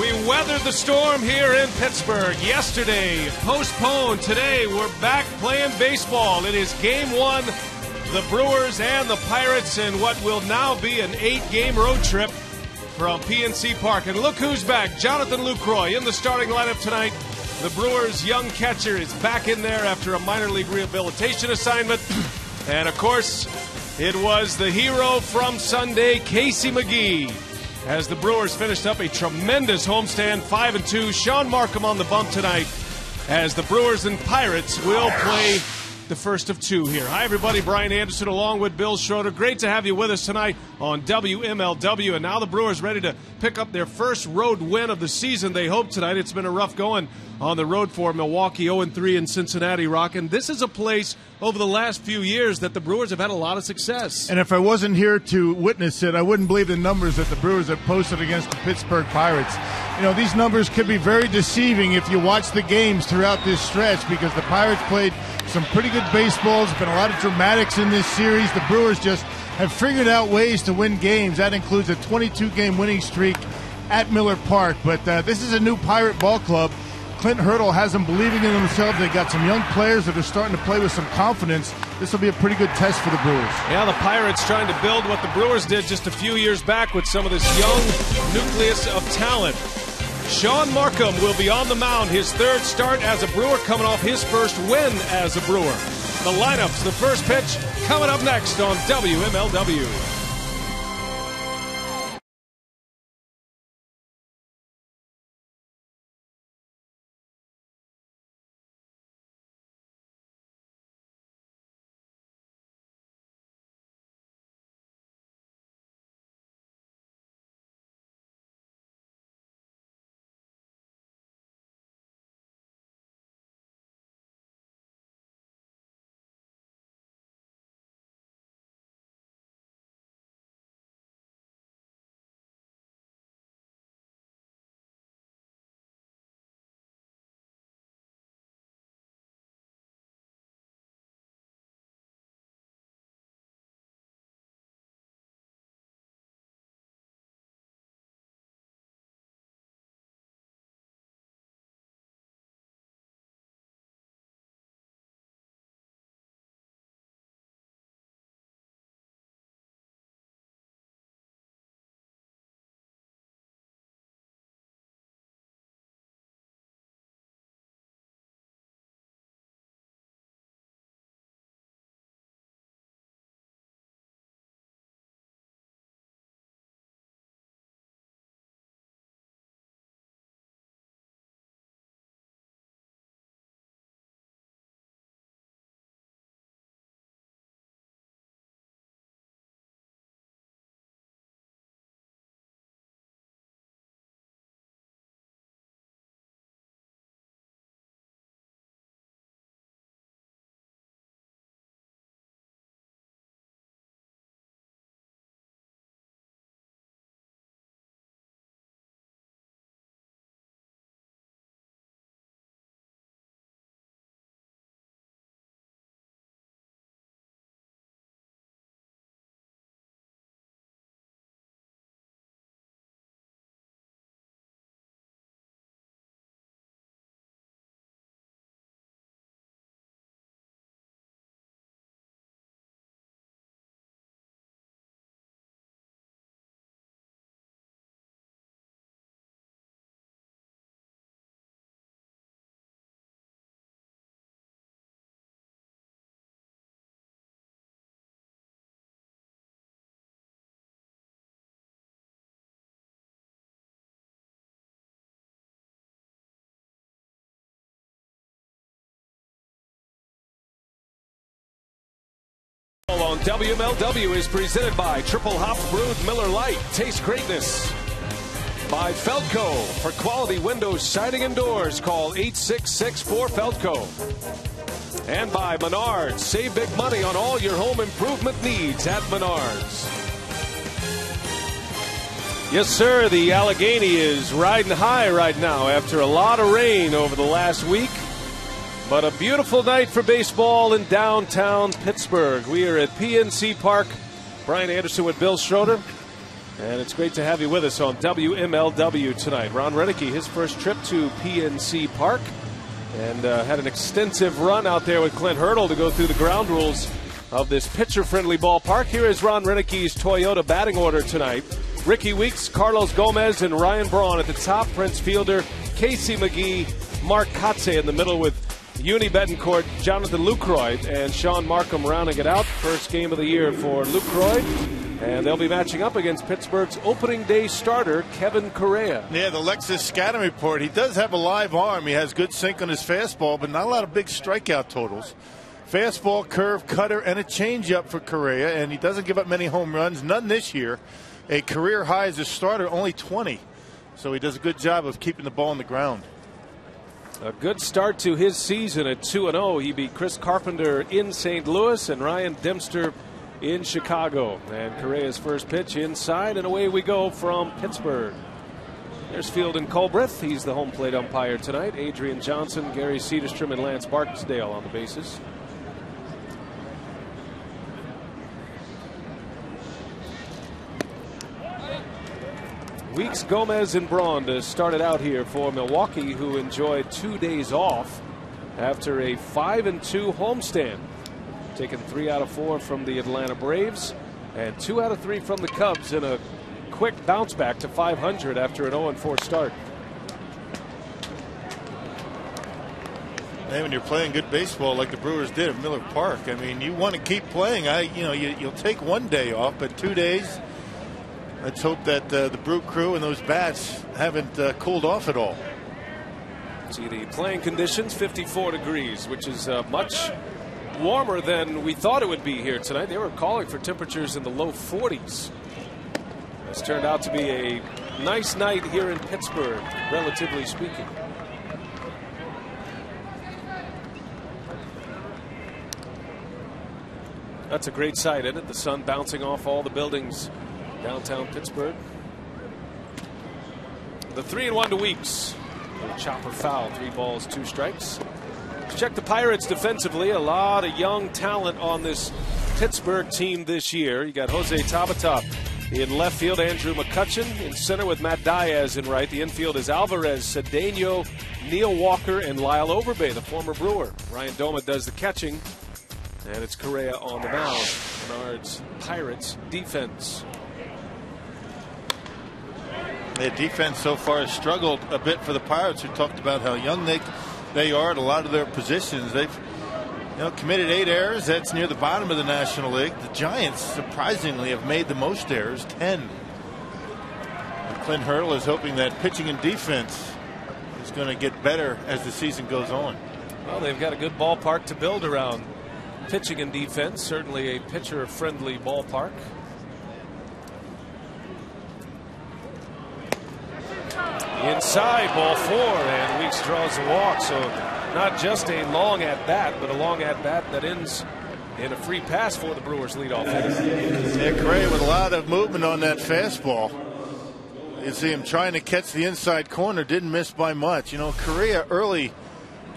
We weathered the storm here in Pittsburgh. Yesterday, postponed. Today, we're back playing baseball. It is game one. The Brewers and the Pirates in what will now be an 8-game road trip from PNC Park. And look who's back. Jonathan Lucroy in the starting lineup tonight. The Brewers' young catcher is back in there after a minor league rehabilitation assignment. And, of course, it was the hero from Sunday, Casey McGee. As the Brewers finished up a tremendous homestand, 5-2. Sean Markham on the bump tonight as the Brewers and Pirates will play the first of two here. Hi, everybody. Brian Anderson along with Bill Schroeder. Great to have you with us tonight on WMLW. And now the Brewers ready to pick up their first road win of the season, they hope, tonight. It's been a rough going on the road for Milwaukee, 0-3 in Cincinnati, Rock. And this is a place over the last few years that the Brewers have had a lot of success. And if I wasn't here to witness it, I wouldn't believe the numbers that the Brewers have posted against the Pittsburgh Pirates. You know, these numbers could be very deceiving if you watch the games throughout this stretch, because the Pirates played some pretty good baseball. There's been a lot of dramatics in this series. The Brewers just have figured out ways to win games. That includes a 22-game winning streak at Miller Park. But this is a new Pirate ball club. Clint Hurdle has them believing in themselves. They got some young players that are starting to play with some confidence. This will be a pretty good test for the Brewers. Yeah, the Pirates trying to build what the Brewers did just a few years back with some of this young nucleus of talent. Sean Markham will be on the mound, his third start as a Brewer, coming off his first win as a Brewer. The lineups, the first pitch, coming up next on WMLW. On WMLW is presented by Triple Hop Brewed Miller Lite. Taste greatness. By Feltco. For quality windows, siding, and doors, call 866-4FELTCO. And by Menards. Save big money on all your home improvement needs at Menards. Yes, sir. The Allegheny is riding high right now after a lot of rain over the last week. But a beautiful night for baseball in downtown Pittsburgh. We are at PNC Park. Brian Anderson with Bill Schroeder. And it's great to have you with us on WMLW tonight. Ron Renneke, his first trip to PNC Park, and had an extensive run out there with Clint Hurdle to go through the ground rules of this pitcher-friendly ballpark. Here is Ron Renneke's Toyota batting order tonight. Ricky Weeks, Carlos Gomez, and Ryan Braun at the top. Prince Fielder, Casey McGee, Mark Kotze in the middle with Uni Betancourt, Jonathan Lucroy, and Sean Markham rounding it out. First game of the year for Lucroy. And they'll be matching up against Pittsburgh's opening day starter, Kevin Correa. Yeah, the Lexus scouting report. He does have a live arm. He has good sink on his fastball, but not a lot of big strikeout totals. Fastball, curve, cutter, and a changeup for Correa, and he doesn't give up many home runs. None this year. A career high as a starter, only 20. So he does a good job of keeping the ball on the ground. A good start to his season at 2-0. He beat Chris Carpenter in St. Louis and Ryan Dempster in Chicago. And Correa's first pitch inside, and away we go from Pittsburgh. There's Fielden Colbreth. He's the home plate umpire tonight. Adrian Johnson, Gary Cederstrom, and Lance Barksdale on the bases. Weeks, Gomez, and Braun started out here for Milwaukee, who enjoyed 2 days off after a 5-2 homestand. Taking 3 out of 4 from the Atlanta Braves and 2 out of 3 from the Cubs in a quick bounce back to 500 after an 0-4 start. Hey, when you're playing good baseball like the Brewers did at Miller Park, I mean, you want to keep playing. You'll take 1 day off, but 2 days. Let's hope that the Brew Crew and those bats haven't cooled off at all. See the playing conditions, 54 degrees, which is much warmer than we thought it would be here tonight. They were calling for temperatures in the low 40s. This turned out to be a nice night here in Pittsburgh, relatively speaking. That's a great sight, isn't it? The sun bouncing off all the buildings downtown Pittsburgh. The 3-1 to Weeks. Chopper foul, 3 balls, 2 strikes. Let's check the Pirates defensively. A lot of young talent on this Pittsburgh team this year. You got Jose Tabata in left field, Andrew McCutchen in center with Matt Diaz in right. The infield is Alvarez, Cedeno, Neil Walker, and Lyle Overbay, the former Brewer. Ryan Doma does the catching, and it's Correa on the mound. Menard's Pirates defense. The defense so far has struggled a bit for the Pirates. We talked about how young they are at a lot of their positions. They've committed 8 errors. That's near the bottom of the National League. The Giants surprisingly have made the most errors, 10. And Clint Hurdle is hoping that pitching and defense is going to get better as the season goes on. Well, they've got a good ballpark to build around. Pitching and defense, certainly a pitcher-friendly ballpark. Inside, ball 4, and Weeks draws the walk. So not just a long at-bat, but a long at-bat that ends in a free pass for the Brewers leadoff hitter. Yeah, Correa with a lot of movement on that fastball. You see him trying to catch the inside corner, didn't miss by much. Correa early,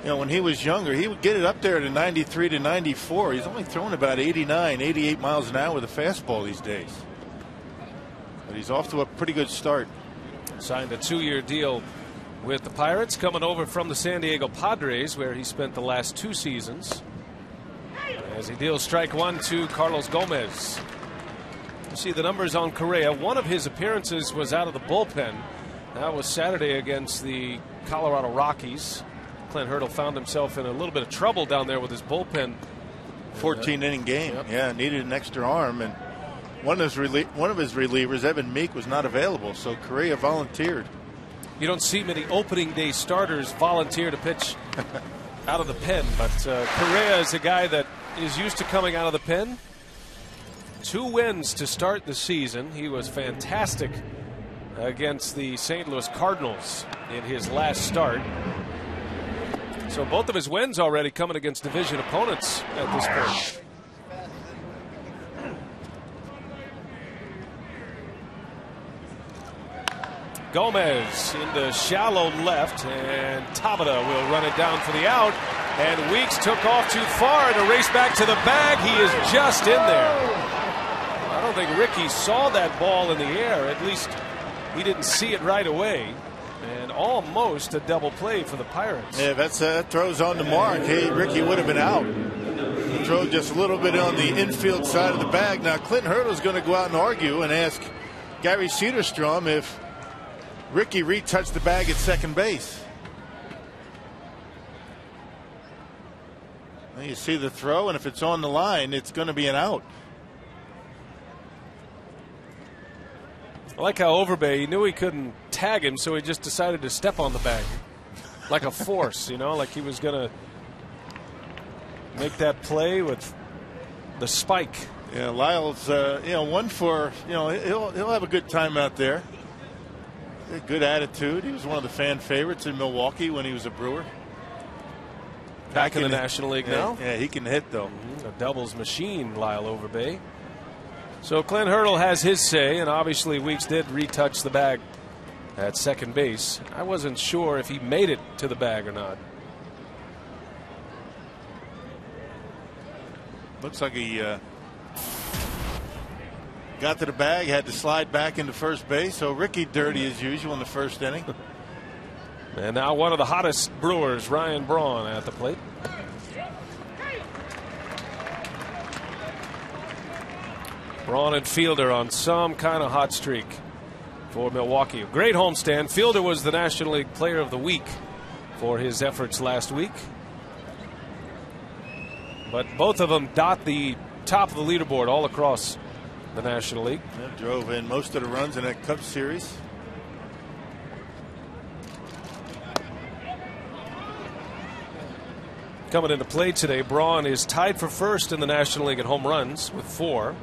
when he was younger, he would get it up there to 93 to 94. He's only throwing about 89, 88 miles an hour with a fastball these days. But he's off to a pretty good start. Signed a 2-year deal with the Pirates, coming over from the San Diego Padres, where he spent the last 2 seasons. As he deals strike 1 to Carlos Gomez. You see the numbers on Correa. One of his appearances was out of the bullpen. That was Saturday against the Colorado Rockies. Clint Hurdle found himself in a little bit of trouble down there with his bullpen. 14-inning game. Yep. Yeah, needed an extra arm, and one of his relievers, Evan Meek, was not available, so Correa volunteered. You don't see many opening day starters volunteer to pitch out of the pen, but Correa is a guy that is used to coming out of the pen. 2 wins to start the season. He was fantastic against the St. Louis Cardinals in his last start. So both of his wins already coming against division opponents at this point. Gomez into shallow left, and Tabata will run it down for the out. And Weeks took off too far to race back to the bag. He is just in there. I don't think Ricky saw that ball in the air. At least he didn't see it right away. And almost a double play for the Pirates. Yeah, that throws on the mark. Hey, Ricky would have been out. He threw just a little bit on the infield side of the bag. Now, Clint Hurdle's going to go out and argue and ask Gary Cederstrom if Ricky retouched the bag at second base. Well, you see the throw, and if it's on the line, it's going to be an out. I like how Overbay, he knew he couldn't tag him, so he just decided to step on the bag like a force, you know, like he was going to make that play with the spike. Yeah, Lyle's, one for, he'll have a good time out there. Good attitude. He was one of the fan favorites in Milwaukee when he was a Brewer. Back in the National League now. Yeah, he can hit, though. A doubles machine, Lyle Overbay. So Clint Hurdle has his say, and obviously Weeks did retouch the bag at second base. I wasn't sure if he made it to the bag or not. Looks like he got to the bag, had to slide back into first base. So Ricky dirty as usual in the first inning. And now one of the hottest Brewers, Ryan Braun, at the plate. Braun and Fielder on some kind of hot streak for Milwaukee. A great homestand. Fielder was the National League Player of the Week for his efforts last week. But both of them dot the top of the leaderboard all across the National League. That drove in most of the runs in that Cubs series. Coming into play today, Braun is tied for first in the National League in home runs with 4.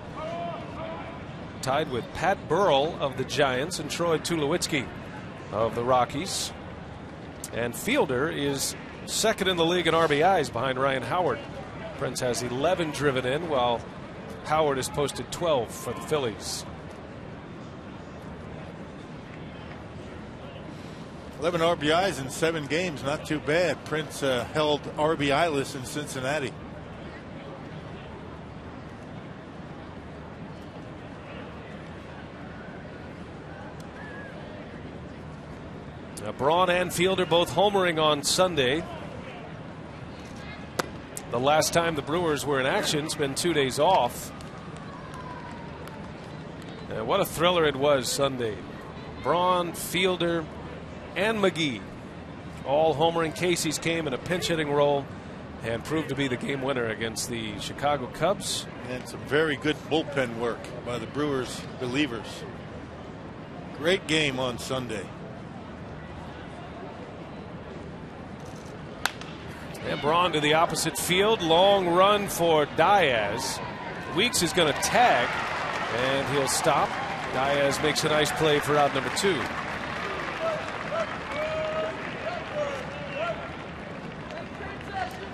Tied with Pat Burrell of the Giants and Troy Tulowitzki of the Rockies. And Fielder is second in the league in RBIs behind Ryan Howard. Prince has 11 driven in, while Howard has posted 12 for the Phillies. 11 RBIs in 7 games, not too bad. Prince held RBI-less in Cincinnati. Now Braun and Fielder both homering on Sunday. The last time the Brewers were in action, it's been 2 days off. And what a thriller it was Sunday. Braun, Fielder, and McGee all homering. Casey's came in a pinch hitting role and proved to be the game winner against the Chicago Cubs. And some very good bullpen work by the Brewers relievers. Great game on Sunday. And Braun to the opposite field. Long run for Diaz. Weeks is going to tag, and he'll stop. Diaz makes a nice play for out number 2.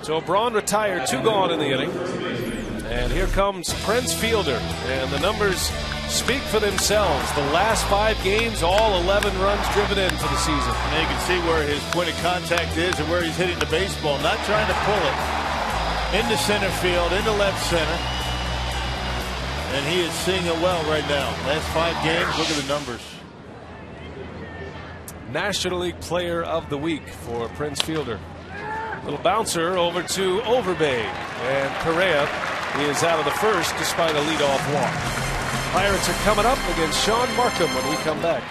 So Braun retired, 2 gone in the inning. And here comes Prince Fielder. And the numbers speak for themselves. The last 5 games, all 11 runs driven in for the season. And you can see where his point of contact is and where he's hitting the baseball. Not trying to pull it into center field, into left center. And he is seeing it well right now. Last 5 games, look at the numbers. National League Player of the Week for Prince Fielder. Little bouncer over to Overbay. And Correa is out of the first despite a leadoff walk. Pirates are coming up against Sean Markham when we come back.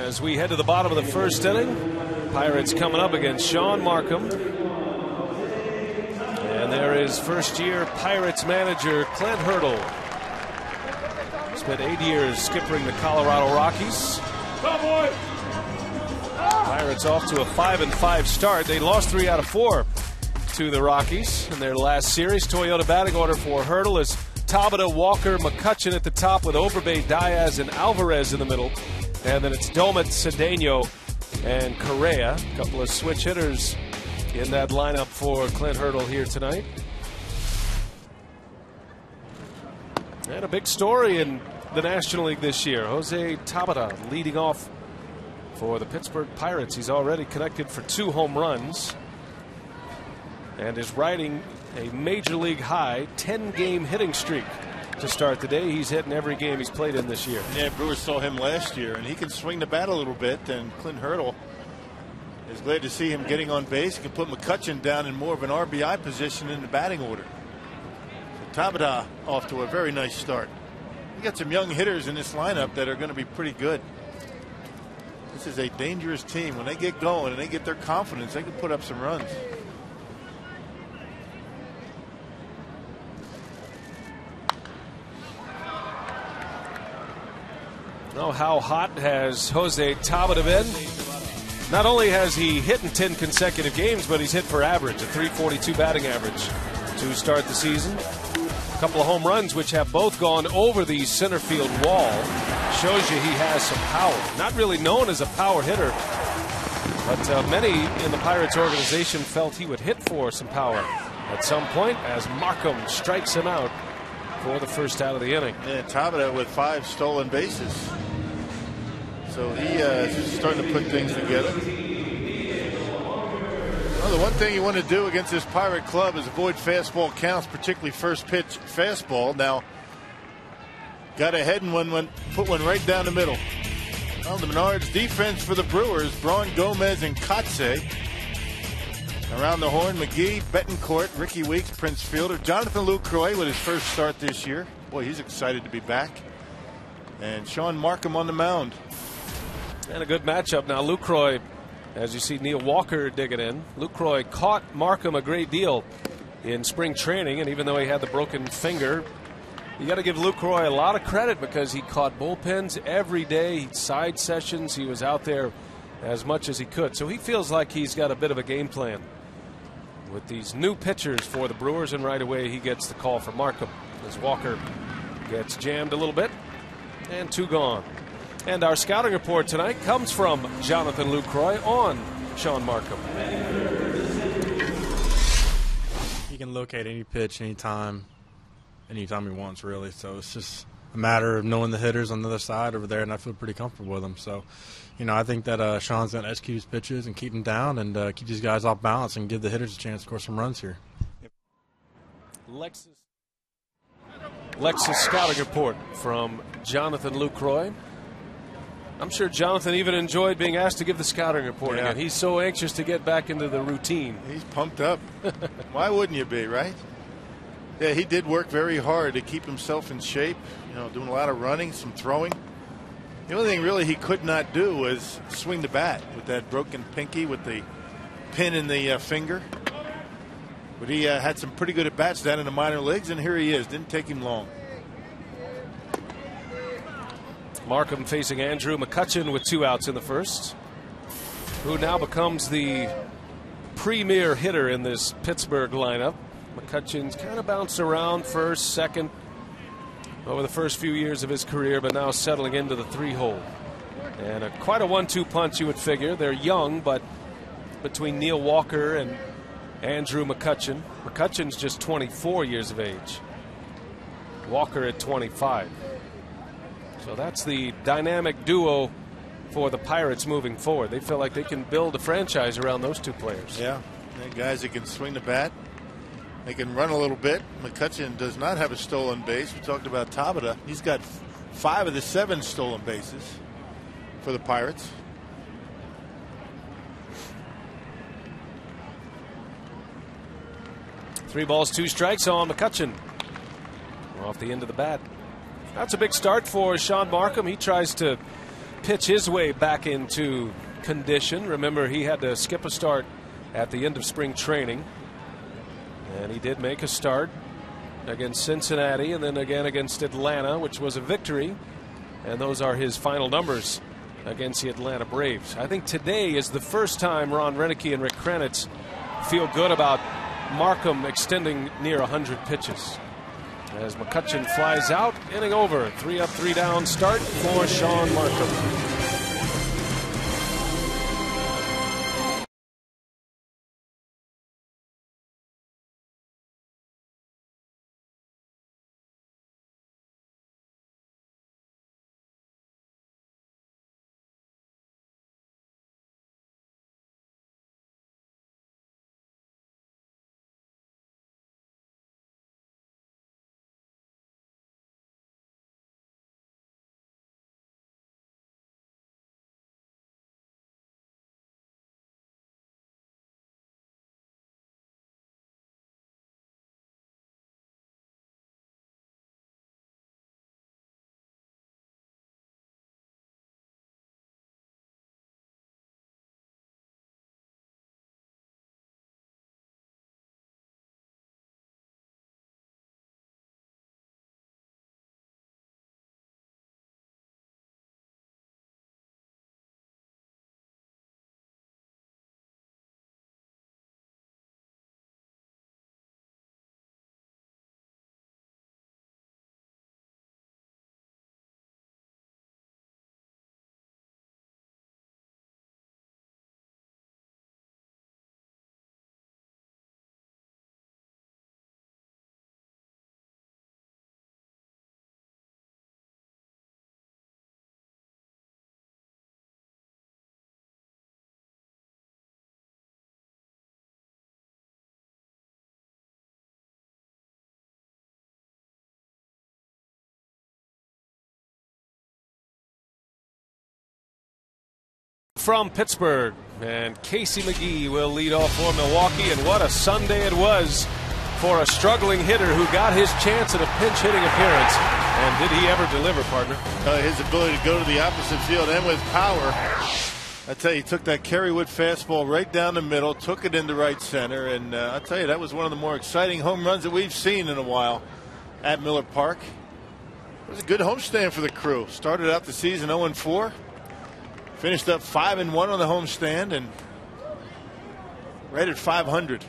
As we head to the bottom of the first inning, Pirates coming up against Sean Markham. And there is first-year Pirates manager Clint Hurdle. Spent 8 years skippering the Colorado Rockies. Pirates off to a 5-5 start. They lost 3 out of 4 to the Rockies in their last series. Toyota batting order for Hurdle is Tabata, Walker, McCutchen at the top with Overbay, Diaz, and Alvarez in the middle. And then it's Domet, Cedeno, and Correa. A couple of switch hitters in that lineup for Clint Hurdle here tonight. And a big story in the National League this year. Jose Tabata leading off for the Pittsburgh Pirates. He's already connected for 2 home runs and is riding a major league high 10-game hitting streak to start the day. He's hitting every game he's played in this year. Yeah, Brewers saw him last year, and he can swing the bat a little bit. And Clint Hurdle is glad to see him getting on base. He can put McCutchen down in more of an RBI position in the batting order. So Tabata off to a very nice start. You got some young hitters in this lineup that are going to be pretty good. This is a dangerous team. When they get going and they get their confidence, they can put up some runs. Oh, how hot has Jose Tabata been? Not only has he hit in 10 consecutive games, but he's hit for average, a .342 batting average to start the season. A couple of home runs, which have both gone over the center field wall. Shows you he has some power. Not really known as a power hitter, but many in the Pirates organization felt he would hit for some power at some point as Markham strikes him out for the first out of the inning. Yeah, Tabata with 5 stolen bases. So he is starting to put things together. Well, the one thing you want to do against this Pirate club is avoid fastball counts, particularly first pitch fastball. Now, got ahead and put one right down the middle. Well, the Menards defense for the Brewers, Braun Gomez and Kotze. Around the horn, McGee, Betancourt, Ricky Weeks, Prince Fielder, Jonathan Lucroy with his first start this year. Boy, he's excited to be back. And Sean Markham on the mound. And a good matchup now. Lucroy, as you see Neil Walker digging in. Lucroy caught Markham a great deal in spring training, and even though he had the broken finger, you got to give Lucroy a lot of credit because he caught bullpens every day, side sessions. He was out there as much as he could. So he feels like he's got a bit of a game plan with these new pitchers for the Brewers, and right away he gets the call for Markham as Walker gets jammed a little bit, and 2 gone. And our scouting report tonight comes from Jonathan Lucroy on Sean Markham. He can locate any pitch, anytime he wants, really. So it's just a matter of knowing the hitters on the other side over there, and I feel pretty comfortable with him. So, I think that Sean's going to execute his pitches and keep them down and keep these guys off balance and give the hitters a chance to score some runs here. Lexus scouting report from Jonathan Lucroy. I'm sure Jonathan even enjoyed being asked to give the scouting report again. He's so anxious to get back into the routine. He's pumped up. Why wouldn't you be, right? Yeah, he did work very hard to keep himself in shape, doing a lot of running, some throwing. The only thing really he could not do was swing the bat with that broken pinky with the pin in the finger. But he had some pretty good at-bats down in the minor leagues, and here he is. Didn't take him long. Markham facing Andrew McCutchen with 2 outs in the first, who now becomes the premier hitter in this Pittsburgh lineup. McCutchen's kind of bounced around first, second over the first few years of his career, but now settling into the 3-hole. And quite a 1-2 punch, you would figure. They're young, but between Neil Walker and Andrew McCutchen, McCutchen's just 24 years of age. Walker at 25. So that's the dynamic duo for the Pirates moving forward. They feel like they can build a franchise around those 2 players. Yeah, they're guys that can swing the bat. They can run a little bit. McCutchen does not have a stolen base. We talked about Tabata. He's got 5 of the 7 stolen bases for the Pirates. Three balls, 2 strikes on McCutchen. Off the end of the bat. That's a big start for Sean Markham. He tries to pitch his way back into condition. Remember, he had to skip a start at the end of spring training, and he did make a start against Cincinnati and then again against Atlanta, which was a victory, and those are his final numbers against the Atlanta Braves. I think today is the first time Ron Renneke and Rick Kranitz feel good about Markham extending near 100 pitches. As McCutchen flies out, inning over. 3 up, 3 down start for Sean Markham. From Pittsburgh, and Casey McGee will lead off for Milwaukee, and what a Sunday it was for a struggling hitter who got his chance at a pinch hitting appearance. And did he ever deliver, partner? His ability to go to the opposite field and with power. I tell you, he took that Kerrywood fastball right down the middle, took it into right center, and I tell you, that was one of the more exciting home runs that we've seen in a while at Miller Park. It was a good homestand for the Crew. Started out the season 0-4. Finished up 5-1 on the homestand and right at 500.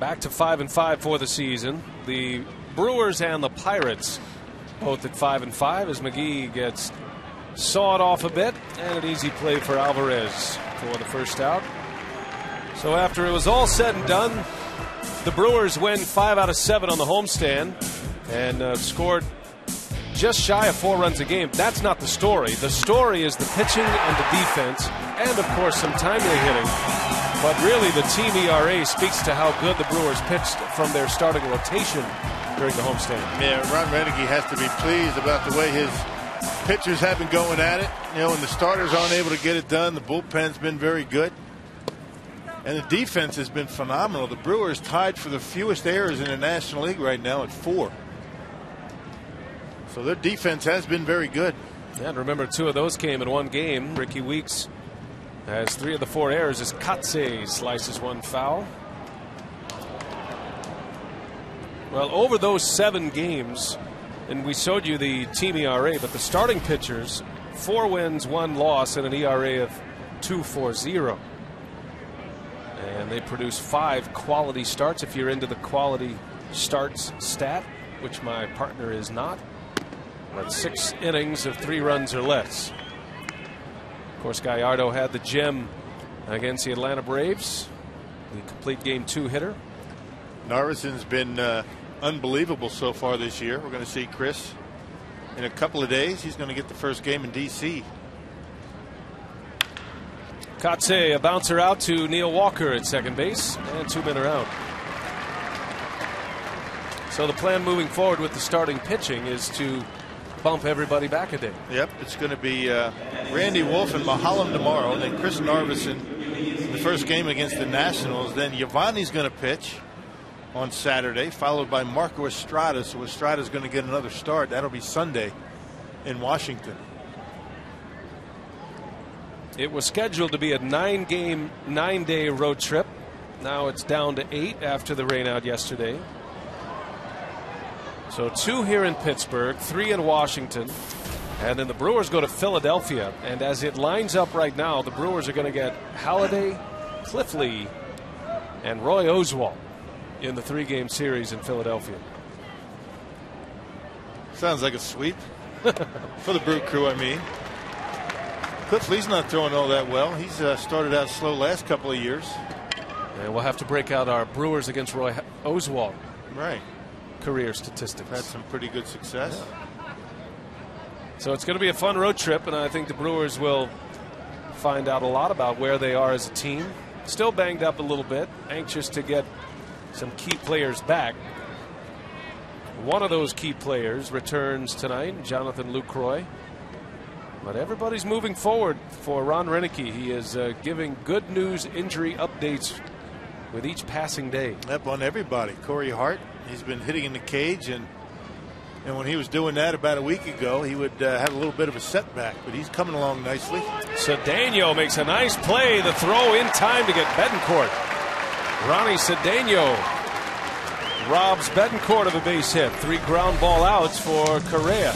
Back to 5-5 for the season. The Brewers and the Pirates both at 5-5 as McGee gets sawed off a bit, and an easy play for Alvarez for the first out. So after it was all said and done, the Brewers win 5 out of 7 on the homestand and scored just shy of 4 runs a game. That's not the story. The story is the pitching and the defense, and of course some timely hitting. But really the team ERA speaks to how good the Brewers pitched from their starting rotation during the homestand. Yeah, Ron Renneke has to be pleased about the way his pitchers have been going at it. You know, when the starters aren't able to get it done, the bullpen's been very good. And the defense has been phenomenal. The Brewers tied for the fewest errors in the National League right now at 4. So their defense has been very good. Yeah, and remember, 2 of those came in one game. Ricky Weeks has 3 of the 4 errors as Katse slices one foul. Well, over those 7 games, and we showed you the team ERA, but the starting pitchers, 4 wins, 1 loss, and an ERA of 2.40. And they produce 5 quality starts. If you're into the quality starts stat, which my partner is not. But 6 innings of 3 runs or less. Of course, Gallardo had the gem against the Atlanta Braves, the complete game 2 hitter. Narvison's been unbelievable so far this year. We're going to see Chris in a couple of days. He's going to get the first game in D.C. Katse, a bouncer out to Neil Walker at second base, and 2 men are out. So the plan moving forward with the starting pitching is to bump everybody back a day. Yep, it's going to be Randy Wolf and Mahalam tomorrow, and then Chris Narvison in the first game against the Nationals. Then Yovani's going to pitch on Saturday, followed by Marco Estrada. So Estrada's going to get another start. That'll be Sunday in Washington. It was scheduled to be a 9-game, 9-day road trip. Now it's down to 8 after the rainout yesterday. So 2 here in Pittsburgh, 3 in Washington. And then the Brewers go to Philadelphia. And as it lines up right now, the Brewers are going to get Halladay, Cliff Lee, and Roy Oswalt in the 3-game series in Philadelphia. Sounds like a sweep for the Brew Crew, I mean. Cliff Lee's not throwing all that well. He's started out slow last couple of years. And we'll have to break out our Brewers against Roy Oswalt career statistics. Had some pretty good success. Yeah. So it's going to be a fun road trip, and I think the Brewers will find out a lot about where they are as a team. Still banged up a little bit, anxious to get some key players back. One of those key players returns tonight, Jonathan Lucroy. But everybody's moving forward for Ron Roenicke. He is giving good news injury updates with each passing day. Up on everybody. Corey Hart, he's been hitting in the cage, and when he was doing that about a week ago, he would have a little bit of a setback, but he's coming along nicely. Cedeno makes a nice play. The throw in time to get Betancourt. Ronnie Cedeno robs Betancourt of a base hit. 3 ground ball outs for Correa.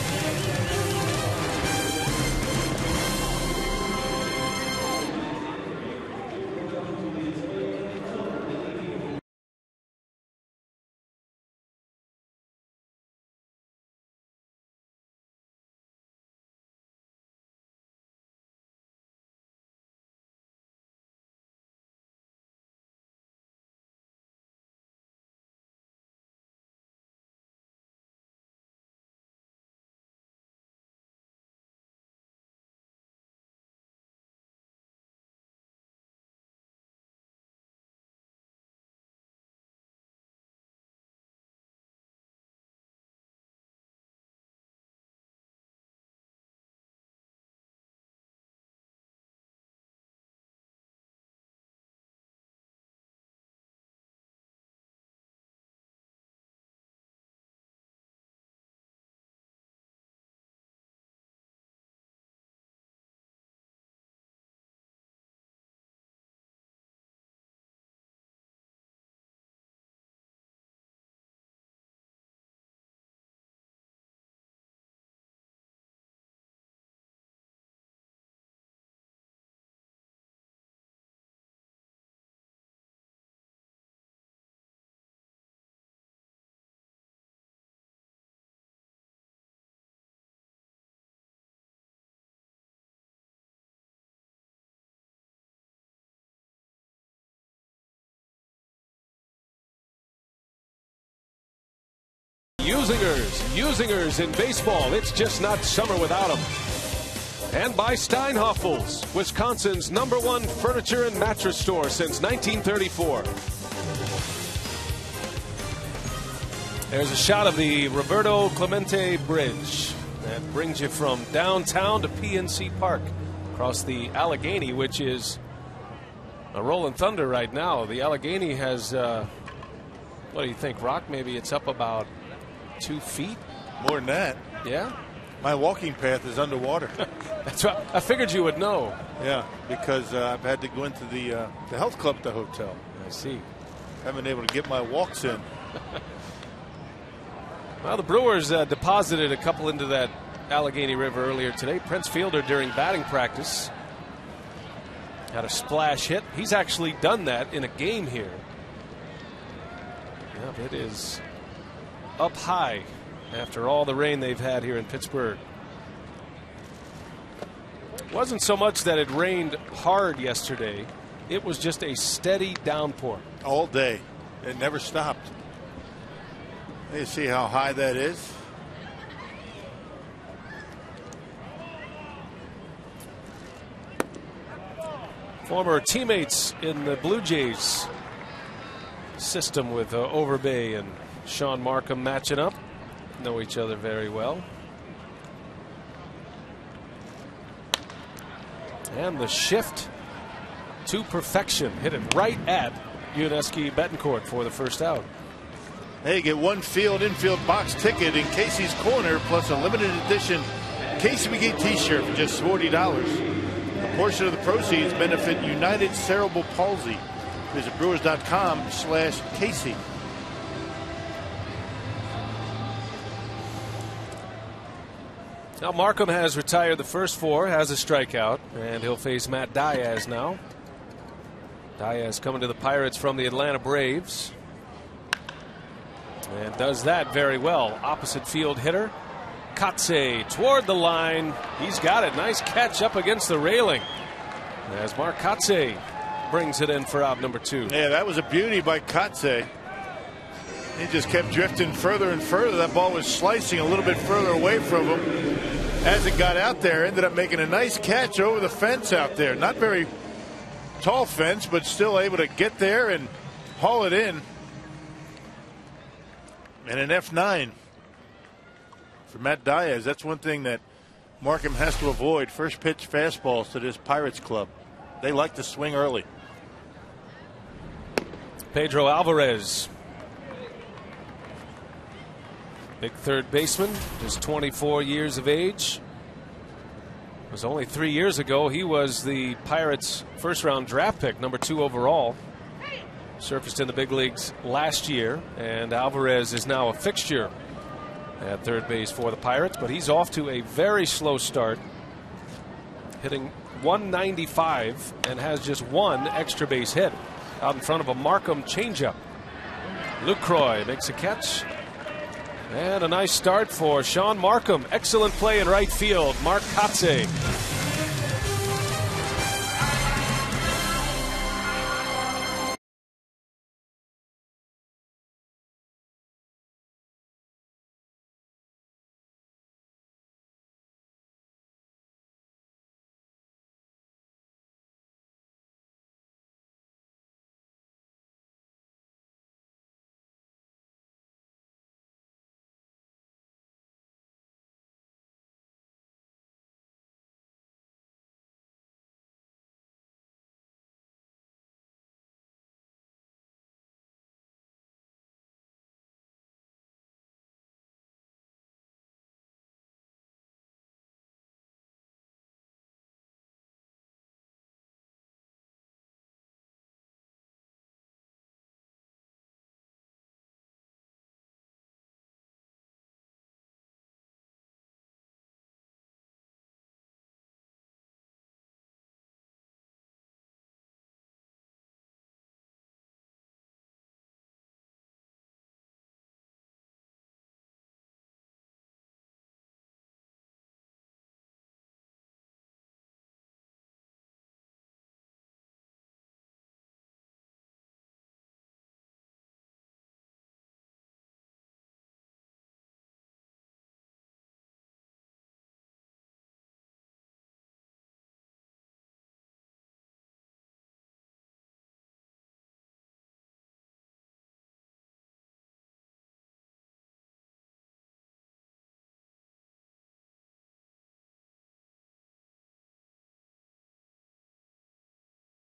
Usingers in baseball. It's just not summer without them. And by Steinhoffels, Wisconsin's #1 furniture and mattress store since 1934. There's a shot of the Roberto Clemente Bridge that brings you from downtown to PNC Park across the Allegheny, which is a rolling thunder right now. The Allegheny has, what do you think, Rock? Maybe it's up about 2 feet? More than that. Yeah? My walking path is underwater. That's right. I figured you would know. Yeah, because I've had to go into the health club at the hotel. I see. Haven't been able to get my walks in. Well, the Brewers deposited a couple into that Allegheny River earlier today. Prince Fielder, during batting practice, had a splash hit. He's actually done that in a game here. Yeah, it is up high after all the rain they've had here in Pittsburgh. It wasn't so much that it rained hard yesterday. It was just a steady downpour. All day. It never stopped. You see how high that is? Former teammates in the Blue Jays system with Overbay and Sean Markham matching up. Know each other very well. And the shift to perfection. Hit it right at Yuniesky Betancourt for the first out. Hey, get one infield box ticket in Casey's Corner plus a limited edition Casey McGee t-shirt for just $40. The portion of the proceeds benefit United Cerebral Palsy. Visit brewers.com/Casey. Now Markham has retired the first 4, has a strikeout, and he'll face Matt Diaz now. Diaz coming to the Pirates from the Atlanta Braves. And does that very well. Opposite field hitter. Kotsay toward the line. He's got it. Nice catch up against the railing. As Mark Kotsay brings it in for out number 2. Yeah, that was a beauty by Kotsay. He just kept drifting further and further. That ball was slicing a little bit further away from him. As it got out there, ended up making a nice catch over the fence out there. Not very tall fence, but still able to get there and haul it in. And an F9 for Matt Diaz. That's one thing that Markham has to avoid. First pitch fastballs to this Pirates club. They like to swing early. Pedro Alvarez. Big third baseman, just 24 years of age. It was only 3 years ago he was the Pirates' first-round draft pick, number 2 overall. Surfaced in the big leagues last year, and Alvarez is now a fixture at third base for the Pirates, but he's off to a very slow start, hitting .195 and has just 1 extra base hit out in front of a Markham changeup. Lucroy makes a catch. And a nice start for Sean Markham. Excellent play in right field. Mark Kotsay.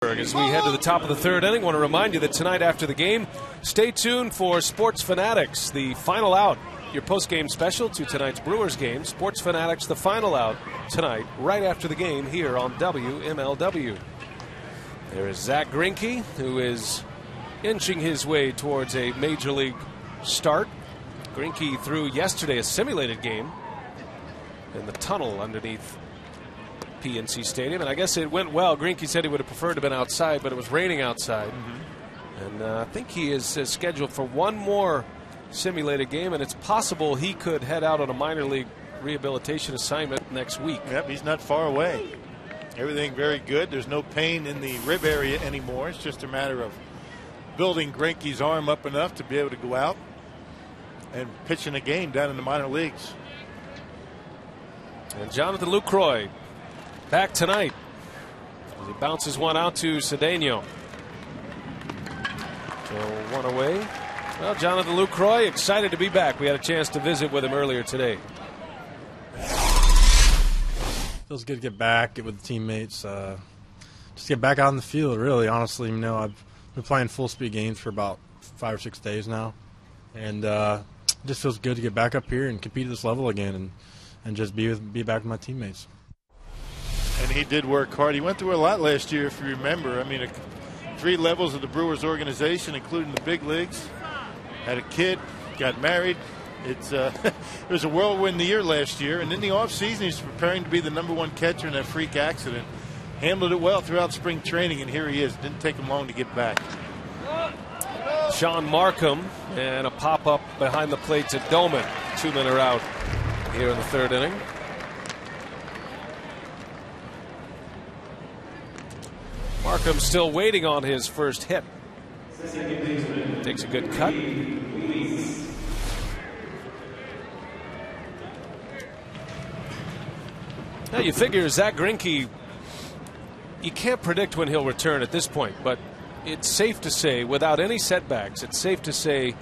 As we head to the top of the third inning, I want to remind you that tonight after the game, stay tuned for Sports Fanatics, the final out, your post-game special to tonight's Brewers game. Sports Fanatics, the final out tonight, right after the game here on WMLW. There is Zach Greinke, who is inching his way towards a major league start. Greinke threw yesterday a simulated game in the tunnel underneath PNC Stadium, and I guess it went well. Greinke said he would have preferred to have been outside, but it was raining outside. And I think he is scheduled for one more simulated game, and it's possible he could head out on a minor league rehabilitation assignment next week. Yep, he's not far away. Everything very good. There's no pain in the rib area anymore. It's just a matter of building Greinke's arm up enough to be able to go out and pitch in a game down in the minor leagues. And Jonathan Lucroy back tonight as he bounces one out to Cedeno. So one away. Well, Jonathan Lucroy excited to be back. We had a chance to visit with him earlier today. Feels good to get back, get with the teammates, just get back out in the field, really. Honestly, you know, I've been playing full-speed games for about 5 or 6 days now. And it just feels good to get back up here and compete at this level again and just be back with my teammates. And he did work hard. He went through a lot last year, if you remember. I mean, 3 levels of the Brewers organization, including the big leagues. Had a kid, got married. It was a whirlwind year last year. And in the offseason, he's preparing to be the #1 catcher in that freak accident. Handled it well throughout spring training, and here he is. Didn't take him long to get back. Sean Markham, and a pop-up behind the plate to Doman. 2 men are out here in the 3rd inning. Markham still waiting on his first hit. Takes a good cut. Now you figure Zach Greinke, you can't predict when he'll return at this point, but it's safe to say, without any setbacks, it's safe to say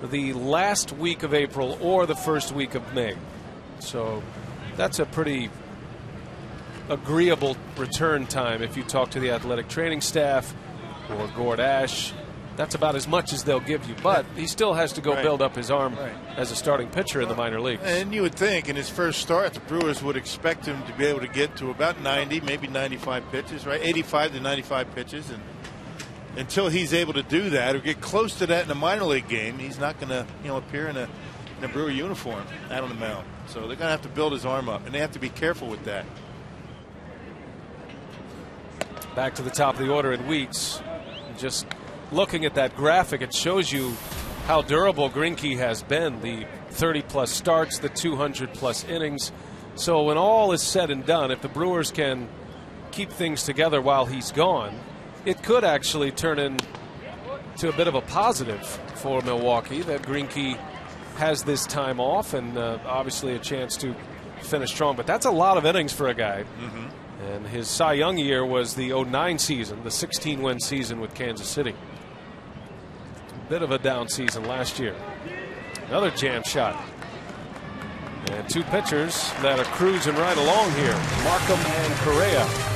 the last week of April or the first week of May. So that's a pretty agreeable return time if you talk to the athletic training staff or Gord Ash. That's about as much as they'll give you, but he still has to go build up his arm as a starting pitcher in the minor leagues. And you would think in his first start, the Brewers would expect him to be able to get to about 90, maybe 95 pitches, right? 85 to 95 pitches. And until he's able to do that or get close to that in a minor league game, he's not going to, appear in a Brewer uniform out on the mound. So they're going to have to build his arm up, and they have to be careful with that. Back to the top of the order in Weeks. Just looking at that graphic, it shows you how durable Greinke has been. The 30-plus starts, the 200-plus innings. So when all is said and done, if the Brewers can keep things together while he's gone, it could actually turn into a bit of a positive for Milwaukee that Greinke has this time off and obviously a chance to finish strong. But that's a lot of innings for a guy. And his Cy Young year was the 09 season, the 16-win season with Kansas City. Bit of a down season last year. Another jam shot. And 2 pitchers that are cruising right along here, Markham and Correa.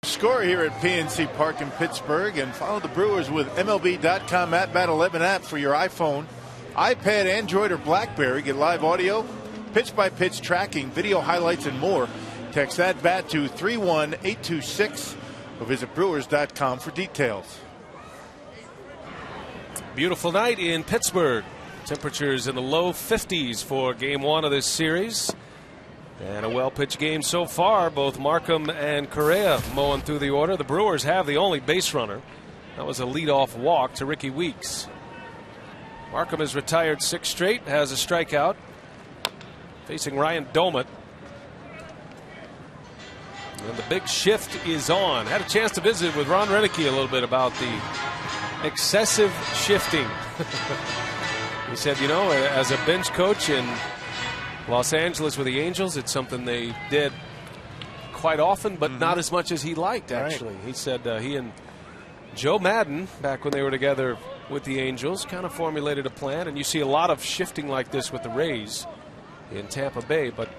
Score here at PNC Park in Pittsburgh, and follow the Brewers with MLB.com @Bat11 app for your iPhone, iPad, Android, or BlackBerry. Get live audio, pitch-by-pitch tracking, video highlights, and more. Text @Bat to 31826 or visit Brewers.com for details. Beautiful night in Pittsburgh. Temperatures in the low 50s for Game 1 of this series. And a well-pitched game so far. Both Markham and Correa mowing through the order. The Brewers have the only base runner. That was a leadoff walk to Ricky Weeks. Markham has retired 6 straight, has a strikeout. Facing Ryan Doman. And the big shift is on. Had a chance to visit with Ron Renicky a little bit about the excessive shifting He said, you know, as a bench coach in Los Angeles with the Angels, it's something they did quite often, but not as much as he liked, actually. Right. He said he and Joe Madden, back when they were together with the Angels, kind of formulated a plan, and you see a lot of shifting like this with the Rays in Tampa Bay. But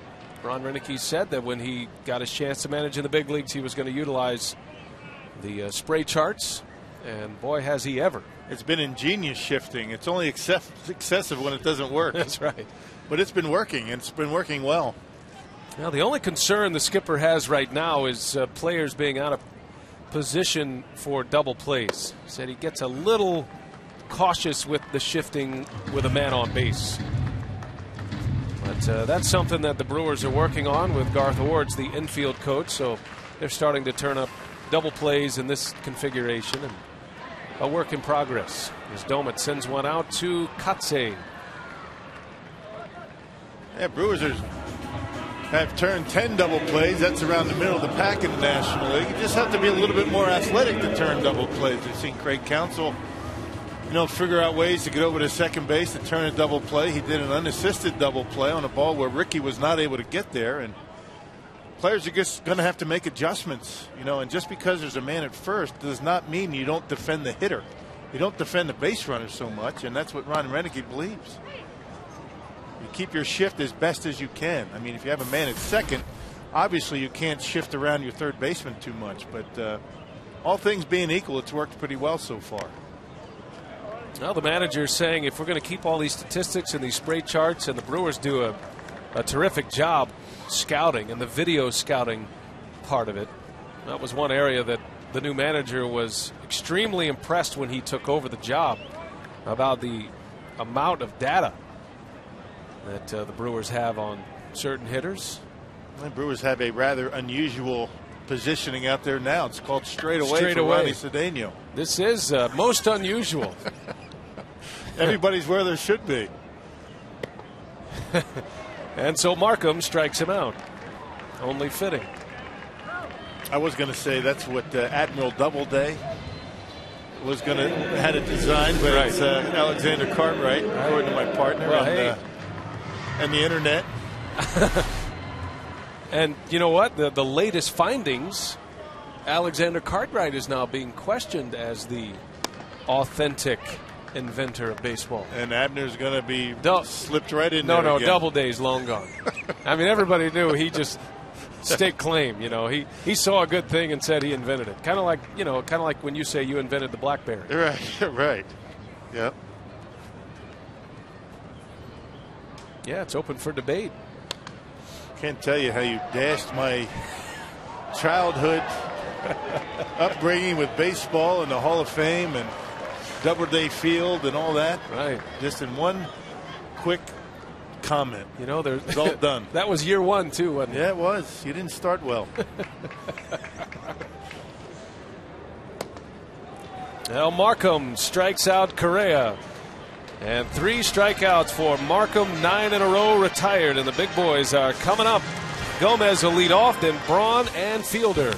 Ron Renicky said that when he got his chance to manage in the big leagues, he was going to utilize the spray charts, and boy, has he ever. It's been ingenious shifting. It's only excessive when it doesn't work. That's right. But it's been working, and it's been working well. Now, the only concern the skipper has right now is players being out of position for double plays. He said he gets a little cautious with the shifting with a man on base. But that's something that the Brewers are working on with Garth Ward's the infield coach. So they're starting to turn up double plays in this configuration, and a work in progress as Domet sends one out to Katse. Yeah, Brewers have turned 10 double plays. That's around the middle of the pack in the National League. You just have to be a little bit more athletic to turn double plays. We've seen Craig Counsell, figure out ways to get over to second base to turn a double play. He did an unassisted double play on a ball where Ricky was not able to get there, and players are just going to have to make adjustments, and just because there's a man at first does not mean you don't defend the hitter. You don't defend the base runner so much, and that's what Ron Renicky believes. You keep your shift as best as you can. I mean, if you have a man at second, obviously you can't shift around your third baseman too much, but all things being equal, it's worked pretty well so far. Well, the manager is saying if we're going to keep all these statistics and these spray charts, and the Brewers do a terrific job scouting and the video scouting part of it. That was one area that the new manager was extremely impressed when he took over the job about the amount of data that the Brewers have on certain hitters. The Brewers have a rather unusual positioning out there now. It's called straight away for Ronnie Cedeno. This is most unusual. Everybody's where there should be. And so Markham strikes him out. Only fitting. I was going to say that's what Admiral Doubleday was going to had it designed, but it's Alexander Cartwright, according to my partner and the internet. And you know what? The latest findings, Alexander Cartwright is now being questioned as the authentic inventor of baseball. And Abner's going to be slipped right in there. No, again. Doubleday's long gone. I mean, everybody knew he just staked claim. He saw a good thing and said he invented it. Kind of like when you say you invented the BlackBerry. Right. Yep. Yeah, it's open for debate. Can't tell you how you dashed my childhood upbringing with baseball and the Hall of Fame and Doubleday Field and all that. Right. Just in one quick comment. It's all done. That was year one, too, wasn't it? Yeah, it was. You didn't start well. Now Markham strikes out Correa. And 3 strikeouts for Markham, 9 in a row, retired. And the big boys are coming up. Gomez will lead off, then Braun and Fielder.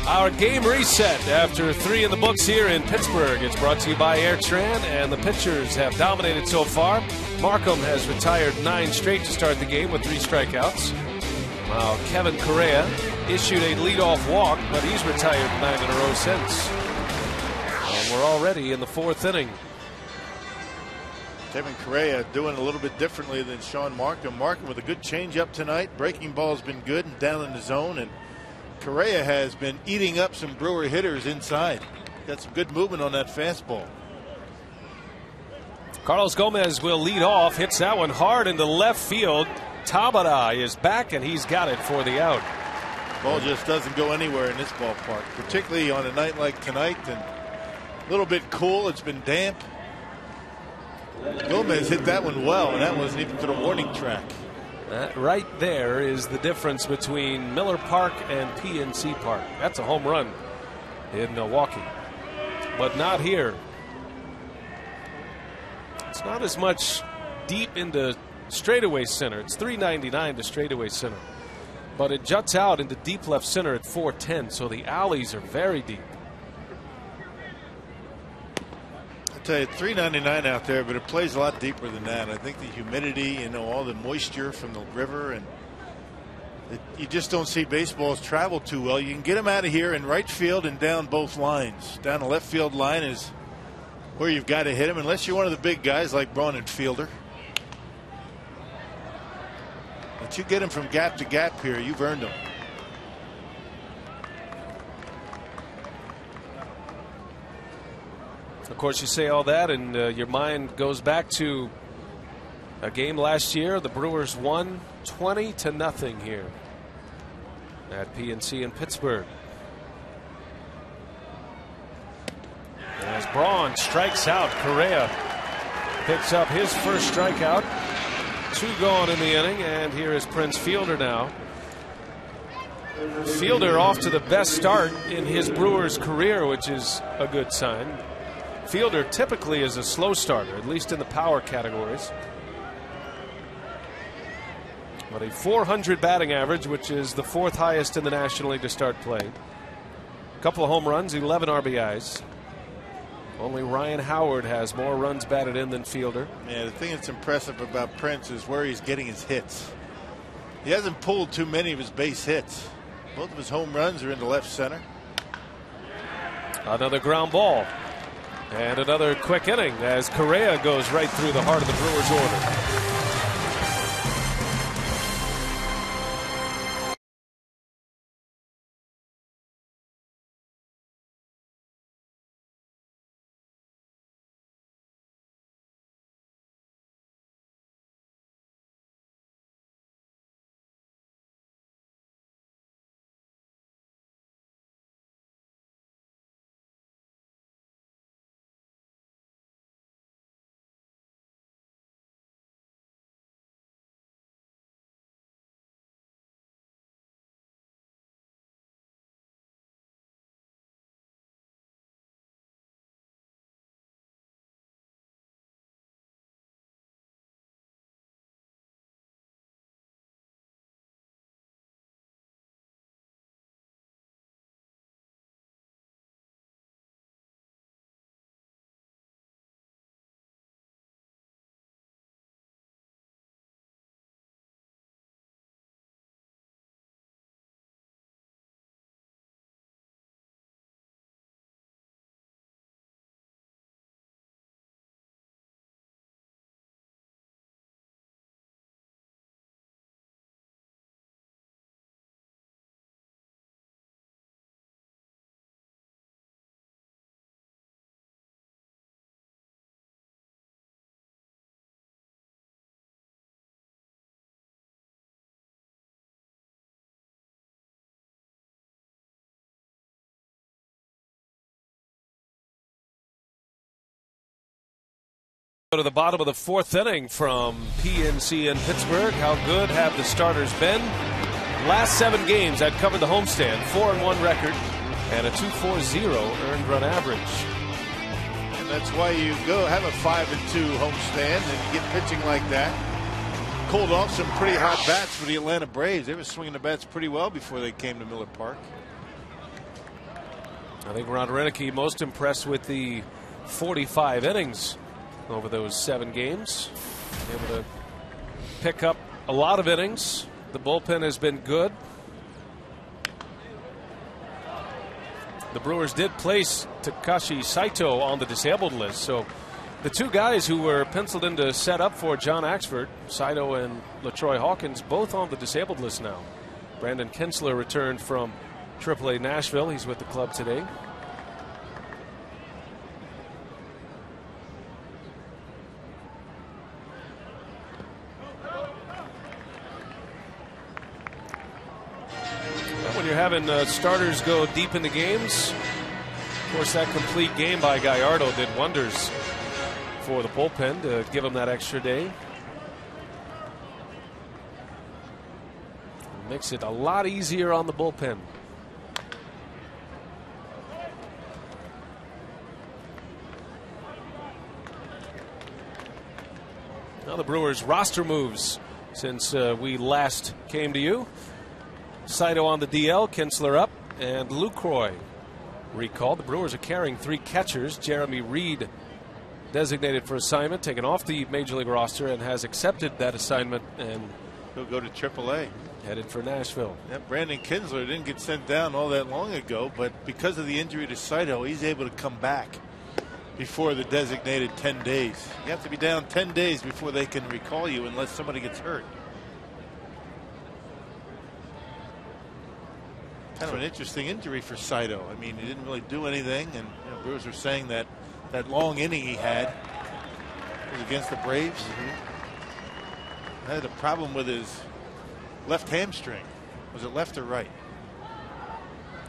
Our game reset after 3 in the books here in Pittsburgh. It's brought to you by Airtran, and the pitchers have dominated so far. Markham has retired 9 straight to start the game with 3 strikeouts. While Kevin Correa issued a leadoff walk, but he's retired 9 in a row since. And we're already in the 4th inning. Kevin Correa doing a little bit differently than Sean Markham. Markham with a good changeup tonight. Breaking ball has been good and down in the zone. And Correa has been eating up some Brewer hitters inside. Got some good movement on that fastball. Carlos Gomez will lead off. Hits that one hard into left field. Tabata is back, and he's got it for the out. Ball just doesn't go anywhere in this ballpark, particularly on a night like tonight. And a little bit cool. It's been damp. Gomez hit that one well, and that wasn't even to the warning track. That right there is the difference between Miller Park and PNC Park. That's a home run in Milwaukee, but not here. It's not as much deep into straightaway center. It's 399 to straightaway center, but it juts out into deep left center at 410, so the alleys are very deep. I tell you, 399 out there, but it plays a lot deeper than that. I think the humidity, you know, all the moisture from the river, and you just don't see baseballs travel too well. You can get them out of here in right field and down both lines. Down the left field line is where you've got to hit them, unless you're one of the big guys like Braun and Fielder. But you get them from gap to gap here, you've earned them. Of course, you say all that, and your mind goes back to a game last year. The Brewers won 20-0 here at PNC in Pittsburgh. As Braun strikes out, Correa picks up his first strikeout. 2 gone in the inning, and here is Prince Fielder now. Fielder off to the best start in his Brewers career, which is a good sign. Fielder typically is a slow starter, at least in the power categories. But a .400 batting average, which is the 4th highest in the National League to start playing. A couple of home runs, 11 RBIs. Only Ryan Howard has more runs batted in than Fielder. Yeah, the thing that's impressive about Prince is where he's getting his hits. He hasn't pulled too many of his base hits. Both of his home runs are into left center. Another ground ball. And another quick inning as Correa goes right through the heart of the Brewers order. Go to the bottom of the 4th inning from PNC in Pittsburgh. How good have the starters been? Last 7 games that covered the homestand, 4-1 record and a 2.40 earned run average. And that's why you go have a 5-2 homestand and you get pitching like that. Cooled off some pretty hot bats for the Atlanta Braves. They were swinging the bats pretty well before they came to Miller Park. I think Ron Renicky most impressed with the 45 innings over those 7 games. Able to pick up a lot of innings. The bullpen has been good. The Brewers did place Takashi Saito on the disabled list, so the 2 guys who were penciled in to set up for John Axford, Saito and LaTroy Hawkins, both on the disabled list now. Brandon Kinsler returned from AAA Nashville. He's with the club today. When you're having starters go deep into games, of course, that complete game by Gallardo did wonders for the bullpen to give him that extra day. Makes it a lot easier on the bullpen. Now the Brewers roster moves since we last came to you. Saito on the DL, Kinsler up, and Lucroy recalled. The Brewers are carrying 3 catchers. Jeremy Reed designated for assignment, taken off the Major League roster, and has accepted that assignment and He'll go to AAA. Headed for Nashville. Yeah, Brandon Kinsler didn't get sent down all that long ago, but because of the injury to Saito, he's able to come back before the designated 10 days. You have to be down 10 days before they can recall you unless somebody gets hurt. Kind of an interesting injury for Saito. I mean, he didn't really do anything, and Brewers are saying that that long inning he had was against the Braves. Had a problem with his left hamstring. Was it left or right?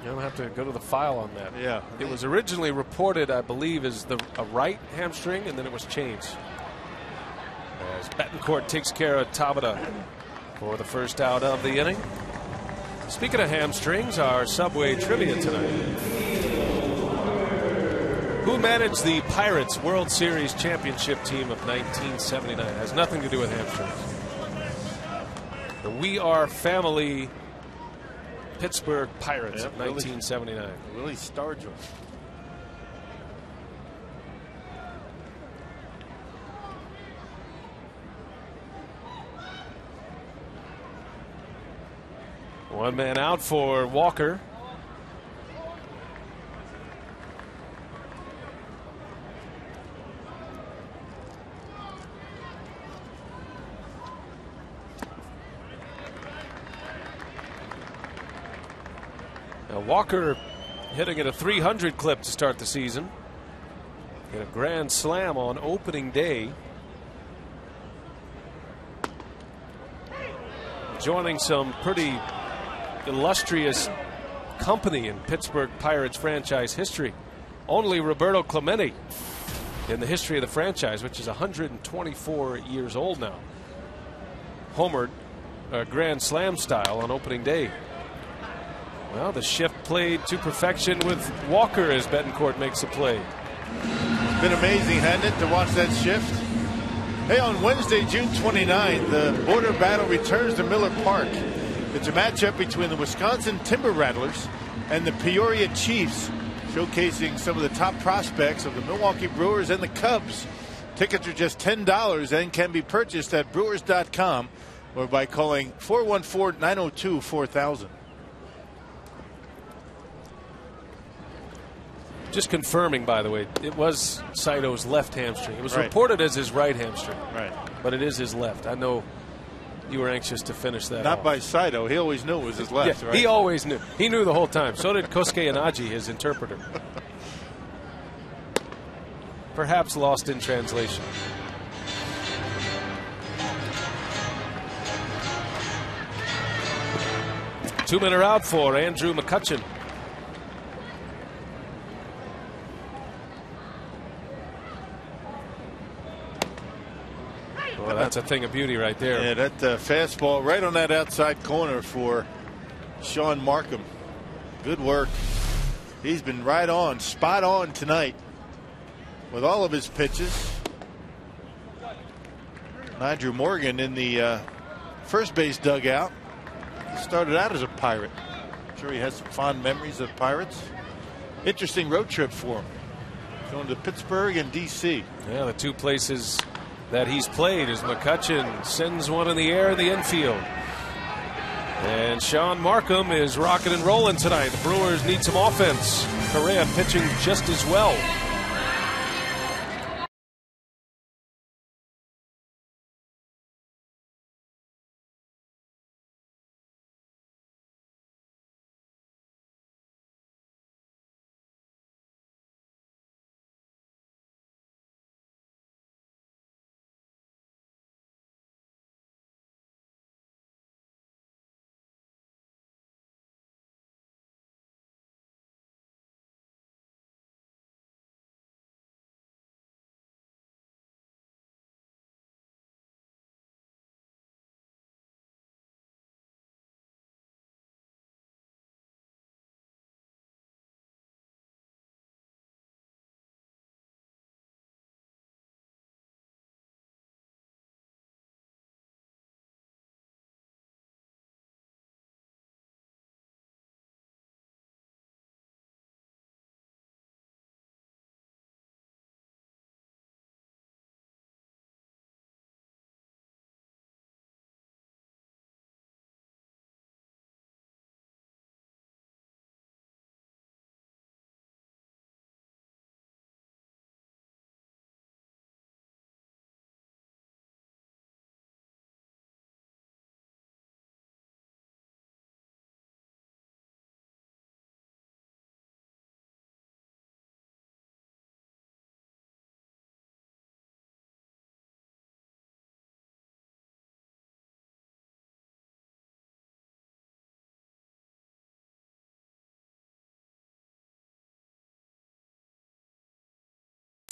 You'll have to go to the file on that. Yeah. It was originally reported, I believe, as a right hamstring, and then it was changed. As Betancourt takes care of Tabata for the first out of the inning. Speaking of hamstrings, our Subway trivia tonight. Who managed the Pirates World Series championship team of 1979? Has nothing to do with hamstrings. The We Are Family Pittsburgh Pirates of 1979. Willie Stargell. One man out for Walker. Now Walker hitting at a 300 clip to start the season. Hit a grand slam on opening day. Joining some pretty illustrious company in Pittsburgh Pirates franchise history. Only Roberto Clemente in the history of the franchise, which is 124 years old now, homered grand slam style on opening day. Well, the shift played to perfection with Walker as Betancourt makes a play. It's been amazing, hasn't it, to watch that shift? Hey, on Wednesday, June 29th, the border battle returns to Miller Park. It's a matchup between the Wisconsin Timber Rattlers and the Peoria Chiefs, showcasing some of the top prospects of the Milwaukee Brewers and the Cubs. Tickets are just $10 and can be purchased at brewers.com or by calling 414-902-4000. Just confirming, by the way, it was Saito's left hamstring. It was reported as his right hamstring. Right. But it is his left. I know you were anxious to finish that Not off. by Saito. He always knew it was his left, right? He always knew. He knew the whole time. So did Kosuke Inaji, his interpreter. Perhaps lost in translation. Two-men are out for Andrew McCutchen. Well, that's a thing of beauty right there. Yeah, that fastball right on that outside corner for Sean Markham. Good work. He's been right on, spot on tonight with all of his pitches. Nigel Morgan in the first base dugout. He started out as a Pirate. I'm sure he has some fond memories of Pirates. interesting road trip for him. Going to Pittsburgh and D.C. Yeah, the two places that he's played as McCutchen sends one in the air in the infield. And Sean Markham is rocking and rolling tonight. The Brewers need some offense. Correa pitching just as well.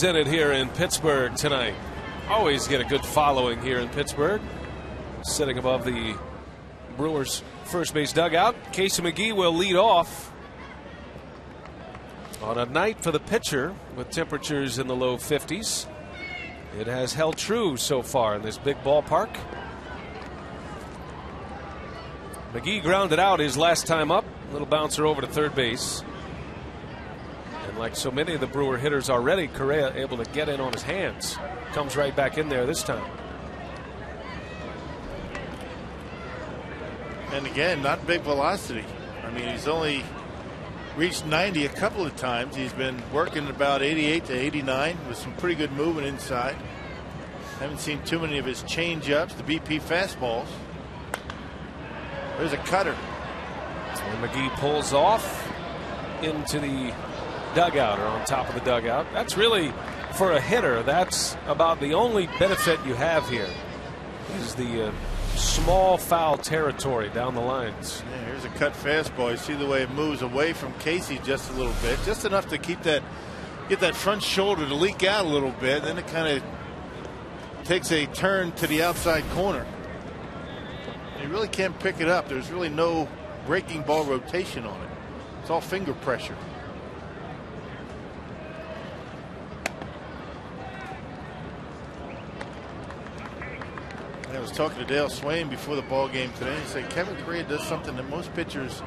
In it here in Pittsburgh tonight. Always get a good following here in Pittsburgh. Sitting above the Brewers first base dugout, Casey McGehee will lead off on a night for the pitcher with temperatures in the low 50s. It has held true so far in this big ballpark. McGehee grounded out his last time up. Little bouncer over to third base. Like so many of the Brewer hitters already, Correa able to get in on his hands. Comes right back in there this time. And again, not big velocity. I mean, he's only reached 90 a couple of times. He's been working about 88 to 89 with some pretty good movement inside. Haven't seen too many of his change-ups, the BP fastballs. There's a cutter. And McGehee pulls off into the dugout, or on top of the dugout. That's really, for a hitter, that's about the only benefit you have here, is the small foul territory down the lines. Yeah, here's a cut fastball. You see the way it moves away from Casey just a little bit, just enough to keep that, get that front shoulder to leak out a little bit. Then it kind of takes a turn to the outside corner. And you really can't pick it up. There's really no breaking ball rotation on it. It's all finger pressure. I was talking to Dale Swain before the ball game today. He said Kevin Correa does something that most pitchers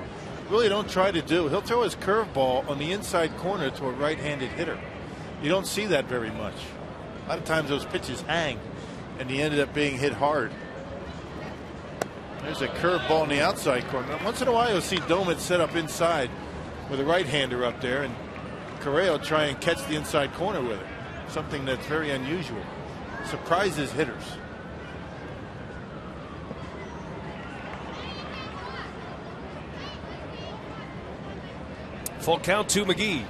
really don't try to do. He'll throw his curveball on the inside corner to a right-handed hitter. You don't see that very much. A lot of times those pitches hang, and he ended up being hit hard. There's a curveball on the outside corner. Once in a while, you'll see Doman set up inside with a right-hander up there, and Correa will try and catch the inside corner with it. Something that's very unusual. Surprises hitters. Full count to McGehee.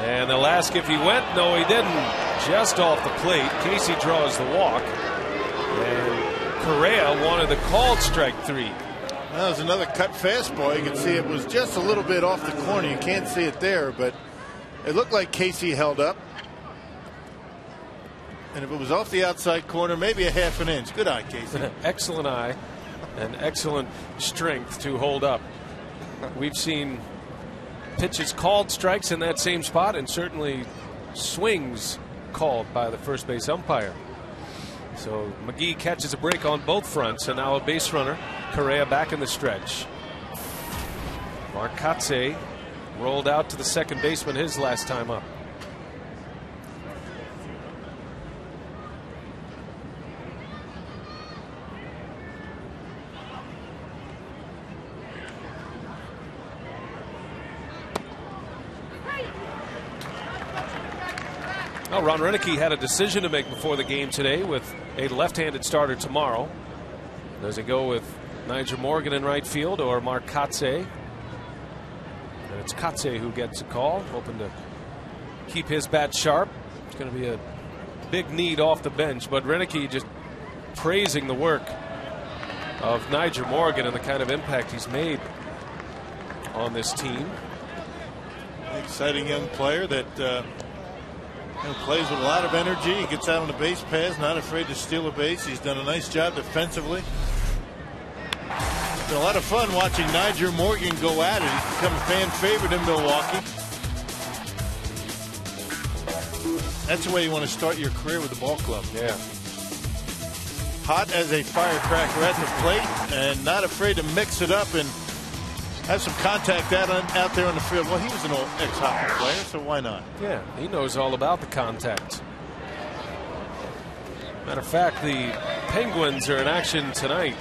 And they'll ask if he went. No, he didn't. Just off the plate. Casey draws the walk. And Correa wanted the called strike 3. That was another cut fastball. You can see it was just a little bit off the corner. You can't see it there, but it looked like Casey held up. And if it was off the outside corner, maybe a half an inch. Good eye, Casey. Excellent eye and excellent strength to hold up. We've seen pitches called strikes in that same spot, and certainly swings called by the first base umpire. So McGehee catches a break on both fronts, and now a base runner. Correa back in the stretch. Marcotte rolled out to the second baseman his last time up. Well, Ron Renicky had a decision to make before the game today with a left-handed starter tomorrow. Does he go with Nyjer Morgan in right field or Mark Kotsay? And it's Kotsay who gets a call, hoping to keep his bat sharp. It's going to be a big need off the bench, but Renicky just praising the work of Nyjer Morgan and the kind of impact he's made on this team. An exciting young player that plays with a lot of energy. He gets out on the base paths, not afraid to steal a base. He's done a nice job defensively. It's been a lot of fun watching Nyjer Morgan go at it. He's become a fan favorite in Milwaukee. That's the way you want to start your career with the ball club. Yeah. Hot as a firecracker at the plate and not afraid to mix it up and have some contact out there on the field. Well, he was an old ex-hockey player, so why not? Yeah, he knows all about the contact. Matter of fact, the Penguins are in action tonight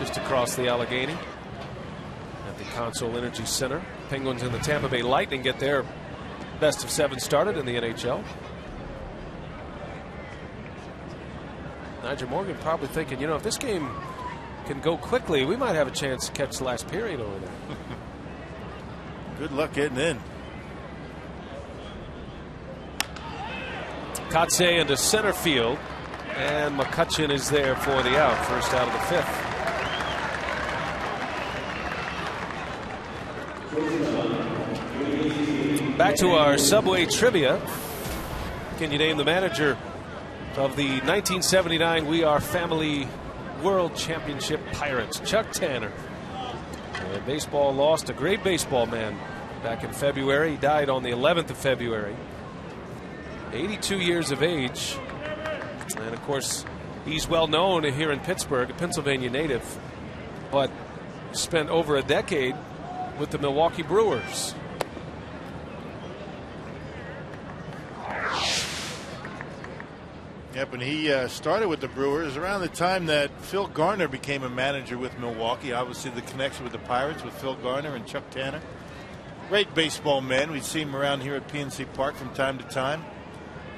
just across the Allegheny at the Consol Energy Center. Penguins and the Tampa Bay Lightning get their best of 7 started in the NHL. Nyjer Morgan probably thinking, if this game can go quickly, we might have a chance to catch the last period over there. Good luck getting in. Kotsay into center field, and McCutchen is there for the out. First out of the 5th. Back to our Subway trivia. Can you name the manager of the 1979 We Are Family World Championship Pirates? Chuck Tanner. And baseball lost a great baseball man back in February. He died on the 11th of February. 82 years of age. And of course, he's well known here in Pittsburgh, a Pennsylvania native, but spent over a decade with the Milwaukee Brewers. Yep, and he started with the Brewers around the time that Phil Garner became a manager with Milwaukee. Obviously, the connection with the Pirates with Phil Garner and Chuck Tanner. Great baseball man. We'd see him around here at PNC Park from time to time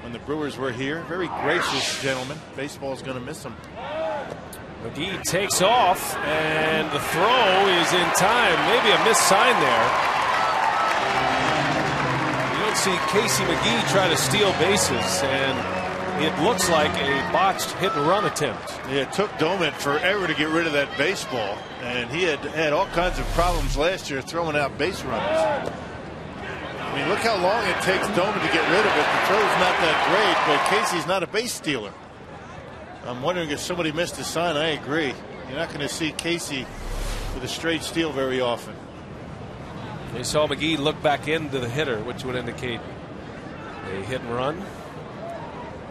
when the Brewers were here. Very gracious gentleman. Baseball's going to miss him. McGee takes off, and the throw is in time. Maybe a missed sign there. You don't see Casey McGee try to steal bases, and it looks like a botched hit-and-run attempt. Yeah, it took Doman forever to get rid of that baseball, and he had all kinds of problems last year throwing out base runners. I mean, look how long it takes Doman to get rid of it. The throw's not that great, but Casey's not a base stealer. I'm wondering if somebody missed a sign. I agree. You're not going to see Casey with a straight steal very often. They saw McGee look back into the hitter, which would indicate a hit and run.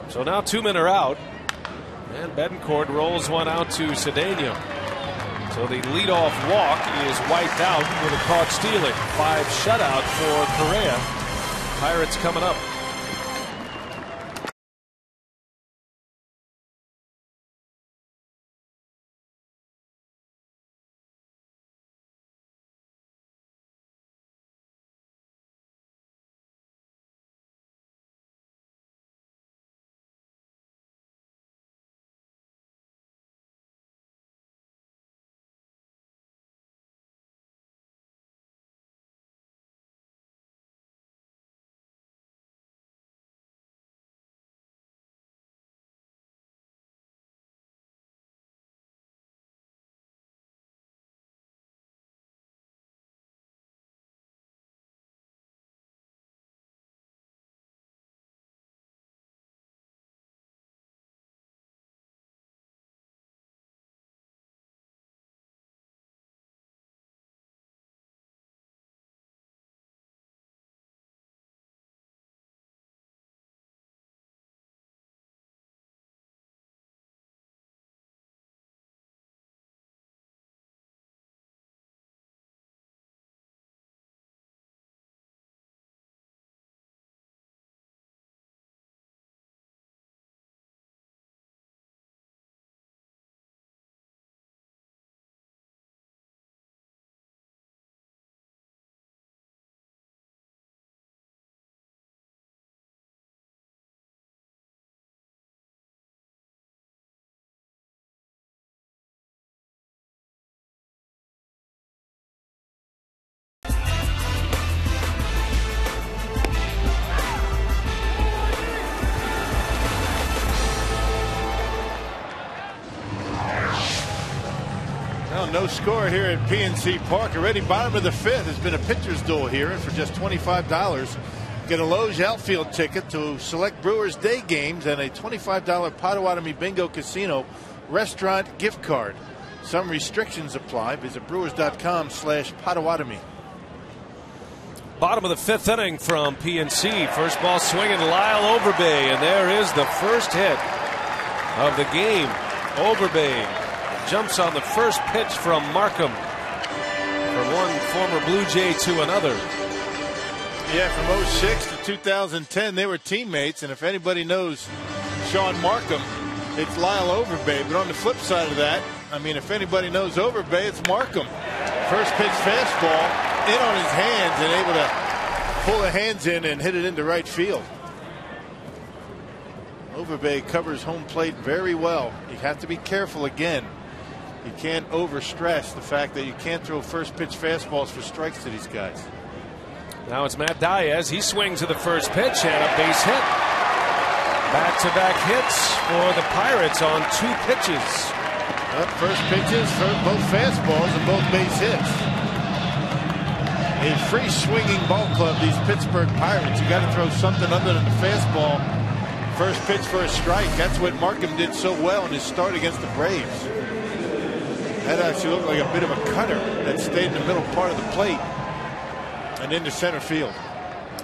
So now 2 men are out, and Betancourt rolls one out to Cedeno. So the leadoff walk is wiped out with a caught stealing. 5 shutout for Correa. Pirates coming up. 1, no score here at PNC Park. Already bottom of the 5th. Has been a pitcher's duel here, and for just $25, get a Lowe's outfield ticket to select Brewers day games and a $25 Potawatomi Bingo Casino restaurant gift card. Some restrictions apply. Visit brewers.com/Potawatomi. Bottom of the 5th inning from PNC. First ball swinging, Lyle Overbay, and there is the first hit of the game. Overbay jumps on the first pitch from Markham. From one former Blue Jay to another. Yeah, from 06 to 2010, they were teammates, and if anybody knows Sean Markham, it's Lyle Overbay. But on the flip side of that, I mean, if anybody knows Overbay, it's Markham. First pitch fastball in on his hands and able to pull the hands in and hit it into right field. Overbay covers home plate very well. You have to be careful again. You can't overstress the fact that you can't throw first pitch fastballs for strikes to these guys. Now it's Matt Diaz. He swings to the first pitch and a base hit. Back-to-back hits for the Pirates on 2 pitches. First pitches for both fastballs and both base hits. A free swinging ball club, these Pittsburgh Pirates. You got to throw something other than the fastball. First pitch for a strike. That's what Markham did so well in his start against the Braves. That actually looked like a bit of a cutter that stayed in the middle part of the plate and into center field.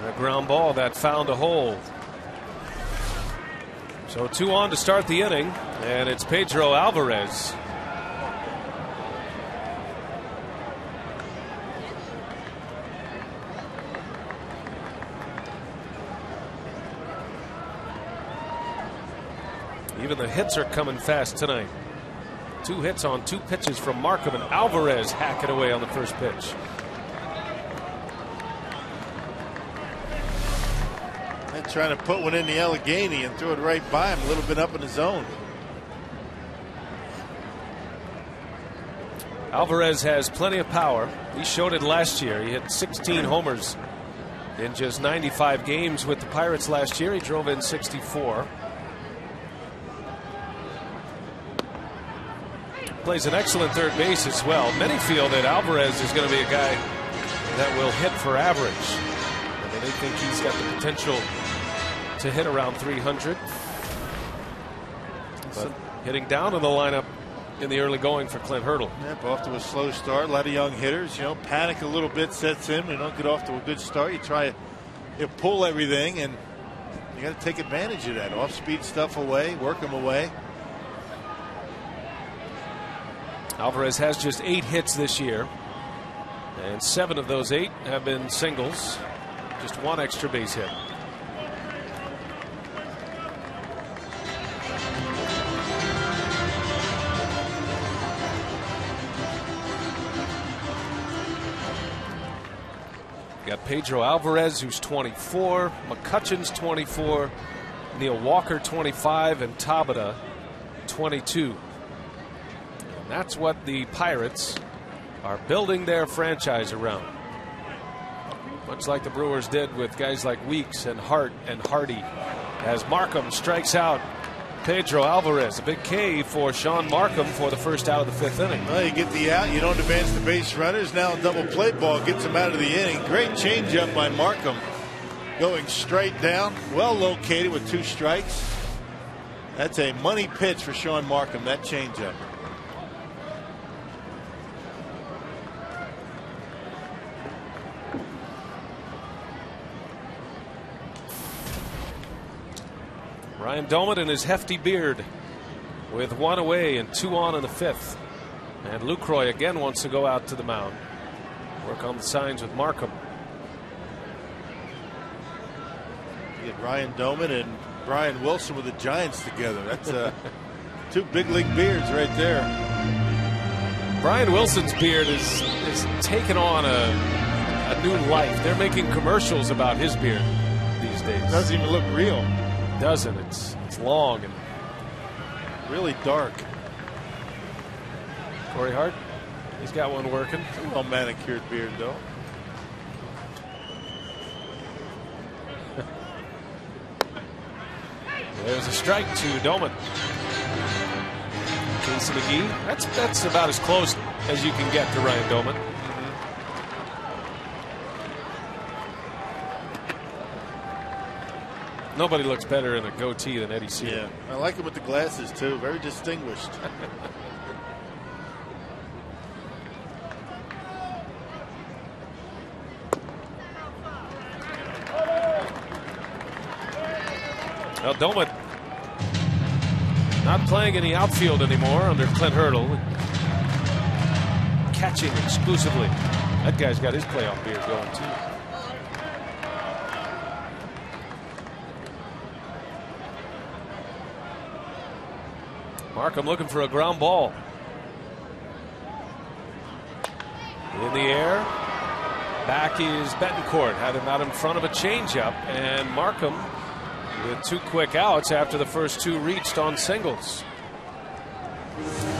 A ground ball that found a hole. So 2 on to start the inning, and it's Pedro Alvarez. Even the hits are coming fast tonight. 2 hits on 2 pitches from Markham, and Alvarez hack it away on the first pitch. They're trying to put one in the Allegheny and throw it right by him, a little bit up in the zone. Alvarez has plenty of power. He showed it last year. He hit 16 homers in just 95 games with the Pirates last year. He drove in 64. Plays an excellent third base as well. Many feel that Alvarez is going to be a guy that will hit for average. I mean, they think he's got the potential to hit around 300. But hitting down in the lineup in the early going for Clint Hurdle. Yep, off to a slow start. A lot of young hitters, you know, panic a little bit sets in. You don't get off to a good start. You try to pull everything, and you got to take advantage of that. Off-speed stuff away, work them away. Alvarez has just 8 hits this year, and 7 of those 8 have been singles. Just 1 extra base hit. You got Pedro Alvarez, who's 24, McCutcheon's 24, Neil Walker 25, and Tabata 22. That's what the Pirates are building their franchise around. Much like the Brewers did with guys like Weeks and Hart and Hardy. As Markham strikes out Pedro Alvarez. A big K for Sean Markham for the first out of the 5th inning. Well, you get the out, you don't advance the base runners. Now a double play ball gets him out of the inning. Great changeup by Markham. Going straight down. Well located with 2 strikes. That's a money pitch for Sean Markham, that changeup. Ryan Doumit and his hefty beard with 1 away and 2 on in the 5th. And Lucroy again wants to go out to the mound. Work on the signs with Markham. You get Ryan Doumit and Brian Wilson with the Giants together. That's 2 big league beards right there. Brian Wilson's beard is taken on a new life. They're making commercials about his beard these days. It doesn't even look real. Doesn't. It's long and really dark. Corey Hart, he's got one working. It's a well manicured beard though. There's a strike to Doumit. Lisa McGee. That's about as close as you can get to Ryan Doman. Nobody looks better in a goatee than Eddie Sealer. Yeah, I like him with the glasses too. Very distinguished. Well, Doman not playing in the outfield anymore under Clint Hurdle. Catching exclusively. That guy's got his playoff beard going too. Markham looking for a ground ball. In the air. Back is Betancourt. Had him out in front of a changeup. And Markham with 2 quick outs after the first 2 reached on singles.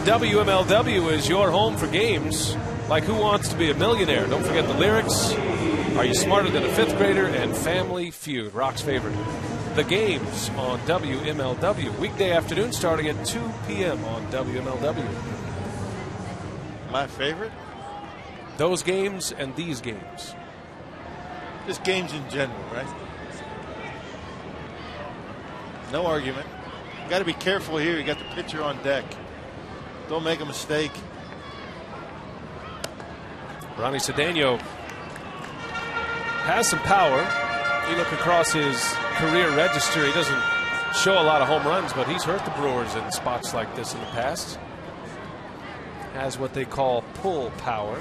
WMLW is your home for games like Who Wants to Be a Millionaire? Don't forget the lyrics. Are You Smarter Than a 5th Grader? And Family Feud, Rock's favorite. The games on WMLW. Weekday afternoon starting at 2 p.m. on WMLW. My favorite? Those games and these games. Just games in general, right? No argument. You got to be careful here. You got the pitcher on deck. Don't make a mistake. Ronnie Cedeno has some power. You look across his career register, he doesn't show a lot of home runs, but he's hurt the Brewers in spots like this in the past. Has what they call pull power,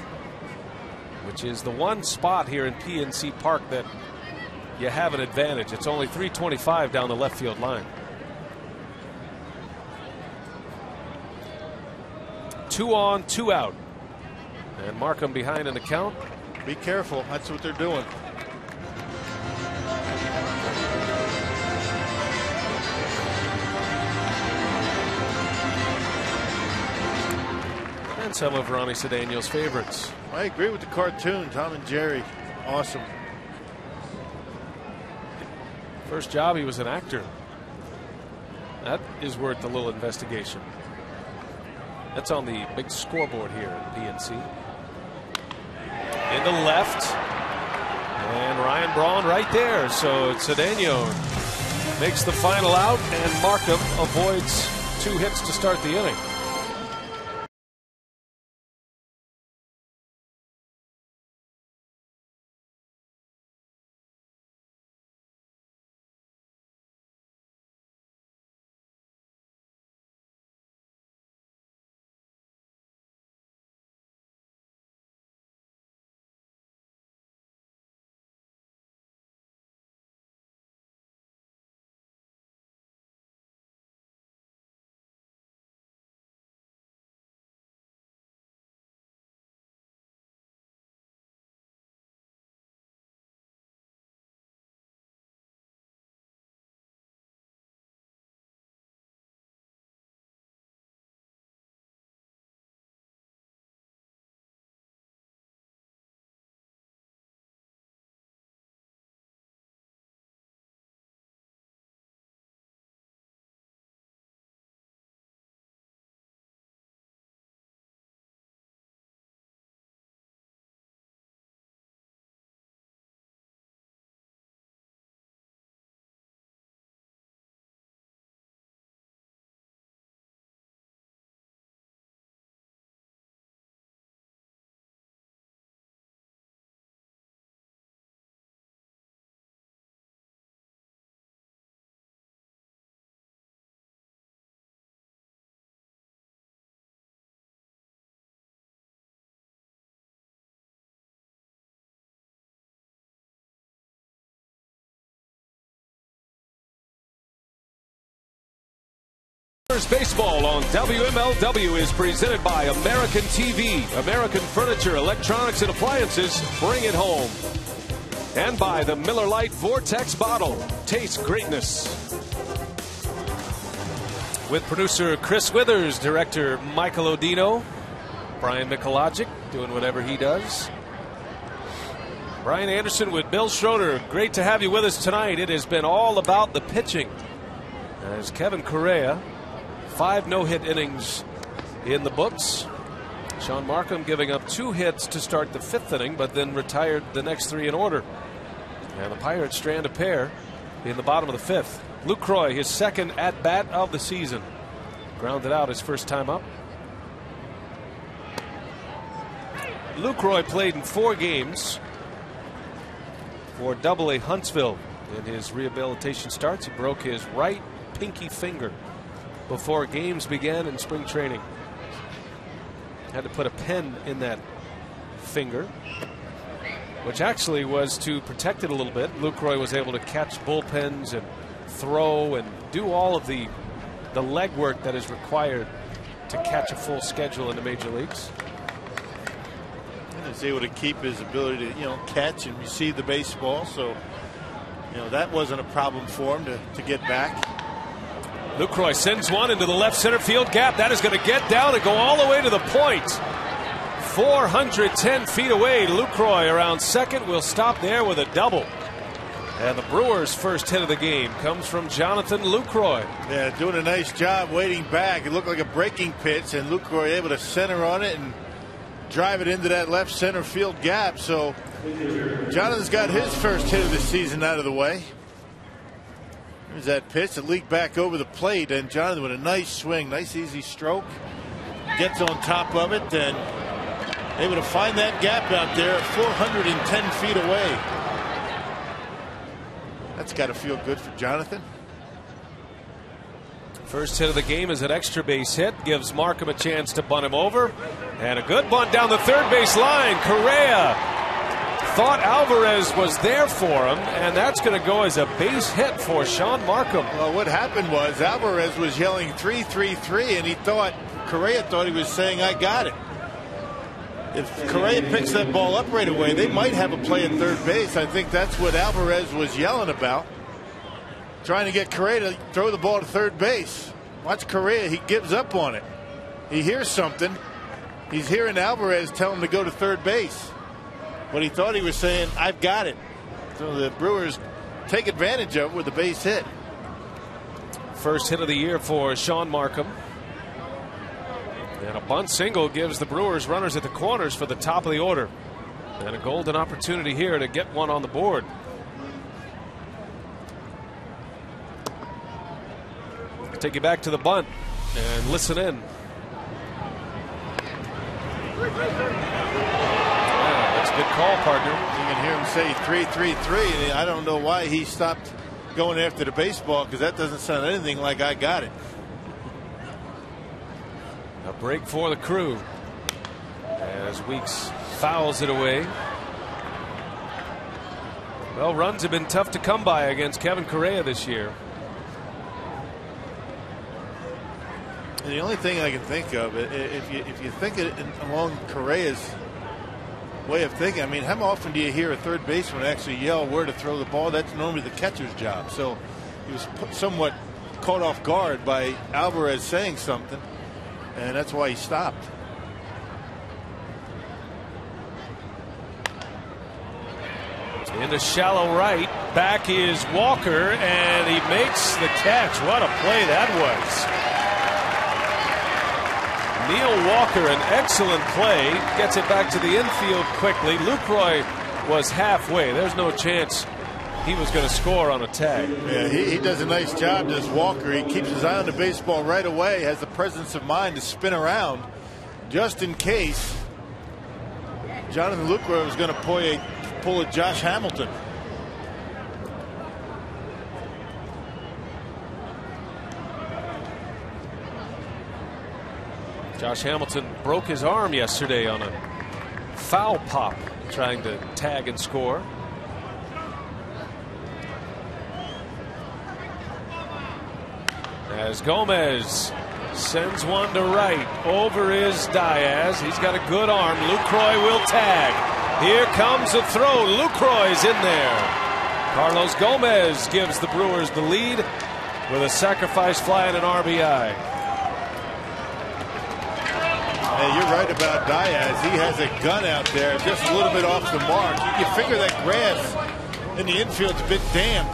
which is the one spot here in PNC Park that you have an advantage. It's only 325 down the left field line. 2 on, 2 out. And Markham behind in the count. Be careful. That's what they're doing. And some of Ronnie Cedeno's favorites. I agree with the cartoon. Tom and Jerry. Awesome. First job, he was an actor. That is worth a little investigation. That's on the big scoreboard here at PNC. In the left. And Ryan Braun right there. So Cedeno makes the final out, and Markham avoids 2 hits to start the inning. Baseball on WMLW is presented by American TV, American Furniture, Electronics, and Appliances. Bring it home. And by the Miller Lite Vortex Bottle. Taste greatness. With producer Chris Withers, director Michael Odino, Brian Mikulajic doing whatever he does. Brian Anderson with Bill Schroeder. Great to have you with us tonight. It has been all about the pitching. As Kevin Correa, 5 no-hit innings in the books. Sean Markham giving up 2 hits to start the 5th inning, but then retired the next 3 in order. And the Pirates strand a pair in the bottom of the 5th. Lucroy, his 2nd at-bat of the season. Grounded out his first time up. Lucroy played in 4 games for Double-A Huntsville. In his rehabilitation starts, he broke his right pinky finger before games began in spring training. Had to put a pen in that finger, which actually was to protect it a little bit. Lucroy was able to catch bullpens and throw and do all of the legwork that is required to catch a full schedule in the major leagues. And he's able to keep his ability to, catch and receive the baseball. So, that wasn't a problem for him to get back. Lucroy sends one into the left center field gap. That is going to get down and go all the way to the point. 410 feet away. Lucroy around second will stop there with a double. And the Brewers' first hit of the game comes from Jonathan Lucroy. Yeah, doing a nice job waiting back. It looked like a breaking pitch, and Lucroy able to center on it and drive it into that left center field gap. So Jonathan's got his first hit of the season out of the way. There's that pitch that leaked back over the plate, and Jonathan with a nice swing, nice easy stroke, gets on top of it and able to find that gap out there 410 feet away. That's got to feel good for Jonathan. First hit of the game is an extra base hit, gives Markham a chance to bunt him over, and a good bunt down the third base line. Correa thought Alvarez was there for him, and that's going to go as a base hit for Sean Markham. Well, what happened was Alvarez was yelling 3-3-3, and Correa thought he was saying, "I got it." If Correa picks that ball up right away, they might have a play at third base. I think that's what Alvarez was yelling about, trying to get Correa to throw the ball to third base. Watch Correa, he gives up on it. He hears something. He's hearing Alvarez tell him to go to third base. But he thought he was saying, "I've got it." So the Brewers take advantage of it with a base hit. First hit of the year for Sean Markham. And a bunt single gives the Brewers runners at the corners for the top of the order. And a golden opportunity here to get one on the board. Take you back to the bunt and listen in. That's a good call, partner. You can hear him say 3-3-3, and I don't know why he stopped going after the baseball, because that doesn't sound anything like "I got it." A break for the Crew as Weeks fouls it away. Well, runs have been tough to come by against Kevin Correa this year. And the only thing I can think of, if you think it along Correa's way of thinking, I mean, how often do you hear a third baseman actually yell where to throw the ball? That's normally the catcher's job. So he was somewhat caught off guard by Alvarez saying something, and that's why he stopped. Into shallow right. Back is Walker, and he makes the catch. What a play that was. Neil Walker, an excellent play, gets it back to the infield quickly. Lucroy was halfway. There's no chance he was going to score on a tag. Yeah, he does a nice job, does Walker. He keeps his eye on the baseball right away, has the presence of mind to spin around just in case Jonathan Lucroy was going to pull a Josh Hamilton. Josh Hamilton broke his arm yesterday on a foul pop trying to tag and score. As Gomez sends one to right. Over is Diaz. He's got a good arm. Lucroy will tag. Here comes the throw. Lucroy's in there. Carlos Gomez gives the Brewers the lead with a sacrifice fly and an RBI. Hey, you're right about Diaz. He has a gun out there, just a little bit off the mark. You figure that grass in the infield's a bit damp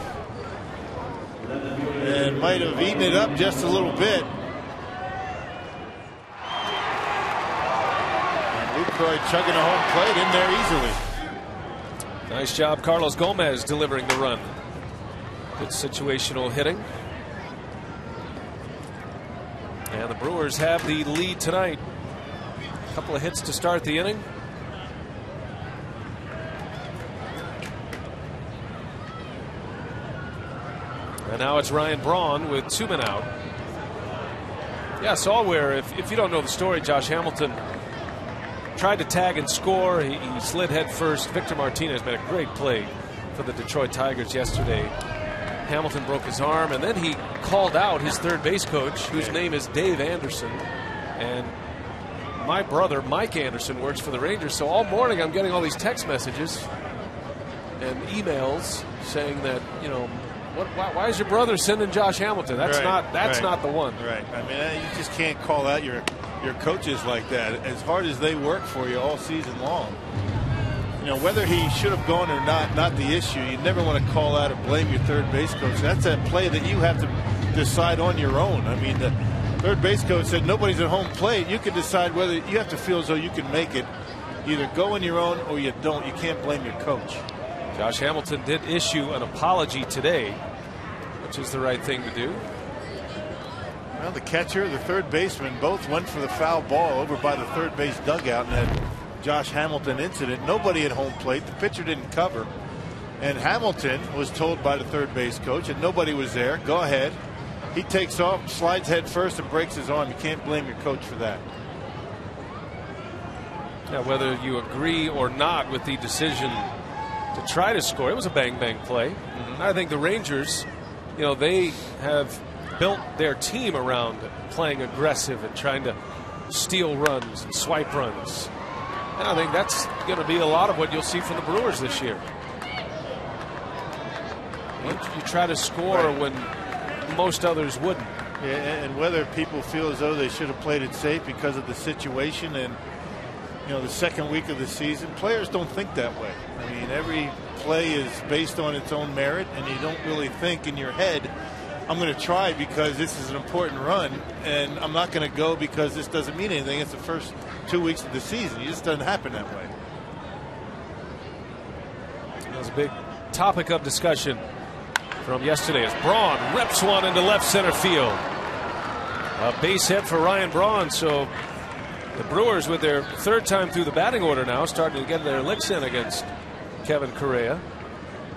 and might have eaten it up just a little bit. McCrory chugging a home plate in there easily. Nice job, Carlos Gomez delivering the run. Good situational hitting. And the Brewers have the lead tonight. A couple of hits to start the inning. And now it's Ryan Braun with 2 men out. Yeah, saw where, if you don't know the story, Josh Hamilton tried to tag and score. He slid head first. Victor Martinez made a great play for the Detroit Tigers yesterday. Hamilton broke his arm, and then he called out his third base coach, whose name is Dave Anderson. And my brother, Mike Anderson, works for the Rangers. So all morning I'm getting all these text messages and emails saying that, you know, why is your brother sending Josh Hamilton? That's not the one. Right. I mean, you just can't call out your coaches like that. As hard as they work for you all season long. You know, whether he should have gone or not the issue. You never want to call out or blame your third base coach. That's a play that you have to decide on your own. I mean, the third base coach said nobody's at home plate. You can decide whether you have to feel as though you can make it. Either go on your own or you don't. You can't blame your coach. Josh Hamilton did issue an apology today, which is the right thing to do. Well, the catcher, the third baseman, both went for the foul ball over by the third base dugout in that Josh Hamilton incident. Nobody at home plate. The pitcher didn't cover. And Hamilton was told by the third base coach that nobody was there. Go ahead. He takes off, slides head first, and breaks his arm. You can't blame your coach for that. Now, whether you agree or not with the decision to try to score, it was a bang-bang play. I think the Rangers, you know, they have built their team around playing aggressive and trying to steal runs and swipe runs. And I think that's going to be a lot of what you'll see from the Brewers this year. You try to score when most others wouldn't. Yeah, and whether people feel as though they should have played it safe because of the situation and, you know, the second week of the season, players don't think that way. I mean, every play is based on its own merit, and you don't really think in your head, I'm going to try because this is an important run, and I'm not going to go because this doesn't mean anything. It's the first 2 weeks of the season. It just doesn't happen that way. That was a big topic of discussion from yesterday as Braun rips one into left center field. A base hit for Ryan Braun. So the Brewers, with their third time through the batting order now, starting to get their licks in against Kevin Correa.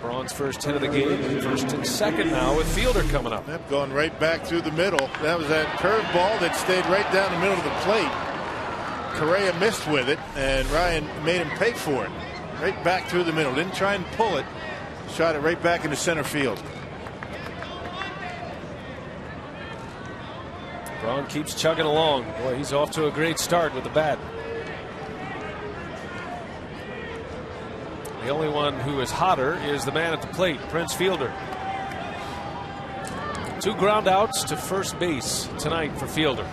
Braun's first hit of the game, first and second now with Fielder coming up. Yep, going right back through the middle. That was that curveball that stayed right down the middle of the plate. Correa missed with it, and Ryan made him pay for it. Right back through the middle. Didn't try and pull it. Shot it right back into center field. Braun keeps chugging along. Boy, he's off to a great start with the bat. The only one who is hotter is the man at the plate, Prince Fielder. 2 ground outs to first base tonight for Fielder.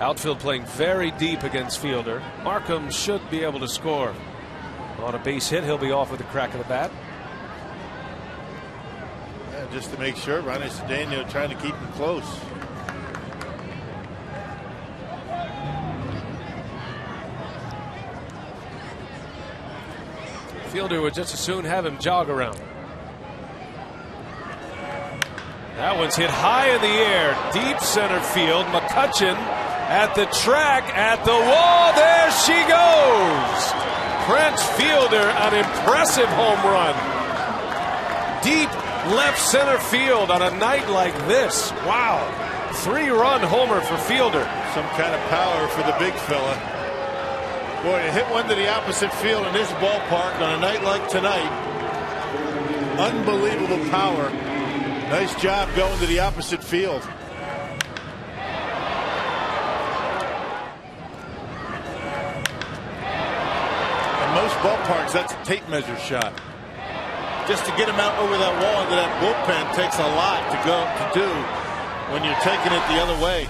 Outfield playing very deep against Fielder. Markham should be able to score. On a base hit, he'll be off with the crack of the bat. Yeah, just to make sure, Ronnie Cedeno trying to keep him close. Fielder would just as soon have him jog around. That one's hit high in the air, deep center field. McCutchen at the track, at the wall. There she goes. Prince Fielder, an impressive home run. Deep left center field on a night like this. Wow. 3-run homer for Fielder. Some kind of power for the big fella. Boy, to hit one to the opposite field in this ballpark on a night like tonight. Unbelievable power. Nice job going to the opposite field. In most ballparks, that's a tape measure shot. Just to get him out over that wall into that bullpen takes a lot to do. when you're taking it the other way.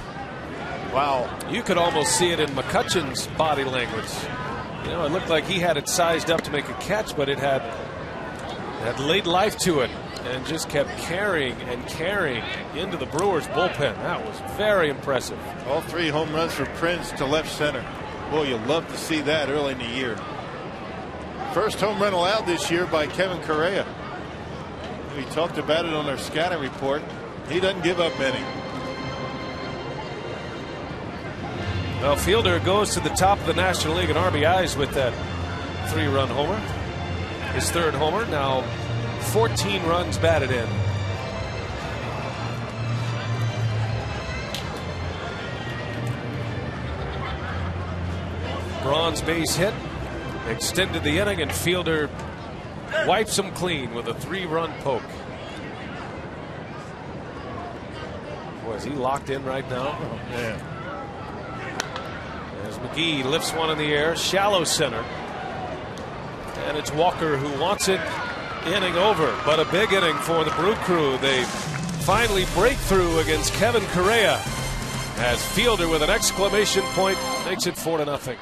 Wow. You could almost see it in McCutcheon's body language. You know, it looked like he had it sized up to make a catch, but it had laid life to it and just kept carrying and carrying into the Brewers bullpen. That was very impressive. All 3 home runs for Prince to left center. Boy, you'll love to see that early in the year. First home run allowed this year by Kevin Correa. We talked about it on our scouting report. He doesn't give up many. Well, Fielder goes to the top of the National League in RBIs with that 3-run homer. His 3rd homer. Now 14 runs batted in. Braun's base hit extended the inning, and Fielder wipes him clean with a 3-run poke. Boy, is he locked in right now? Oh, man. As McGee lifts one in the air, shallow center. And it's Walker who wants it. Inning over, but a big inning for the Brew Crew. They finally break through against Kevin Correa as Fielder with an exclamation point makes it 4-0.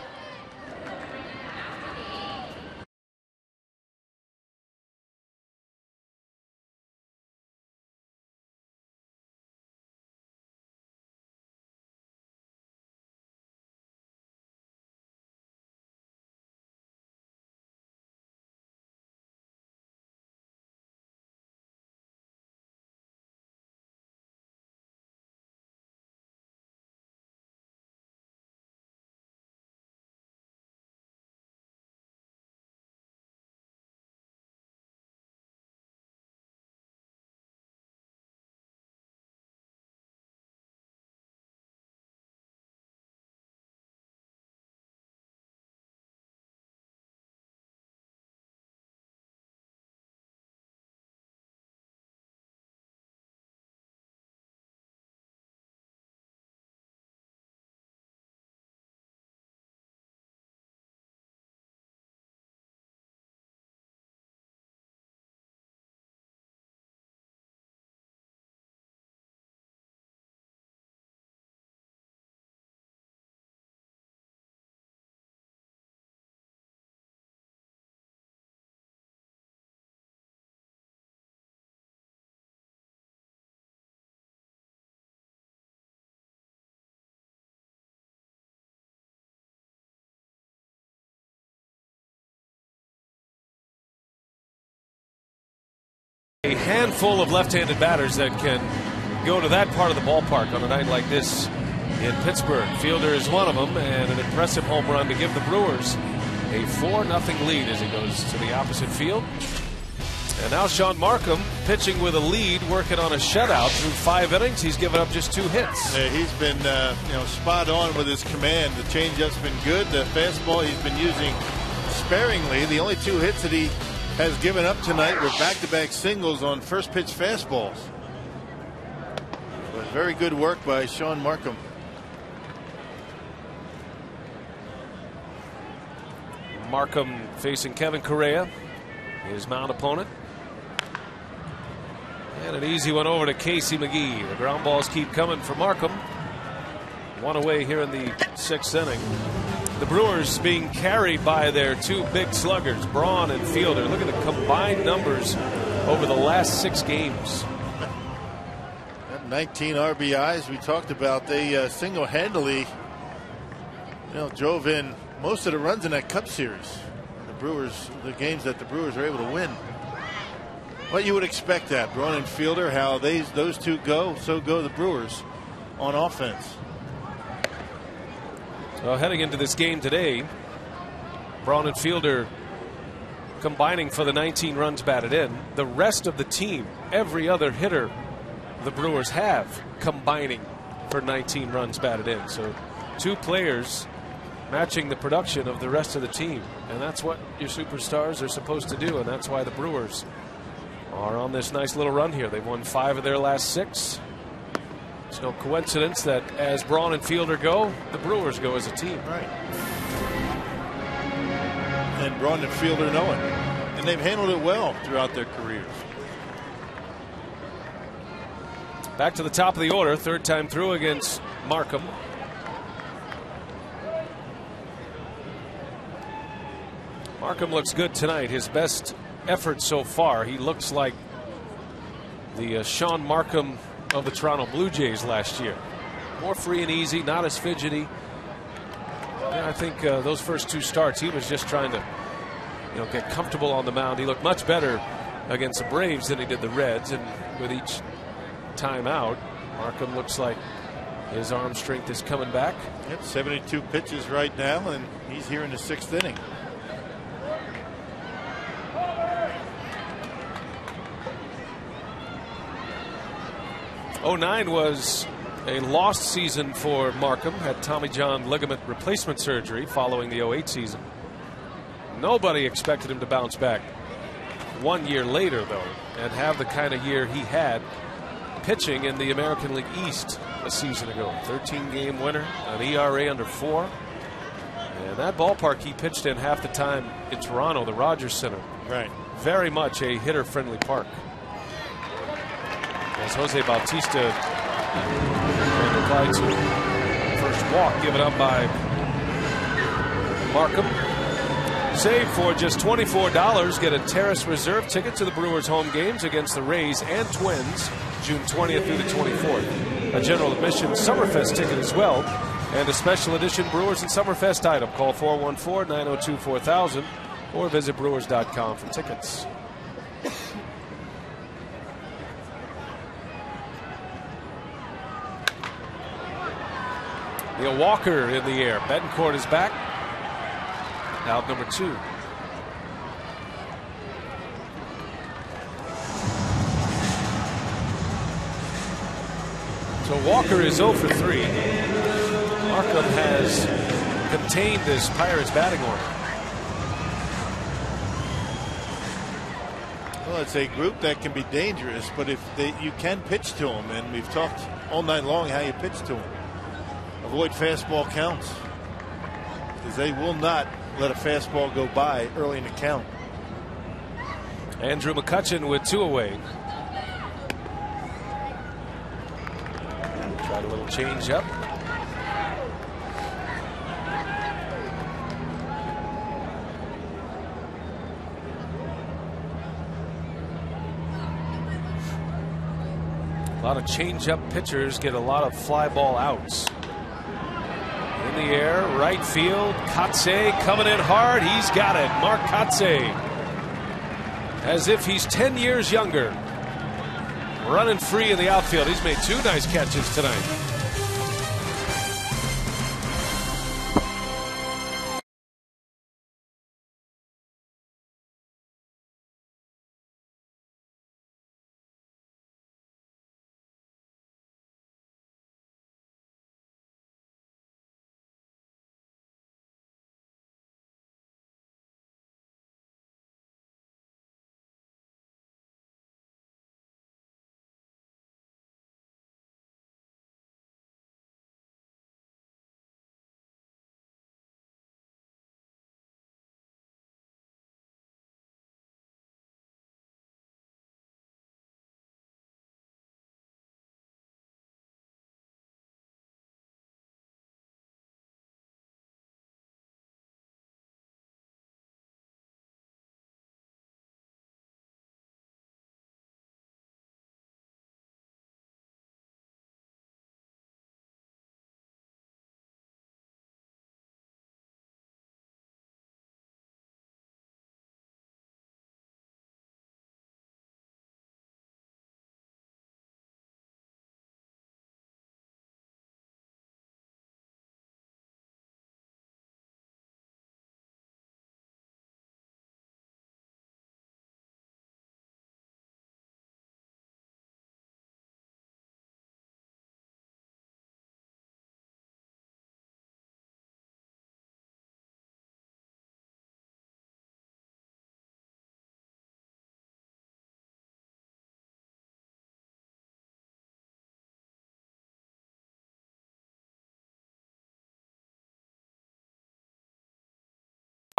A handful of left-handed batters that can go to that part of the ballpark on a night like this in Pittsburgh. Fielder is one of them, and an impressive home run to give the Brewers a 4-0 lead as he goes to the opposite field. And now Sean Markham pitching with a lead, working on a shutout through 5 innings. He's given up just 2 hits. Yeah, he's been spot on with his command. The changeup's been good. The fastball he's been using sparingly. The only 2 hits that he has given up tonight were back-to-back singles on first pitch fastballs. But very good work by Sean Markham. Markham facing Kevin Correa, his mound opponent. And an easy one over to Casey McGee. The ground balls keep coming for Markham. 1 away here in the 6th inning. The Brewers being carried by their 2 big sluggers, Braun and Fielder. Look at the combined numbers over the last 6 games. 19 RBIs we talked about. They single-handedly drove in most of the runs in that Cup Series. The games that the Brewers are able to win. Well, you would expect that. Braun and Fielder, how those 2 go, so go the Brewers on offense. Well, heading into this game today, Braun and Fielder combining for the 19 runs batted in. The rest of the team, every other hitter the Brewers have, combining for 19 runs batted in. So 2 players matching the production of the rest of the team. And that's what your superstars are supposed to do. And that's why the Brewers are on this nice little run here. They've won 5 of their last 6. It's no coincidence that as Braun and Fielder go, the Brewers go as a team. Right. And Braun and Fielder know it. And they've handled it well throughout their careers. Back to the top of the order, third time through against Markham. Markham looks good tonight. His best effort so far. He looks like the Sean Markham of the Toronto Blue Jays last year. More free and easy, not as fidgety. Yeah, I think those first 2 starts, he was just trying to, get comfortable on the mound. He looked much better against the Braves than he did the Reds, and with each time out, Markham looks like his arm strength is coming back. Yep, 72 pitches right now, and he's here in the 6th inning. '09 was a lost season for Markham. Had Tommy John ligament replacement surgery following the '08 season. Nobody expected him to bounce back 1 year later, though, and have the kind of year he had pitching in the American League East a season ago. 13-game winner, an ERA under 4. And that ballpark he pitched in half the time in Toronto, the Rogers Center. Right. Very much a hitter-friendly park. As Jose Bautista replied to the first walk given up by Markham. Save for just $24. Get a Terrace Reserve ticket to the Brewers home games against the Rays and Twins June 20th through the 24th. A general admission Summerfest ticket as well, and a special edition Brewers and Summerfest item. Call 414-902-4000 or visit brewers.com for tickets. Neil Walker in the air. Betancourt is back. Out number 2. So Walker is 0 for 3. Markham has contained this Pirates batting order. Well, it's a group that can be dangerous, but if you can pitch to them, and we've talked all night long how you pitch to them. Avoid fastball counts, because they will not let a fastball go by early in the count. Andrew McCutchen with 2 away. Tried a little change up. A lot of change-up pitchers get a lot of fly ball outs. In the air, right field. Kotze coming in hard. He's got it. Mark Kotze, as if he's 10 years younger, running free in the outfield. He's made 2 nice catches tonight.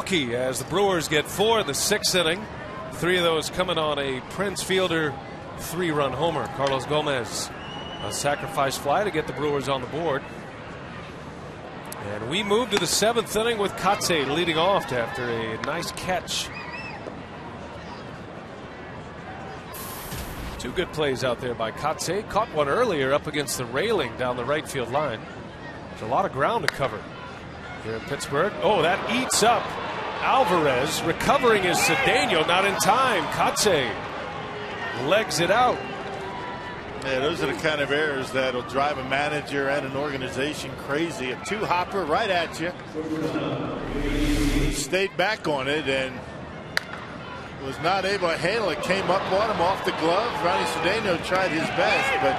As the Brewers get 4 in the 6th inning, 3 of those coming on a Prince Fielder 3-run homer. Carlos Gomez A sacrifice fly to get the Brewers on the board. And we move to the 7th inning with Kotsay leading off after a nice catch. 2 good plays out there by Kotsay. Caught one earlier up against the railing down the right field line. There's a lot of ground to cover here in Pittsburgh. Oh, that eats up Alvarez. Recovering is Cedeno, not in time. Kotsay legs it out. Yeah, those are the kind of errors that'll drive a manager and an organization crazy. A 2-hopper right at you. He stayed back on it and was not able to handle it. Came up on him off the glove. Ronnie Cedeno tried his best, but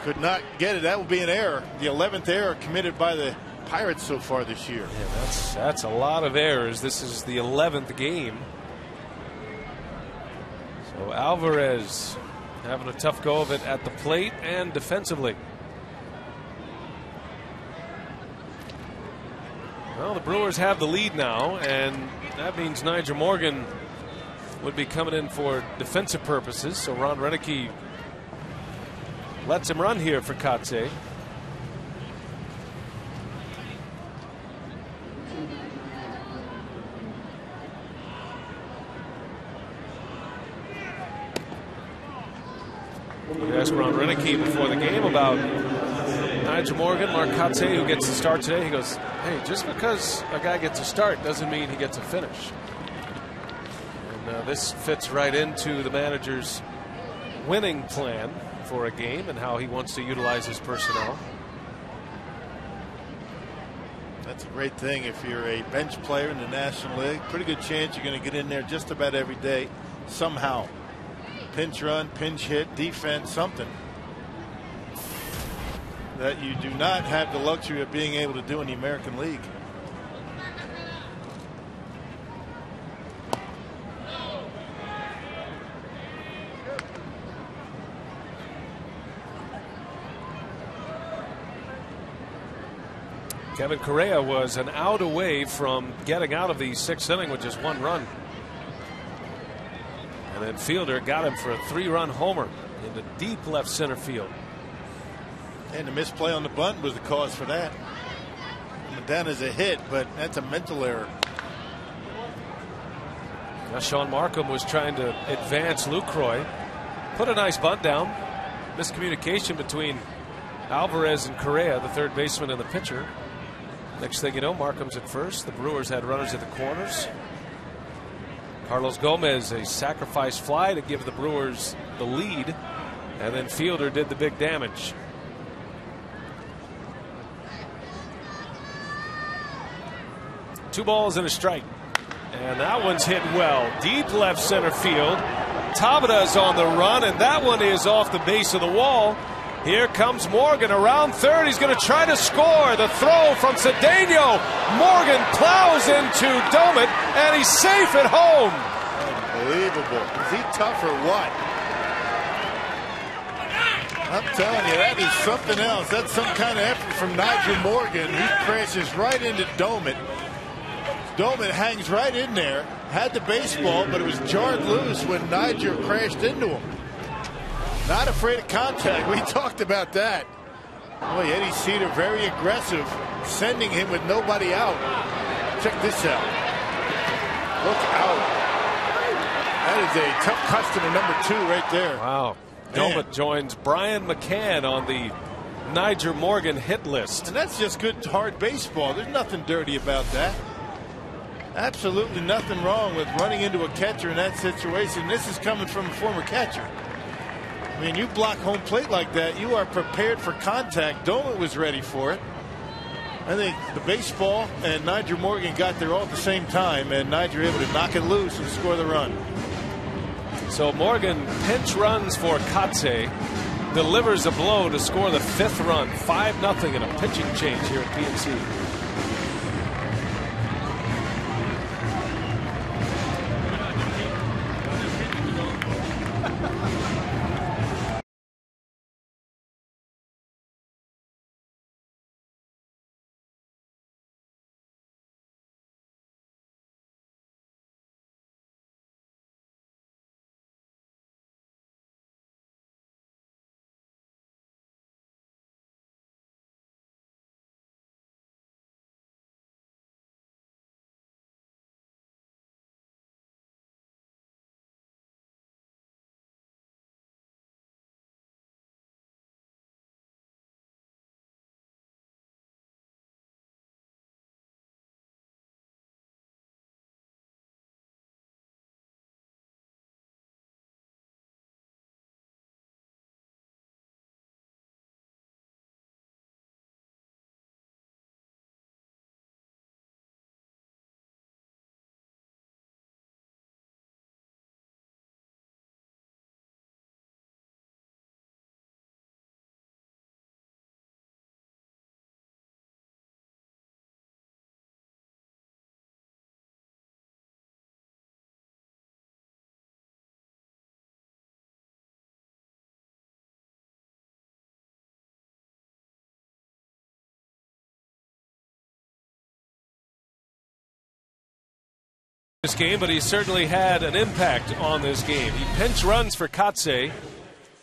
could not get it. That will be an error. The 11th error committed by the Pirates so far this year. Yeah, that's a lot of errors. This is the 11th game. So Alvarez having a tough go of it at the plate and defensively. Well, the Brewers have the lead now, and that means Nyjer Morgan would be coming in for defensive purposes. So Ron Roenicke lets him run here for Kotsay. We asked Ron Roenicke before the game about Nyjer Morgan, Mark Kotsay, who gets the start today. He goes, hey, just because a guy gets a start doesn't mean he gets a finish. And this fits right into the manager's winning plan for a game and how he wants to utilize his personnel. That's a great thing if you're a bench player in the National League. Pretty good chance you're going to get in there just about every day somehow. Pinch run, pinch hit, defense, something that you do not have the luxury of being able to do in the American League. Kevin Correa was an out away from getting out of the 6th inning with just 1 run. And then Fielder got him for a 3-run homer into deep left center field. And the misplay on the bunt was the cause for that. Went down as a hit, but that's a mental error. Now Sean Markham was trying to advance Lucroy. Put a nice bunt down. Miscommunication between Alvarez and Correa, the third baseman and the pitcher. Next thing you know, Markham's at first. The Brewers had runners at the corners. Carlos Gomez, a sacrifice fly to give the Brewers the lead. And then Fielder did the big damage. Two balls and a strike. And that one's hit well. Deep left center field. Taveda's on the run, and that one is off the base of the wall. Here comes Morgan around third. He's going to try to score. The throw from Cedeno. Morgan plows into Domit, and he's safe at home. Unbelievable. Is he tough or what? I'm telling you, that is something else. That's some kind of effort from Nyjer Morgan. He crashes right into Domit. Domit hangs right in there. Had the baseball, but it was jarred loose when Nyjer crashed into him. Not afraid of contact. We talked about that. Boy, Eddie Cedar very aggressive, sending him with nobody out. Check this out. Look out. That is a tough customer number 2 right there. Wow. Domit joins Brian McCann on the Nyjer Morgan hit list. And that's just good, hard baseball. There's nothing dirty about that. Absolutely nothing wrong with running into a catcher in that situation. This is coming from a former catcher. I mean, you block home plate like that, you are prepared for contact. Domit was ready for it. I think the baseball and Nyjer Morgan got there all at the same time, and Nyjer able to knock it loose and score the run. So Morgan pinch runs for Kotsay, delivers a blow to score the 5th run, 5-0 in a pitching change here at PNC. this game, but he certainly had an impact on this game. He pinch runs for Kotsay,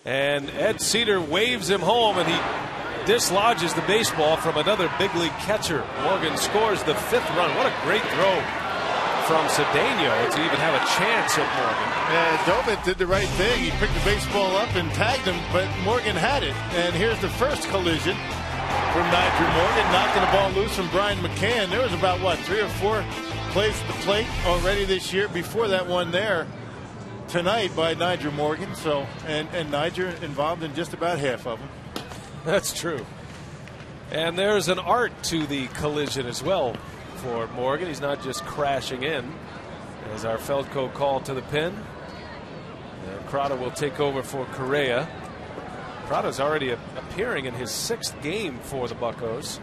and Ed Cedar waves him home, and he dislodges the baseball from another big league catcher. Morgan scores the 5th run. What a great throw from Cedeno to even have a chance at Morgan. Yeah, Doman did the right thing. He picked the baseball up and tagged him, but Morgan had it. And here's the first collision from Nigel Morgan, knocking the ball loose from Brian McCann. There was about, 3 or 4 plays at the plate already this year before that one there tonight by Nigel Morgan. So, and Nigel involved in just about half of them. That's true. And there's an art to the collision as well for Morgan. He's not just crashing in, as our Feldco call to the pin. Crotto will take over for Correa. Crotto's already appearing in his 6th game for the Buccos.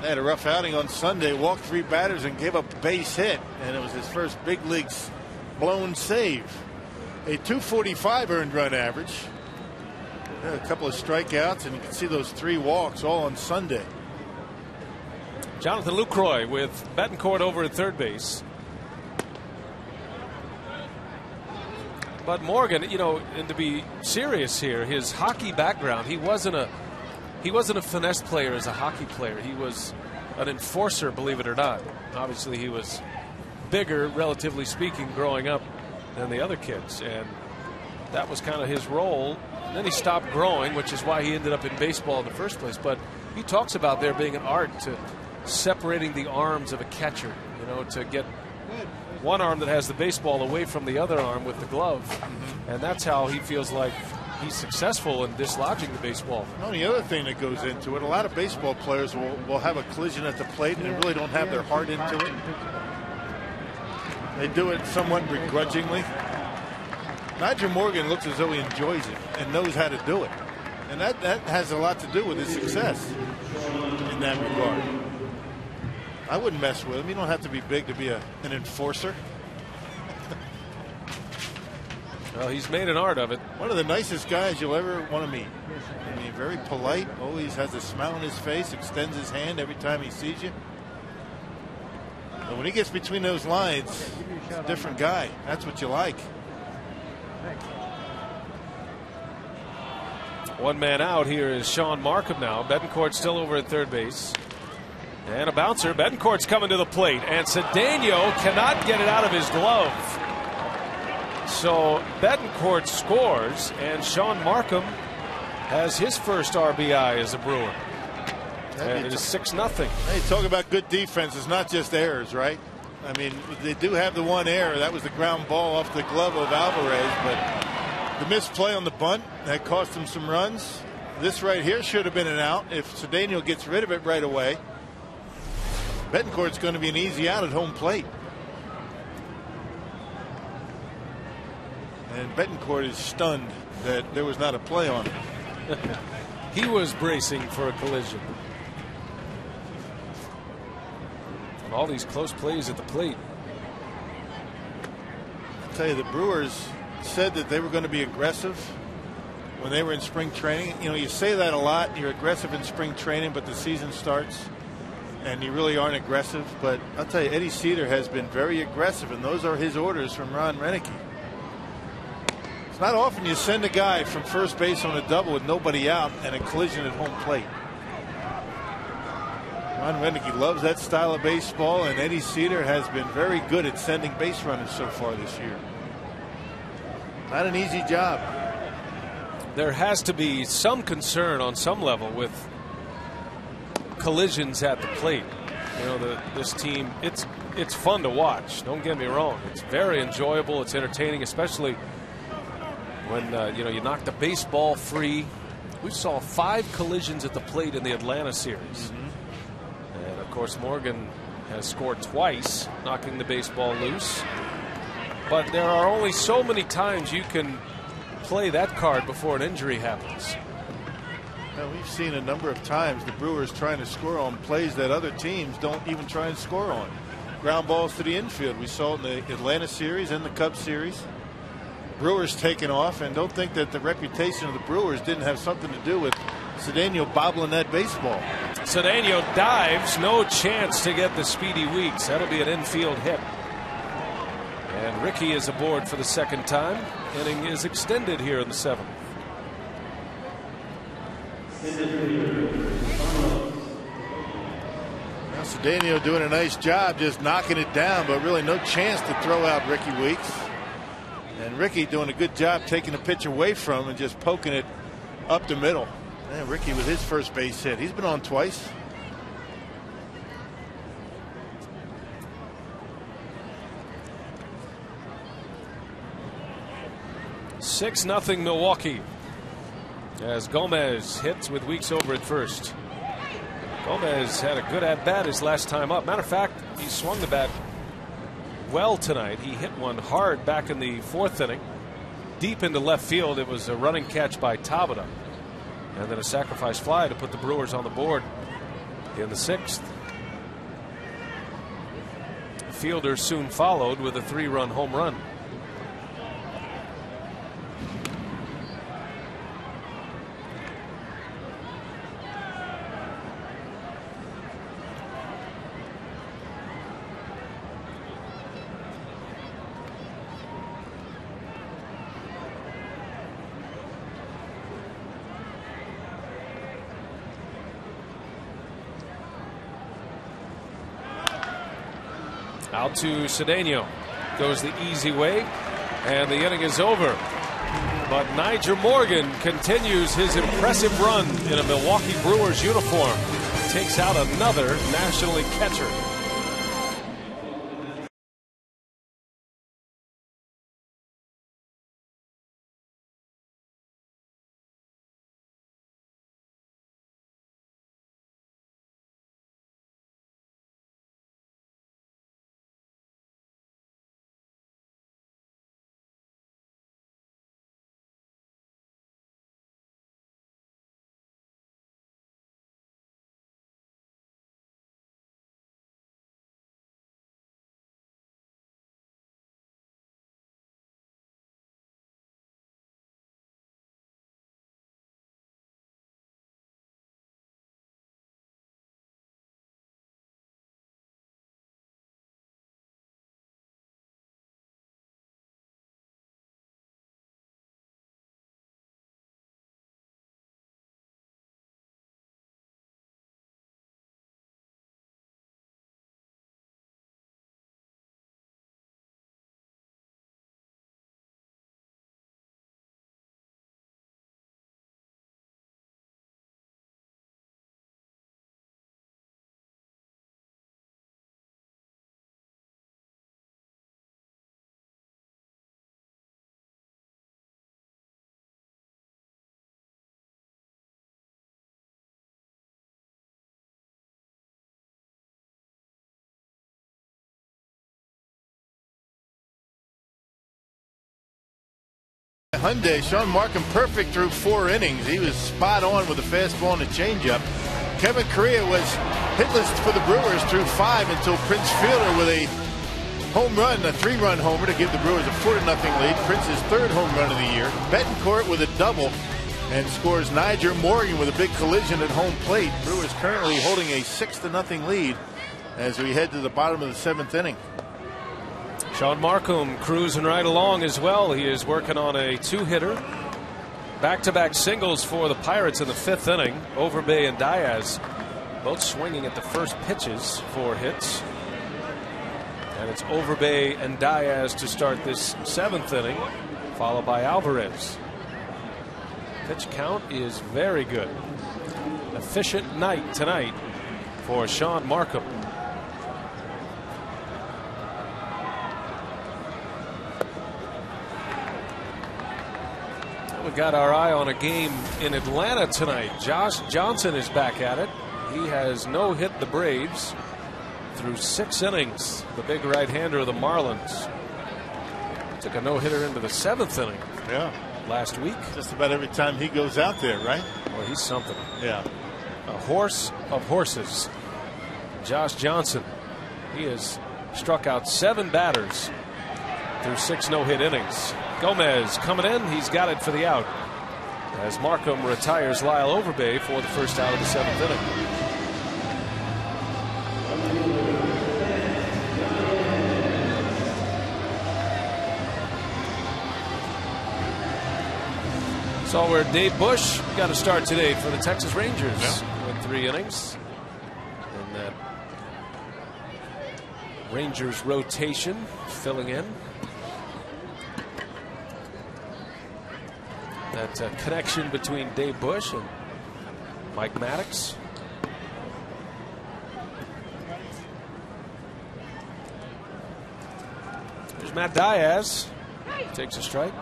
They had a rough outing on Sunday, walked 3 batters and gave up a base hit, and it was his first big leagues blown save. A .245 earned run average. A couple of strikeouts, and you can see those 3 walks all on Sunday. Jonathan Lucroy with Betancourt over at third base. But Morgan, and to be serious here, his hockey background, he wasn't a finesse player as a hockey player. He was an enforcer, believe it or not. Obviously, he was bigger, relatively speaking, growing up than the other kids, and that was kind of his role. And then he stopped growing, which is why he ended up in baseball in the first place. But he talks about there being an art to separating the arms of a catcher, to get one arm that has the baseball away from the other arm with the glove. And that's how he feels like he's successful in dislodging the baseball. Well, the other thing that goes into it, a lot of baseball players will have a collision at the plate and they really don't have their heart into it. They do it somewhat begrudgingly. Nigel Morgan looks as though he enjoys it and knows how to do it. And that has a lot to do with his success in that regard. I wouldn't mess with him. You don't have to be big to be an enforcer. Well, he's made an art of it. One of the nicest guys you'll ever want to meet. I mean, very polite, always has a smile on his face, extends his hand every time he sees you. But when he gets between those lines, he's a different guy. That's what you like. One man out here is Sean Markham now. Betancourt still over at third base. And a bouncer. Betancourt's coming to the plate. And Cedeno cannot get it out of his glove. So Betancourt scores. And Sean Markham has his first RBI as a Brewer. And it is 6-0. Hey, talk about good defense. It's not just errors, right? I mean, they do have the one error. That was the ground ball off the glove of Alvarez. But the missed play on the bunt, that cost him some runs. This right here should have been an out if Cedeno gets rid of it right away. Betancourt's going to be an easy out at home plate. And Betancourt is stunned that there was not a play on it. He was bracing for a collision. And all these close plays at the plate. I'll tell you, the Brewers said that they were going to be aggressive when they were in spring training. You say that a lot. You're aggressive in spring training, but the season starts and you really aren't aggressive. But I'll tell you, Eddie Cedar has been very aggressive, and those are his orders from Ron Roenicke. It's not often you send a guy from first base on a double with nobody out and a collision at home plate. Ron Roenicke loves that style of baseball, and Eddie Cedar has been very good at sending base runners so far this year. Not an easy job. There has to be some concern on some level with collisions at the plate. This team, it's fun to watch. Don't get me wrong. It's very enjoyable. It's entertaining, especially when you knock the baseball free. We saw 5 collisions at the plate in the Atlanta series. And of course, Morgan has scored twice, knocking the baseball loose. But there are only so many times you can play that card before an injury happens. Now, we've seen a number of times the Brewers trying to score on plays that other teams don't even try and score on. Ground balls to the infield. We saw it in the Atlanta series and the Cubs series. Brewers taking off, and don't think that the reputation of the Brewers didn't have something to do with Cedeno bobbling that baseball. Cedeno dives, no chance to get the Speedy Weeks. That'll be an infield hit. And Ricky is aboard for the second time. Inning is extended here in the 7th. Now Cedeno doing a nice job just knocking it down, but really no chance to throw out Ricky Weeks. And Ricky doing a good job taking the pitch away from him and just poking it up the middle. And Ricky with his first base hit. He's been on twice. Six nothing Milwaukee as Gomez hits with Weeks over at first. Gomez had a good at bat his last time up. Matter of fact, he swung the bat well tonight. He hit one hard back in the 4th inning, deep into left field. It was a running catch by Tabata, and then a sacrifice fly to put the Brewers on the board in the 6th. Fielder soon followed with a 3-run home run. Out to Cedeno. Goes the easy way, and the inning is over. But Nyjer Morgan continues his impressive run in a Milwaukee Brewers uniform. Takes out another National League catcher. Hyundai, Sean Markham perfect through 4 innings. He was spot on with a fastball and a changeup. Kevin Correa was hitless for the Brewers through 5 until Prince Fielder with a home run, a 3-run homer to give the Brewers a 4-0 lead. Prince's 3rd home run of the year. Betancourt with a double and scores Nyjer Morgan with a big collision at home plate. Brewers currently holding a 6-0 lead as we head to the bottom of the 7th inning. Sean Markham cruising right along as well. He is working on a 2-hitter. Back-to-back singles for the Pirates in the 5th inning. Overbay and Diaz both swinging at the first pitches for hits. And it's Overbay and Diaz to start this 7th inning, followed by Alvarez. Pitch count is very good. Efficient night tonight for Sean Markham. We got our eye on a game in Atlanta tonight. Josh Johnson is back at it. He has no-hit the Braves through 6 innings. The big right-hander of the Marlins took a no-hitter into the 7th inning. Yeah, last week. Just about every time he goes out there, right? Well, he's something. Yeah, a horse of horses. Josh Johnson. He has struck out 7 batters through 6 no-hit innings. Gomez coming in. He's got it for the out as Markham retires Lyle Overbay for the first out of the 7th inning. Saw where Dave Bush got a start today for the Texas Rangers. Went 3 innings. And that Rangers rotation filling in. That connection between Dave Bush and Mike Maddox. There's Matt Diaz. Takes a strike.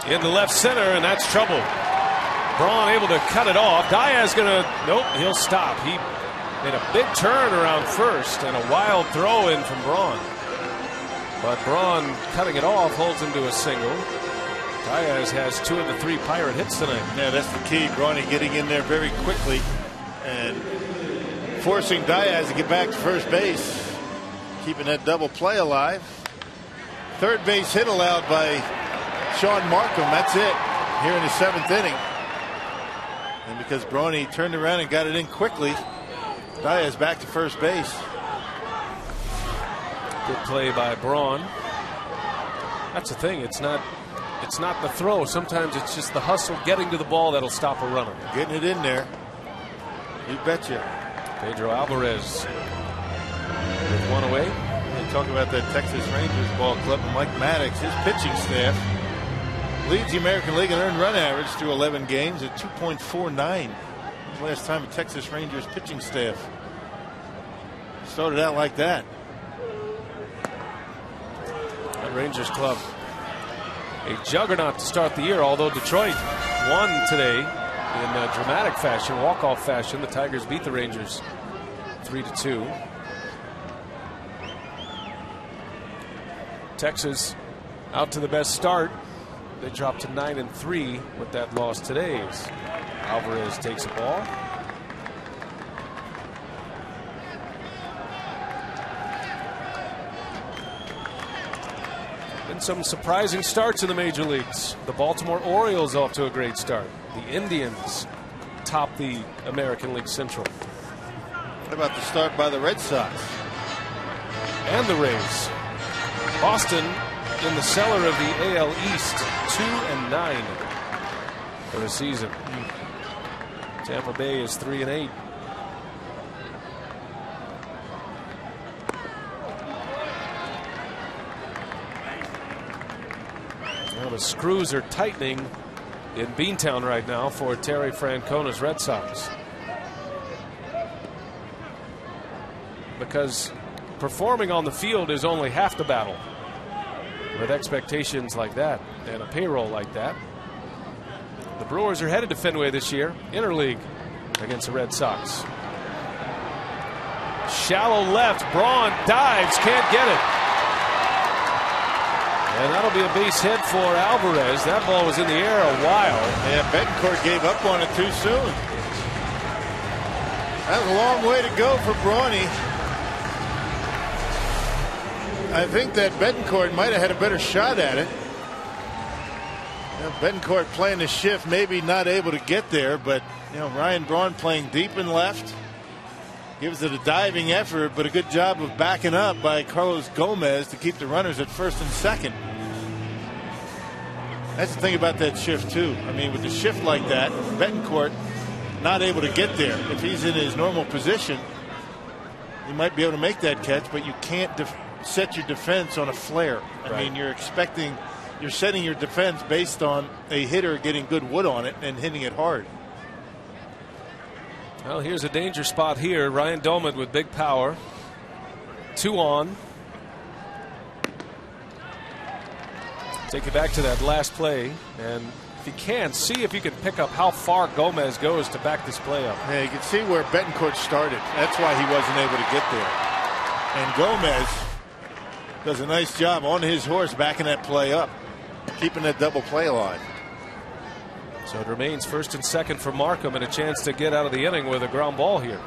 In the left center, and that's trouble. Braun able to cut it off. Diaz gonna, nope, he'll stop. He made a big turn around first and a wild throw in from Braun. But Braun cutting it off holds him to a single. Diaz has 2 of the 3 Pirate hits tonight. Yeah, that's the key. Brawny getting in there very quickly and forcing Diaz to get back to first base, keeping that double play alive. Third base hit allowed by Sean Markham. That's it here in the 7th inning. And because Brawny turned around and got it in quickly, Diaz back to first base. Good play by Braun. That's the thing. It's not the throw. Sometimes it's just the hustle getting to the ball that'll stop a runner. Getting it in there. You betcha. Pedro Alvarez with 1 away. And talk about that Texas Rangers ball club and Mike Maddox, his pitching staff leads the American League in earned run average through 11 games at 2.49. Last time a Texas Rangers pitching staff started out like that. That Rangers club, a juggernaut to start the year, although Detroit won today in a dramatic fashion, walk-off fashion. The Tigers beat the Rangers 3-2. Texas out to the best start. They dropped to 9-3 with that loss today. Alvarez takes a ball. Been some surprising starts in the major leagues. The Baltimore Orioles off to a great start. The Indians top the American League Central. What about the start by the Red Sox? And the Rays. Boston in the cellar of the AL East, 2-9 for the season. Tampa Bay is 3-8. Well, the screws are tightening in Beantown right now for Terry Francona's Red Sox, because performing on the field is only half the battle. With expectations like that and a payroll like that, the Brewers are headed to Fenway this year, interleague against the Red Sox. Shallow left, Braun dives, can't get it. And that'll be a base hit for Alvarez. That ball was in the air a while. Yeah, Betancourt gave up on it too soon. That was a long way to go for Brawny. I think that Betancourt might have had a better shot at it. Betancourt playing the shift, maybe not able to get there, but Ryan Braun playing deep and left gives it a diving effort, but a good job of backing up by Carlos Gomez to keep the runners at first and second. That's the thing about that shift too. I mean, with the shift like that, Betancourt not able to get there. If he's in his normal position, he might be able to make that catch, but you can't set your defense on a flare. I mean, you're setting your defense based on a hitter getting good wood on it and hitting it hard. Well, here's a danger spot here. Ryan Doumit with big power. 2 on. Take it back to that last play, and if you can, see if you can pick up how far Gomez goes to back this play up. Yeah, you can see where Betancourt started. That's why he wasn't able to get there. And Gomez does a nice job on his horse backing that play up, keeping that double play alive. So it remains first and second for Markham, and a chance to get out of the inning with a ground ball here.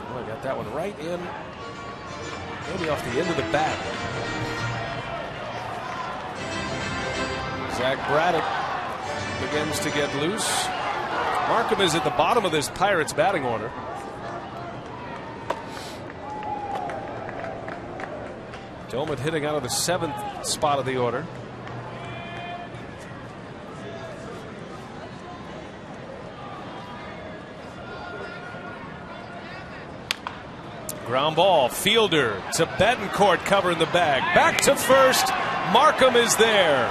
Oh, I got that one right in, maybe off the end of the bat. Zach Braddock begins to get loose. Markham is at the bottom of this Pirates batting order. Doman hitting out of the 7th spot of the order. Ground ball. Fielder to Betancourt covering the bag. Back to first. Markham is there.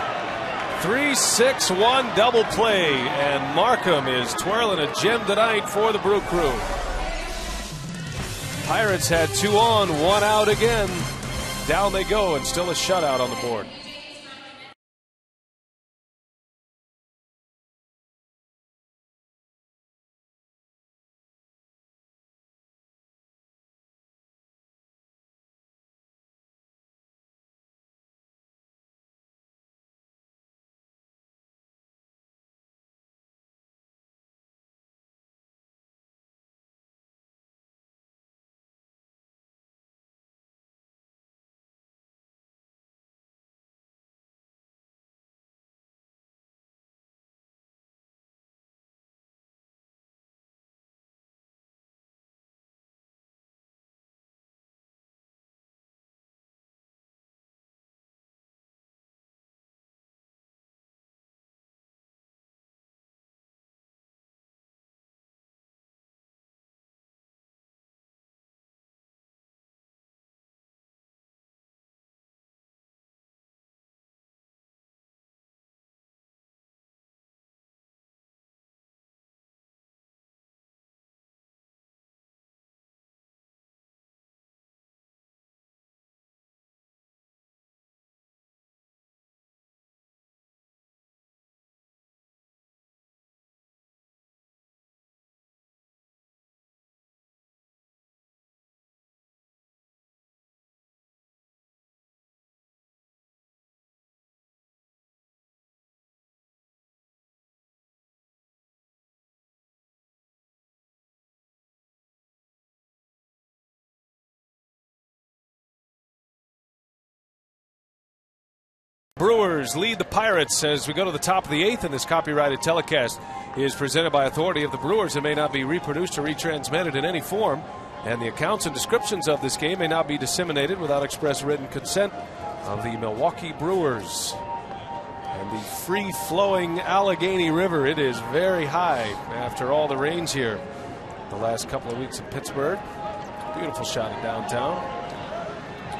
3-6-1 double play. And Markham is twirling a gem tonight for the Brew Crew. Pirates had 2 on, 1 out again. Down they go, and still a shutout on the board. Brewers lead the Pirates as we go to the top of the 8th, and this copyrighted telecast is presented by authority of the Brewers and may not be reproduced or retransmitted in any form, and the accounts and descriptions of this game may not be disseminated without express written consent of the Milwaukee Brewers. And the free-flowing Allegheny River, it is very high after all the rains here the last couple of weeks in Pittsburgh. Beautiful shot at downtown.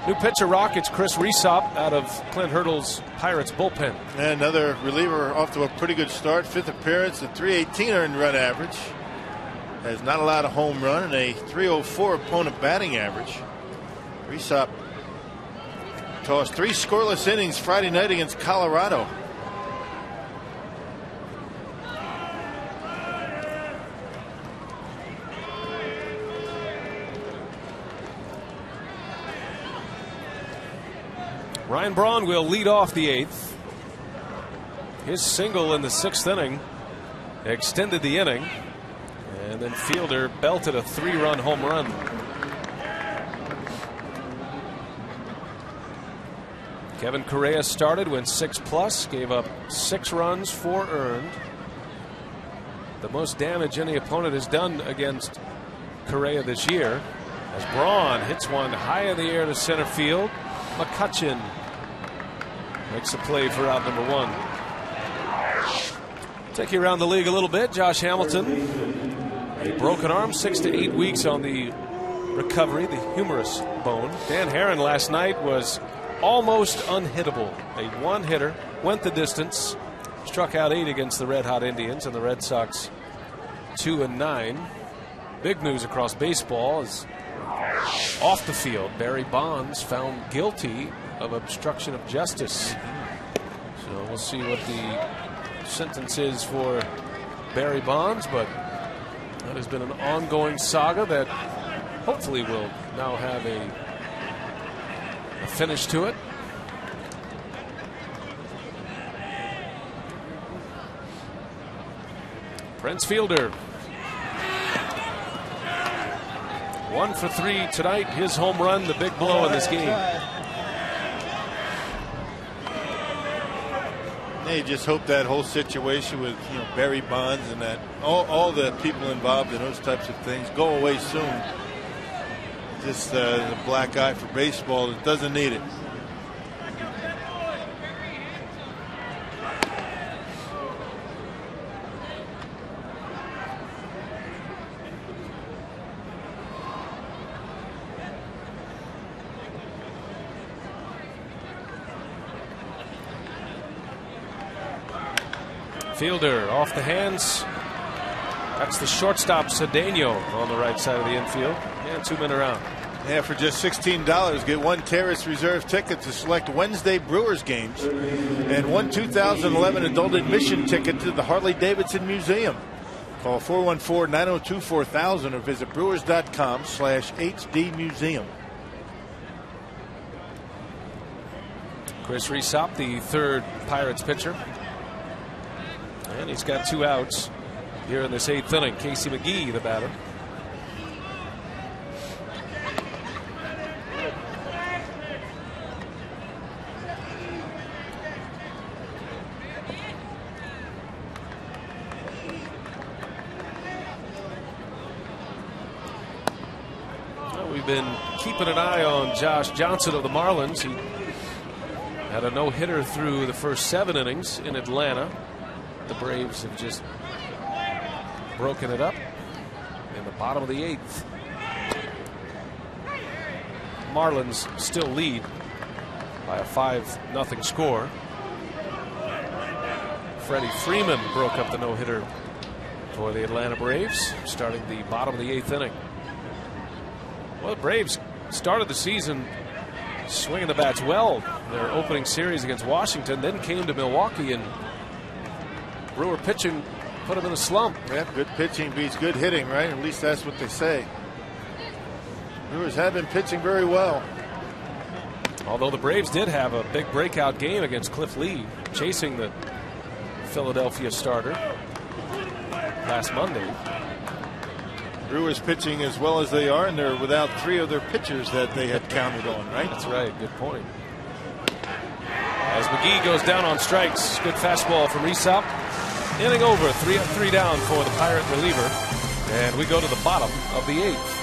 New pitcher Rockets, Chris Resop out of Clint Hurdle's Pirates bullpen. And another reliever off to a pretty good start. 5th appearance, a 318 earned run average. Has not allowed a home run and a 304 opponent batting average. Resop tossed 3 scoreless innings Friday night against Colorado. Ryan Braun will lead off the 8th. His single in the 6th inning extended the inning. And then Fielder belted a 3-run home run. Kevin Correa started, went 6+, gave up 6 runs, 4 earned. The most damage any opponent has done against Correa this year. As Braun hits one high in the air to center field. McCutchen makes a play for out number 1. Take you around the league a little bit. Josh Hamilton, a broken arm, 6 to 8 weeks on the recovery, the humerus bone. Dan Herron last night was almost unhittable. A one-hitter, went the distance, struck out 8 against the Red Hot Indians, and the Red Sox 2-9. Big news across baseball is off the field, Barry Bonds found guilty of obstruction of justice. So we'll see what the sentence is for Barry Bonds, but that has been an ongoing saga that hopefully will now have a finish to it. Prince Fielder, 1 for 3 tonight. His home run, the big blow in this game. They just hope that whole situation with Barry Bonds and that all the people involved in those types of things go away soon. Just the black eye for baseball that doesn't need it. Fielder off the hands. That's the shortstop Cedeno on the right side of the infield. And 2 men around. Yeah, for just $16, get one Terrace Reserve ticket to select Wednesday Brewers games and one 2011 adult admission ticket to the Harley-Davidson Museum. Call 414-902-4000 or visit brewers.com/HD Museum. Chris Resop, the third Pirates pitcher. And he's got 2 outs here in this 8th inning. Casey McGee, the batter. Well, we've been keeping an eye on Josh Johnson of the Marlins. He had a no-hitter through the first 7 innings in Atlanta. The Braves have just broken it up in the bottom of the 8th. Marlins still lead by a 5-0 score. Freddie Freeman broke up the no-hitter for the Atlanta Braves, starting the bottom of the 8th inning. Well, the Braves started the season swinging the bats well. Their opening series against Washington, then came to Milwaukee, and Brewer pitching put him in a slump. Yeah, good pitching beats good hitting, right? At least that's what they say. Brewers have been pitching very well. Although the Braves did have a big breakout game against Cliff Lee, chasing the Philadelphia starter last Monday. Brewers pitching as well as they are, and they're without 3 of their pitchers that they had counted on, right? That's right. Good point. As McGee goes down on strikes, good fastball from Resop. Inning over, 3 down for the Pirate reliever. And we go to the bottom of the 8th.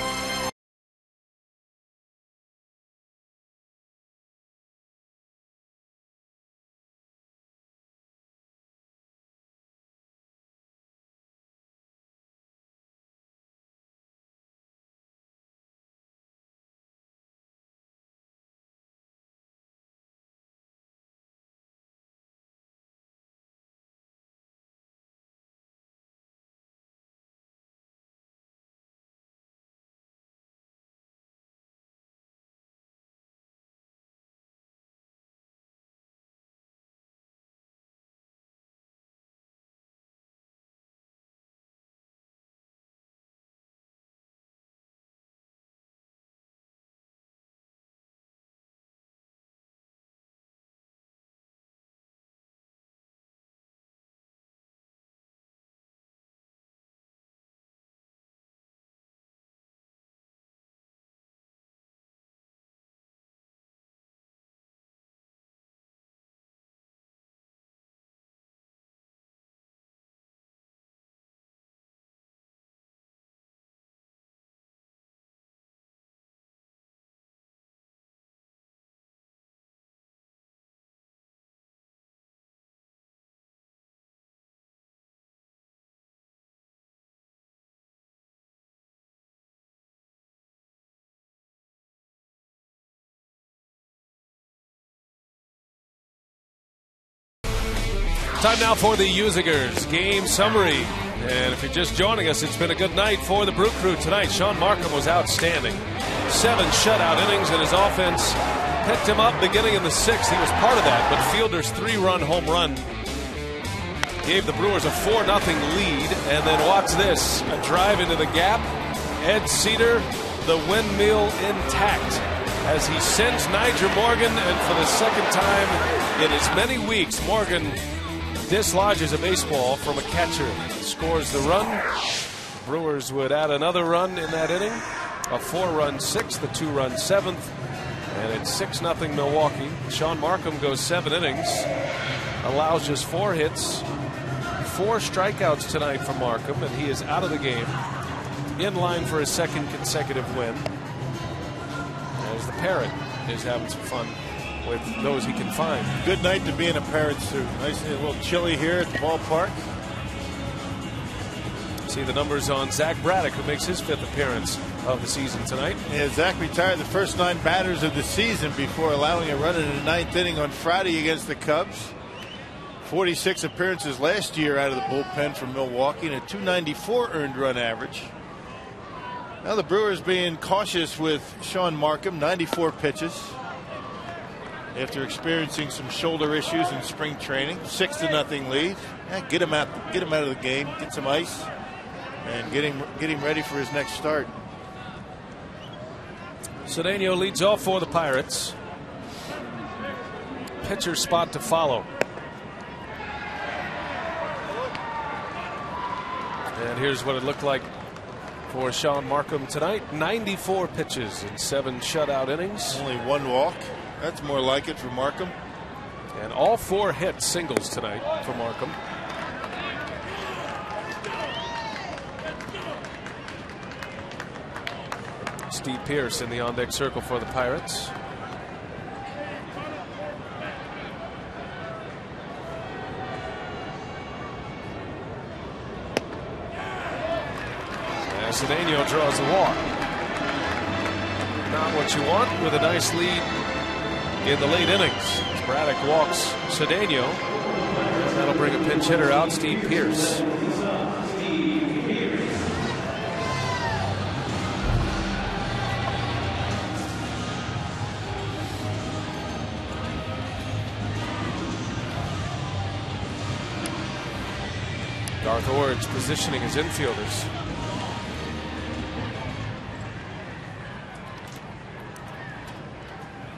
Time now for the Usagers game summary. And if you're just joining us, it's been a good night for the Brew Crew tonight. Sean Markham was outstanding. 7 shutout innings, and his offense picked him up beginning in the 6th. He was part of that, but Fielder's 3-run home run gave the Brewers a 4-0 lead. And then watch this, a drive into the gap. Ed Cedar, the windmill intact, as he sends Nyjer Morgan, and for the second time in as many weeks, Morgan dislodges a baseball from a catcher, scores the run. Brewers would add another run in that inning, a 4-run 6th, a 2-run 7th, and it's 6-0 Milwaukee. Sean Markham goes 7 innings. allows just 4 hits, 4 strikeouts tonight for Markham, and he is out of the game, in line for his 2nd consecutive win. As the Parrot is having some fun with those he can find. Good night to be in a Parrot suit. Nice and a little chilly here at the ballpark. See the numbers on Zach Braddock, who makes his 5th appearance of the season tonight. Yeah, Zach retired the first 9 batters of the season before allowing a run in the 9th inning on Friday against the Cubs. 46 appearances last year out of the bullpen from Milwaukee and a .294 earned run average. Now the Brewers being cautious with Sean Markham, 94 pitches. After experiencing some shoulder issues in spring training, 6-0 lead. Yeah, get him out of the game, get some ice, and get him ready for his next start. Cedeno leads off for the Pirates. Pitcher spot to follow. And here's what it looked like for Sean Markham tonight. 94 pitches in 7 shutout innings. Only 1 walk. That's more like it for Markham. And all 4 hits, singles tonight for Markham. Steve Pearce in the on-deck circle for the Pirates. Cedeno draws the walk. Not what you want with a nice lead in the late innings. As Braddock walks Cedeno. That'll bring a pinch hitter out, Steve Pearce. Garth Ord's positioning his infielders.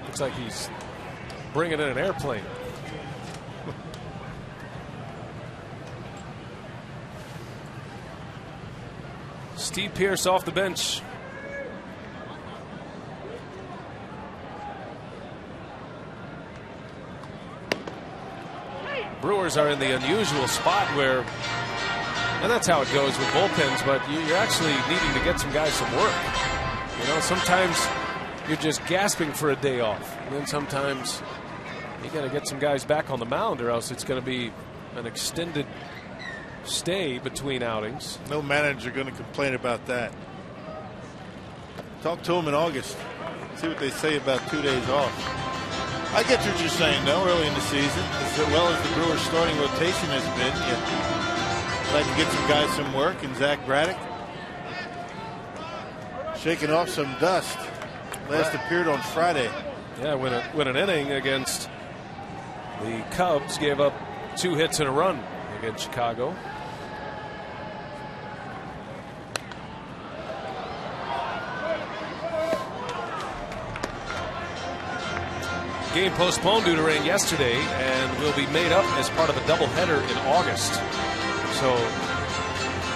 Looks like he's bringing in an airplane. Steve Pearce off the bench. Brewers are in the unusual spot where, and that's how it goes with bullpens, but you're actually needing to get some guys some work. You know, sometimes you're just gasping for a day off, and then sometimes you got to get some guys back on the mound, or else it's going to be an extended stay between outings. No manager going to complain about that. Talk to them in August. See what they say about 2 days off. I get what you're saying, though, early in the season. As well as the Brewers' starting rotation has been, you'd like to get some guys some work, and Zach Braddock shaking off some dust. Last appeared on Friday. Yeah, win an inning against the Cubs, gave up 2 hits and a run against Chicago. Game postponed due to rain yesterday and will be made up as part of a doubleheader in August. So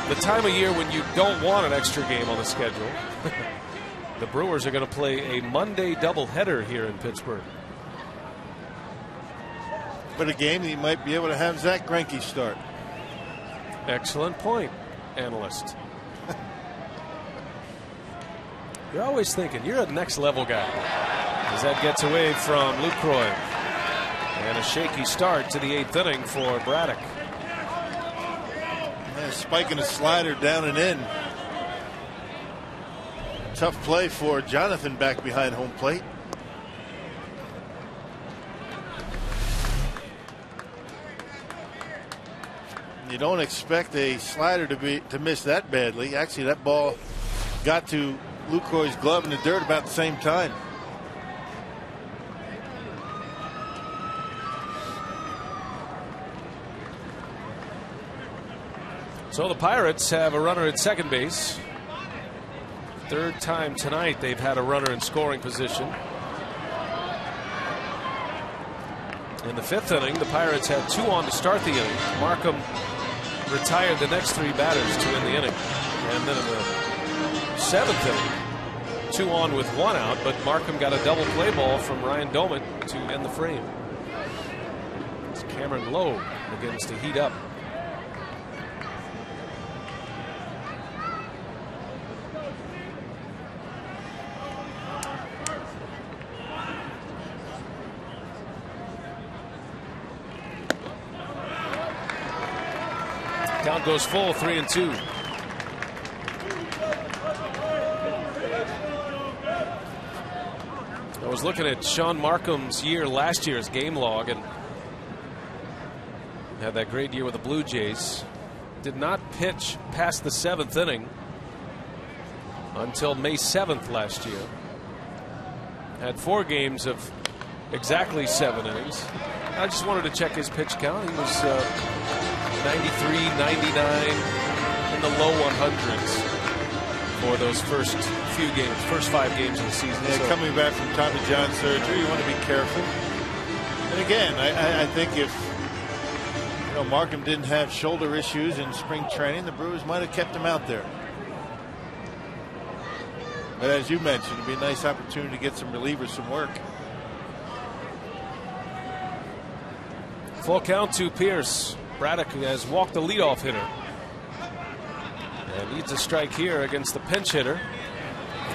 the time of year when you don't want an extra game on the schedule, the Brewers are going to play a Monday doubleheader here in Pittsburgh. But a game that you might be able to have Zach Greinke start. Excellent point, analyst. You're always thinking you're a next level guy. As that gets away from Lucroy. And a shaky start to the 8th inning for Braddock. Yeah, spiking a slider down and in. Tough play for Jonathan back behind home plate. You don't expect a slider to miss that badly. Actually, that ball got to Lucroy's glove in the dirt about the same time. So the Pirates have a runner at second base. 3rd time tonight they've had a runner in scoring position. In the 5th inning, the Pirates had 2 on to start the inning. Markham retired the next 3 batters to end the inning. And then in the 7th inning, 2 on with 1 out, but Markham got a double play ball from Ryan Doumit to end the frame. Cameron Lowe begins to heat up. Count goes full, 3-2. I was looking at Sean Markham's last year's game log, and had that great year with the Blue Jays. Did not pitch past the 7th inning until May 7th last year. Had 4 games of exactly 7 innings. I just wanted to check his pitch count. He was 93, 99, in the low 100s for those first 5 games of the season. Yeah, so, coming back from Tommy John surgery, you want to be careful. And again, I think if Markham didn't have shoulder issues in spring training, the Brewers might have kept him out there. But as you mentioned, it'd be a nice opportunity to get some relievers some work. Full count to Pierce. Braddock has walked the leadoff hitter. And needs a strike here against the pinch hitter.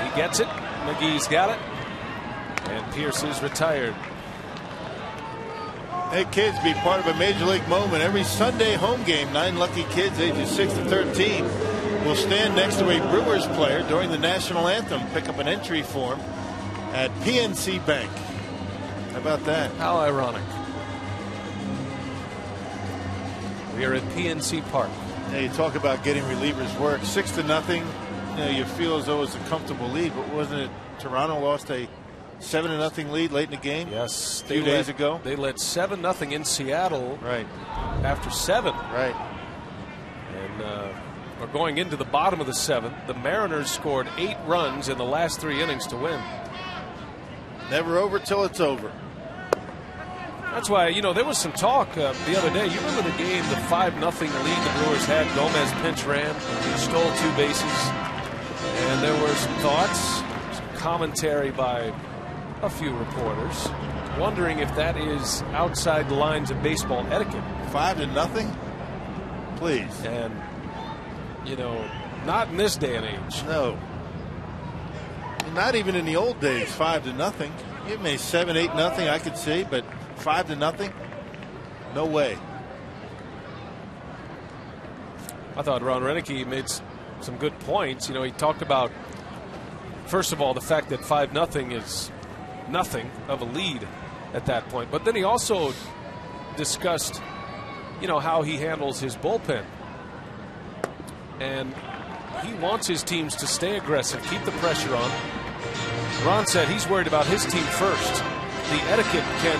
He gets it. McGee's got it. And Pierce is retired. Hey, kids, be part of a major league moment. Every Sunday home game, 9 lucky kids ages 6 to 13 will stand next to a Brewers player during the national anthem. Pick up an entry form at PNC Bank. How about that? How ironic. We are at PNC Park. Yeah, you talk about getting relievers work. 6-0. You feel as though it's a comfortable lead, but wasn't it Toronto lost a 7-0 lead late in the game? Yes, a few days ago. They led 7-0 in Seattle. Right. After 7. Right. And we're going into the bottom of the 7th. The Mariners scored 8 runs in the last 3 innings to win. Never over till it's over. That's why, there was some talk the other day. You remember the game, the 5-0 lead the Brewers had. Gomez pinch ran. He stole 2 bases. And there were some thoughts, some commentary by a few reporters, wondering if that is outside the lines of baseball etiquette. 5-0? Please. And, not in this day and age. No. Not even in the old days, 5-0. Give me 7-8-0, I could see, but 5-0? No way. I thought Ron Roenicke made some good points. He talked about, first of all, the fact that 5-0 is nothing of a lead at that point. But then he also discussed, how he handles his bullpen. And he wants his teams to stay aggressive, keep the pressure on. Ron said he's worried about his team first. The etiquette can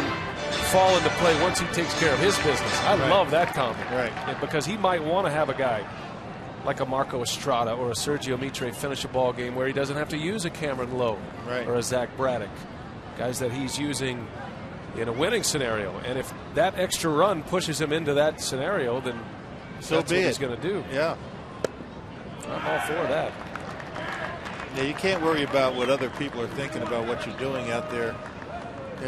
fall into play once he takes care of his business. I love that comment. Right. Because he might want to have a guy like a Marco Estrada or a Sergio Mitre finish a ball game where he doesn't have to use a Cameron Lowe or a Zach Braddock. Guys that he's using in a winning scenario. And if that extra run pushes him into that scenario, then that's what he's going to do. Yeah. I'm all for that. Yeah, you can't worry about what other people are thinking about what you're doing out there,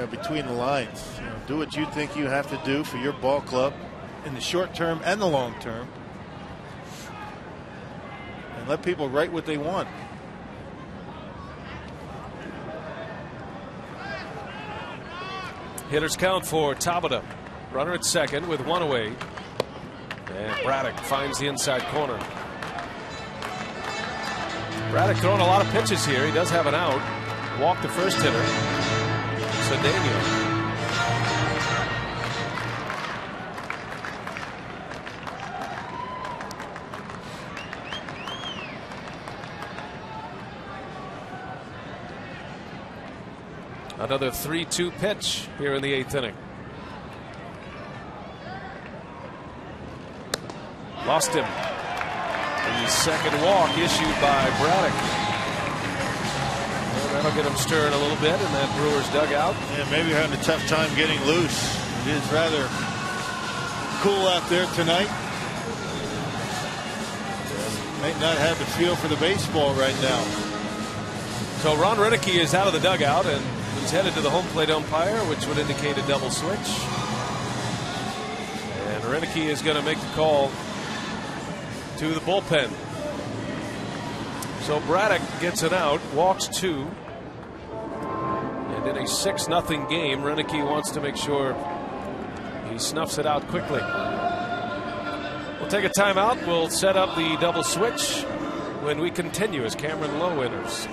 between the lines. Do what you think you have to do for your ball club in the short term and the long term. And let people write what they want. Hitters count for Tabata. Runner at second with 1 away. And Braddock finds the inside corner. Braddock throwing a lot of pitches here. He does have an out. Walked the first hitter. Cedeno. Another 3-2 pitch here in the 8th inning. Lost him. The second walk issued by Braddock. Well, that'll get him stirring a little bit in that Brewers dugout. Yeah, maybe you're having a tough time getting loose. It is rather cool out there tonight. Might not have the feel for the baseball right now. So Ron Roenicke is out of the dugout and he's headed to the home plate umpire, which would indicate a double switch. And Renicky is going to make the call to the bullpen. So Braddock gets an out, walks 2. And in a 6-0 game, Renicky wants to make sure he snuffs it out quickly. We'll take a timeout. We'll set up the double switch when we continue as Cameron Lowe enters.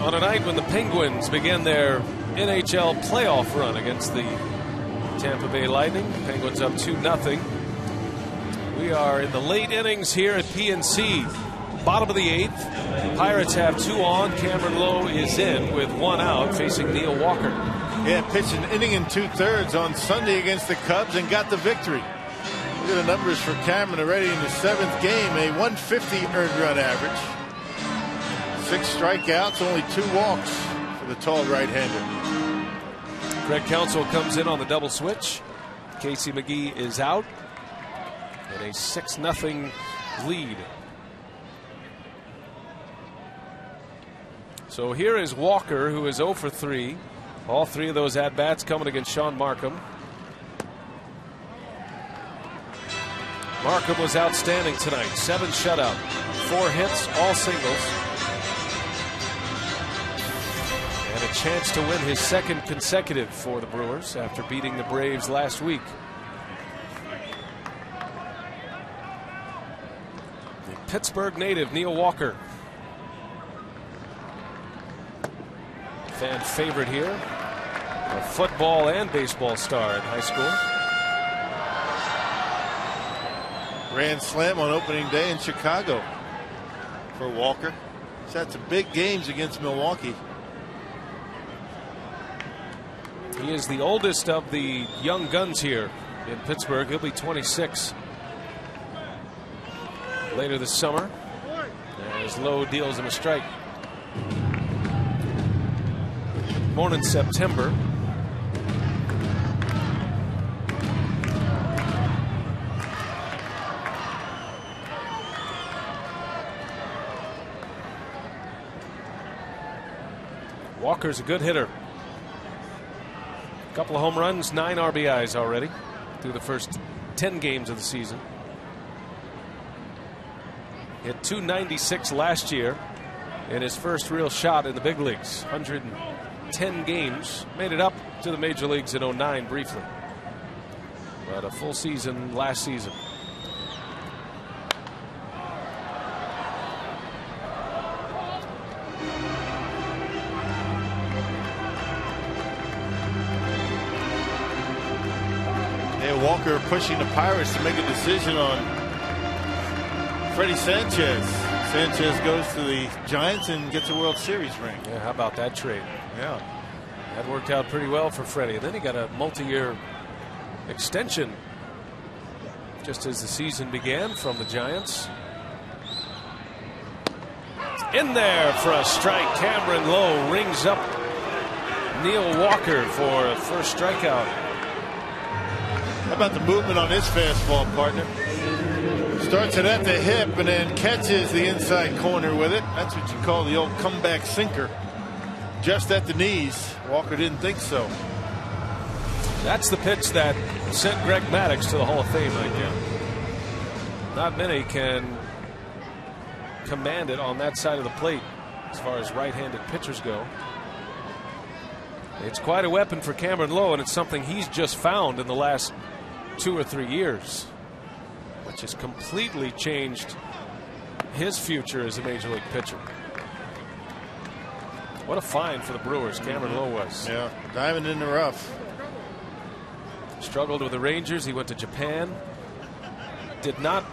On a night when the Penguins began their NHL playoff run against the Tampa Bay Lightning, the Penguins up 2-0. We are in the late innings here at PNC. Bottom of the 8th. The Pirates have 2 on. Cameron Lowe is in with 1 out, facing Neil Walker. Yeah, pitched an inning and 2/3 on Sunday against the Cubs and got the victory. Look at the numbers for Cameron already in the 7th game. A 150 earned run average. 6 strikeouts, only 2 walks for the tall right-hander. Craig Counsell comes in on the double switch. Casey McGee is out. And a 6-0 lead. So here is Walker, who is 0 for 3. All 3 of those at-bats coming against Sean Markham. Markham was outstanding tonight. 7 shutout, 4 hits, all singles. And a chance to win his 2nd consecutive for the Brewers after beating the Braves last week. The Pittsburgh native Neil Walker, fan favorite here, a football and baseball star in high school. Grand slam on opening day in Chicago for Walker. He's had some big games against Milwaukee. He is the oldest of the young guns here in Pittsburgh. He'll be 26 later this summer as Lowe deals him a strike. Born in September. Walker's a good hitter. A couple of home runs, 9 RBIs already through the first 10 games of the season. Hit .296 last year in his first real shot in the big leagues. 110 games. Made it up to the major leagues in '09 briefly. But a full season last season. Walker pushing the Pirates to make a decision on Freddie Sanchez. Sanchez goes to the Giants and gets a World Series ring. Yeah, how about that trade? Yeah. That worked out pretty well for Freddie. And then he got a multi-year extension just as the season began from the Giants. In there for a strike. Cameron Lowe rings up Neil Walker for a first strikeout. How about the movement on his fastball, partner? Starts it at the hip and then catches the inside corner with it. That's what you call the old comeback sinker. Just at the knees. Walker didn't think so. That's the pitch that sent Greg Maddux to the Hall of Fame right there. Not many can command it on that side of the plate as far as right-handed pitchers go. It's quite a weapon for Cameron Lowe, and it's something he's just found in the last 2 or 3 years, which has completely changed his future as a major league pitcher. What a find for the Brewers Cameron Lowe was. Yeah, diamond in the rough. Struggled with the Rangers. He went to Japan. Did not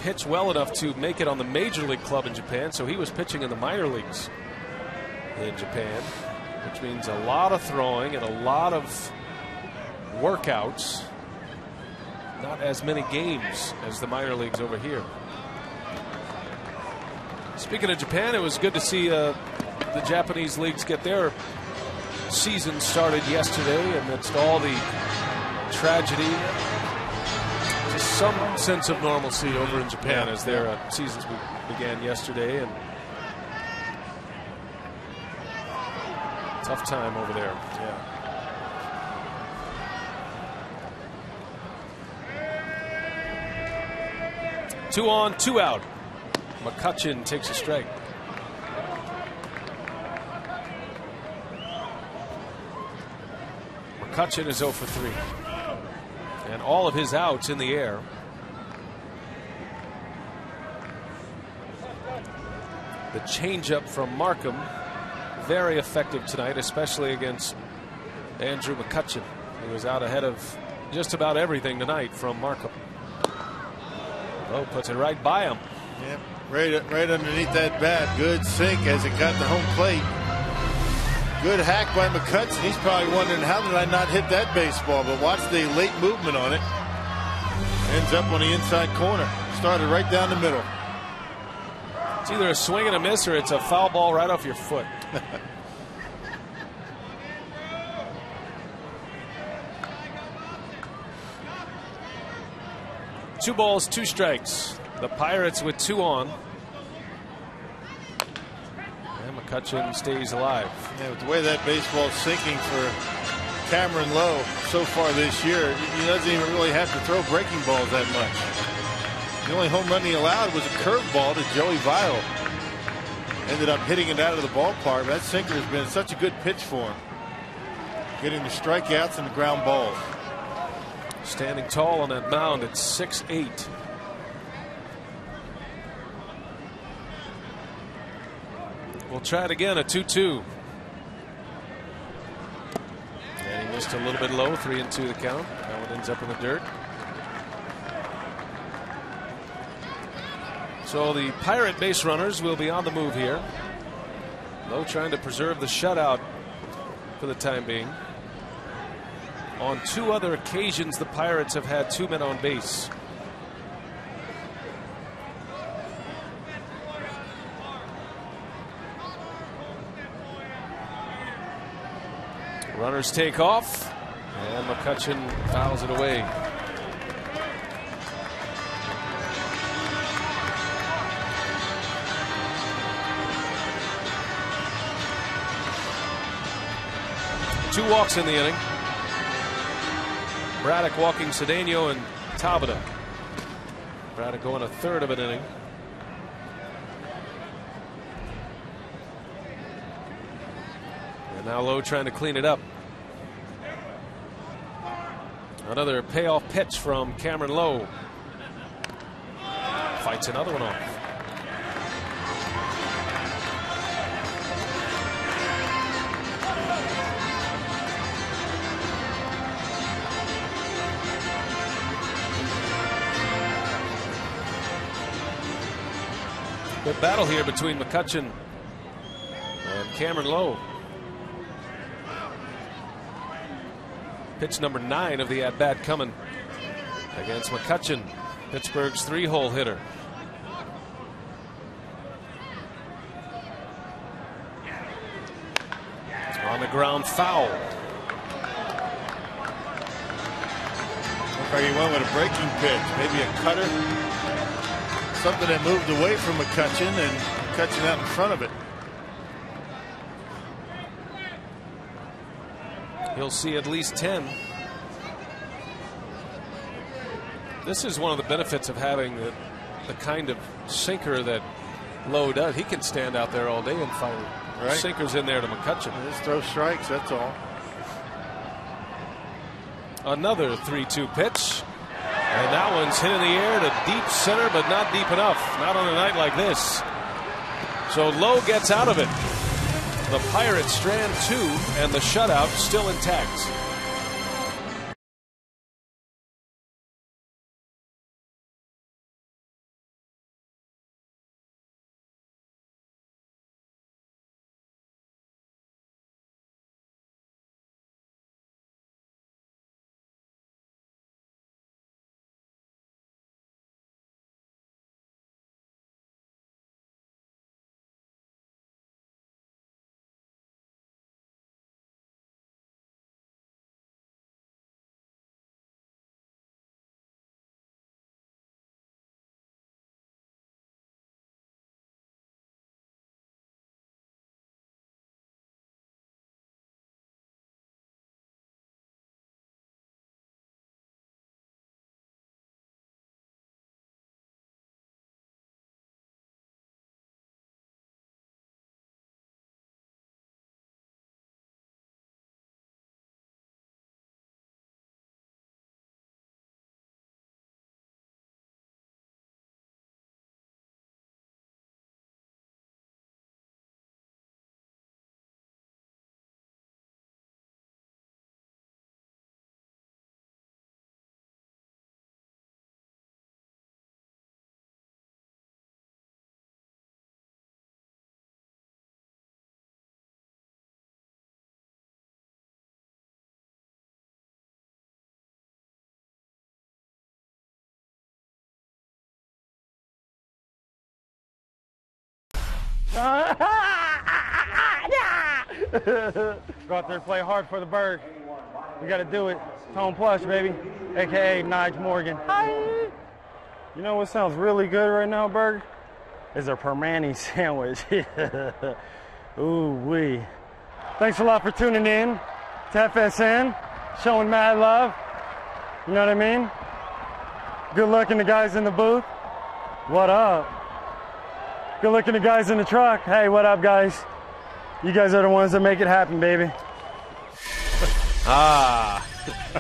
pitch well enough to make it on the major league club in Japan, so he was pitching in the minor leagues in Japan, which means a lot of throwing and a lot of workouts. Not as many games as the minor leagues over here. Speaking of Japan, it was good to see the Japanese leagues get their season started yesterday amidst all the tragedy. Just some sense of normalcy over in Japan as their seasons began yesterday, and tough time over there. Yeah. Two on, two out. McCutchen takes a strike. McCutchen is 0 for 3. And all of his outs in the air. The changeup from Markham, very effective tonight, especially against Andrew McCutchen. He was out ahead of just about everything tonight from Markham. Lowe puts it right by him. Yep, right underneath that bat. Good sink as it got the home plate. Good hack by McCutchen. He's probably wondering, how did I not hit that baseball? But watch the late movement on it. Ends up on the inside corner. Started right down the middle. It's either a swing and a miss or it's a foul ball right off your foot. 2 balls, 2 strikes. The Pirates with 2 on. And McCutchen stays alive. Yeah, with the way that baseball's sinking for Cameron Lowe so far this year, he doesn't even really have to throw breaking balls that much. The only home run he allowed was a curveball to Joey Votto. Ended up hitting it out of the ballpark. That sinker has been such a good pitch for him. Getting the strikeouts and the ground balls. Standing tall on that mound at 6'8". We'll try it again, a 2-2. And he missed a little bit low, 3-2 the count. That one ends up in the dirt. So the Pirate base runners will be on the move here. Lowe trying to preserve the shutout for the time being. On 2 other occasions, the Pirates have had 2 men on base. Runners take off, and McCutchen fouls it away. Two walks in the inning. Braddock walking Cedeno and Tabata. Braddock going a third of an inning. And now Lowe trying to clean it up. Another payoff pitch from Cameron Lowe. Fights another one off. Good battle here between McCutchen and Cameron Lowe. Pitch number 9 of the at-bat coming against McCutchen, Pittsburgh's 3-hole hitter. On On the ground foul. Looks like he went with a breaking pitch, maybe a cutter. Something that moved away from McCutchen and McCutchen out in front of it. He'll see at least 10. This is one of the benefits of having the kind of sinker that Lowe does. He can stand out there all day and fire sinkers in there to McCutchen. Just throw strikes, that's all. Another 3-2 pitch. And that one's hit in the air to deep center, but not deep enough. Not on a night like this. So Lowe gets out of it. The Pirates strand 2, and the shutout still intact. Go out there and play hard for the Berg. We got to do it. Tone Plush, baby, a.k.a. Nige Morgan. You know what sounds really good right now, Berg? Is a Permani sandwich. Ooh-wee. Thanks a lot for tuning in to FSN, showing mad love. You know what I mean? Good looking the guys in the booth. What up? Good looking the guys in the truck. Hey, what up, guys? You guys are the ones that make it happen, baby.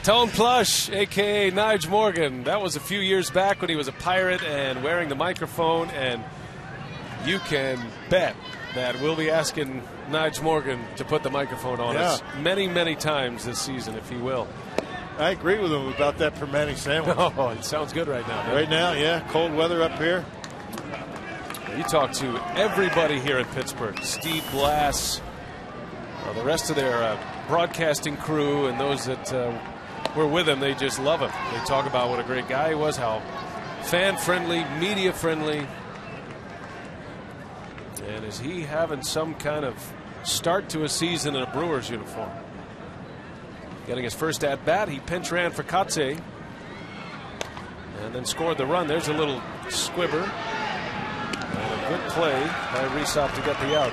Tone Plush, a.k.a. Nige Morgan. That was a few years back when he was a Pirate and wearing the microphone, and you can bet that we'll be asking Nige Morgan to put the microphone on us many, many times this season, if he will. I agree with him about that Permani sandwich. Oh, it sounds good right now. Right now, yeah. Cold weather up here. You talk to everybody here in Pittsburgh, Steve Glass, the rest of their broadcasting crew, and those that were with him, they just love him. They talk about what a great guy he was, how fan-friendly, media-friendly. And is he having some kind of start to a season in a Brewers uniform? Getting his first at-bat, he pinch ran for Katse and then scored the run. There's a little squibber. And a good play by Rysop to get the out.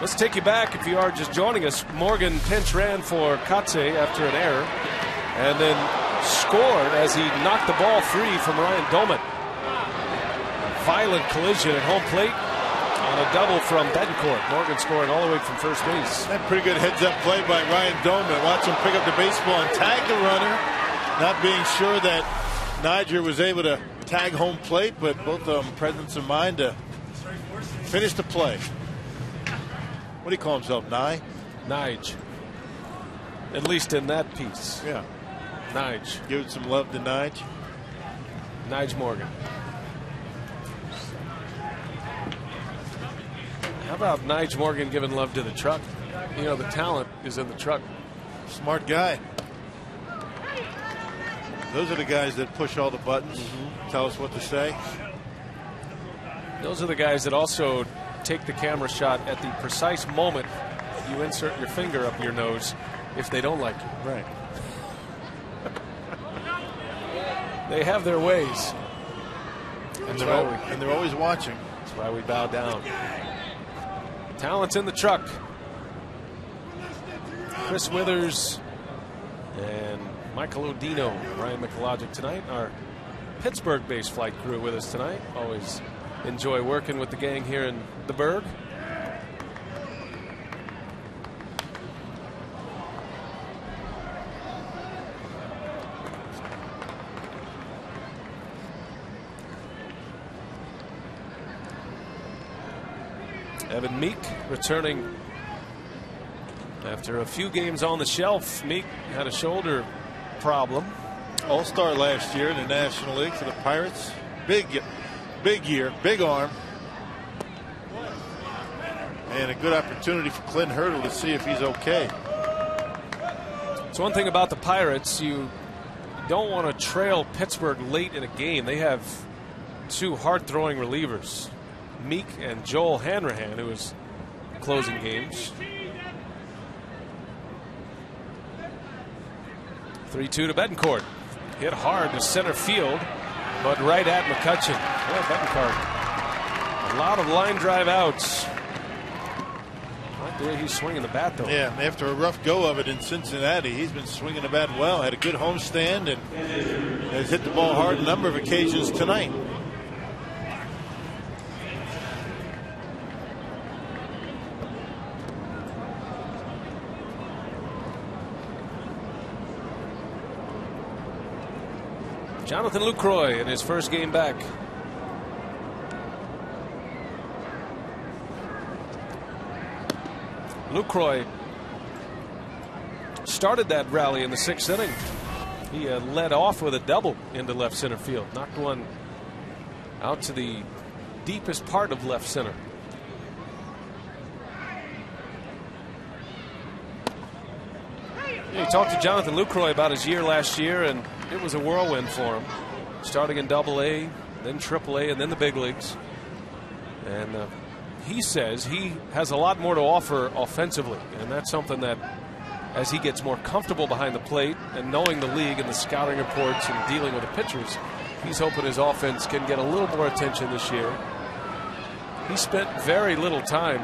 Let's take you back if you are just joining us. Morgan pinch ran for Katse after an error and then scored as he knocked the ball free from Ryan Doman. Violent collision at home plate on a double from Betancourt. Morgan scoring all the way from first base. That pretty good heads-up play by Ryan Doman. Watch him pick up the baseball and tag the runner, not being sure that Niger was able to tag home plate, but both of them presence of mind to finish the play. What do you call himself, Nige. At least in that piece. Yeah. Nige. Give it some love to Nige. Nige Morgan. How about Nige Morgan giving love to the truck? You know, the talent is in the truck. Smart guy. Those are the guys that push all the buttons, tell us what to say. Those are the guys that also take the camera shot at the precise moment you insert your finger up your nose if they don't like you. Right. They have their ways. And they're always watching. That's why we bow down. Talent's in the truck. Chris Withers and Michael Odino, Ryan McElogic tonight. Our Pittsburgh-based flight crew with us tonight. Always enjoy working with the gang here in the Berg. Evan Meek returning after a few games on the shelf. Meek had a shoulder problem. All-star last year in the National League for the Pirates. Big year, big arm. And a good opportunity for Clint Hurdle to see if he's okay. It's one thing about the Pirates, you don't want to trail Pittsburgh late in a game. They have two hard-throwing relievers, Meek and Joel Hanrahan, who is closing games. 3-2 to Betancourt. Hit hard to center field, but right at McCutchen. Well, Betancourt, a lot of line drive outs. Not the way he's swinging the bat, though. Yeah, after a rough go of it in Cincinnati, he's been swinging the bat well. Had a good homestand and has hit the ball hard a number of occasions tonight. Jonathan Lucroy in his first game back. Lucroy started that rally in the 6th inning. He led off with a double into left center field. Knocked one out to the deepest part of left center. You talked to Jonathan Lucroy about his year last year, and it was a whirlwind for him. Starting in Double-A, then Triple-A, and then the big leagues. And he says he has a lot more to offer offensively, and that's something that, as he gets more comfortable behind the plate and knowing the league and the scouting reports and dealing with the pitchers, he's hoping his offense can get a little more attention this year. He spent very little time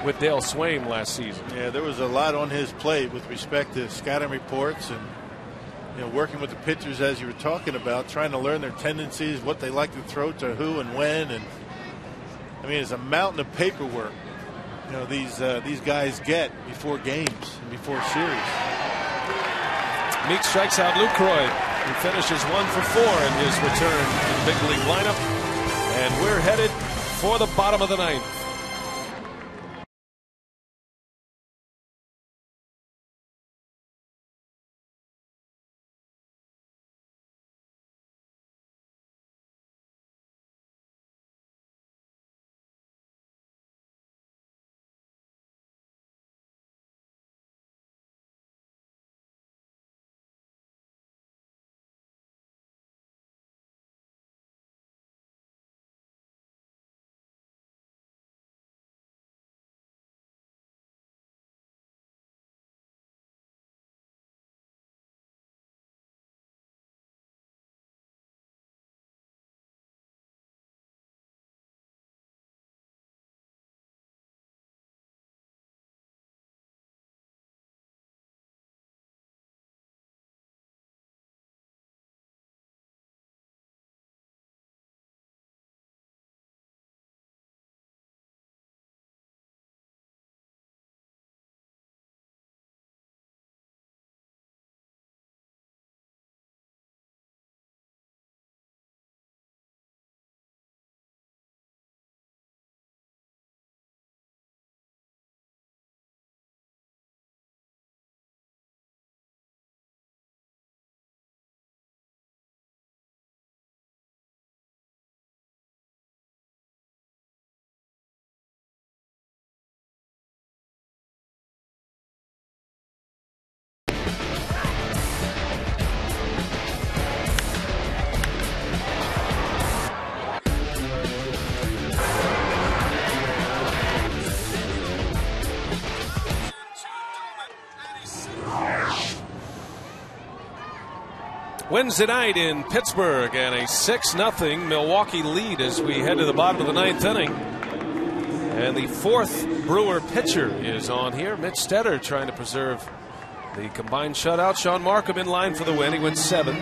with Dale Swaim last season. Yeah, there was a lot on his plate with respect to scouting reports and working with the pitchers, as you were talking about, trying to learn their tendencies, what they like to throw to who and when. And I mean, it's a mountain of paperwork these guys get before games and before series. Meek strikes out Lucroy. He finishes 1 for 4 in his return to the big league lineup, and we're headed for the bottom of the 9th. Wednesday night in Pittsburgh, and a 6-0 Milwaukee lead as we head to the bottom of the 9th inning. And the fourth Brewer pitcher is on here. Mitch Stetter trying to preserve the combined shutout. Sean Markham in line for the win. He went 7.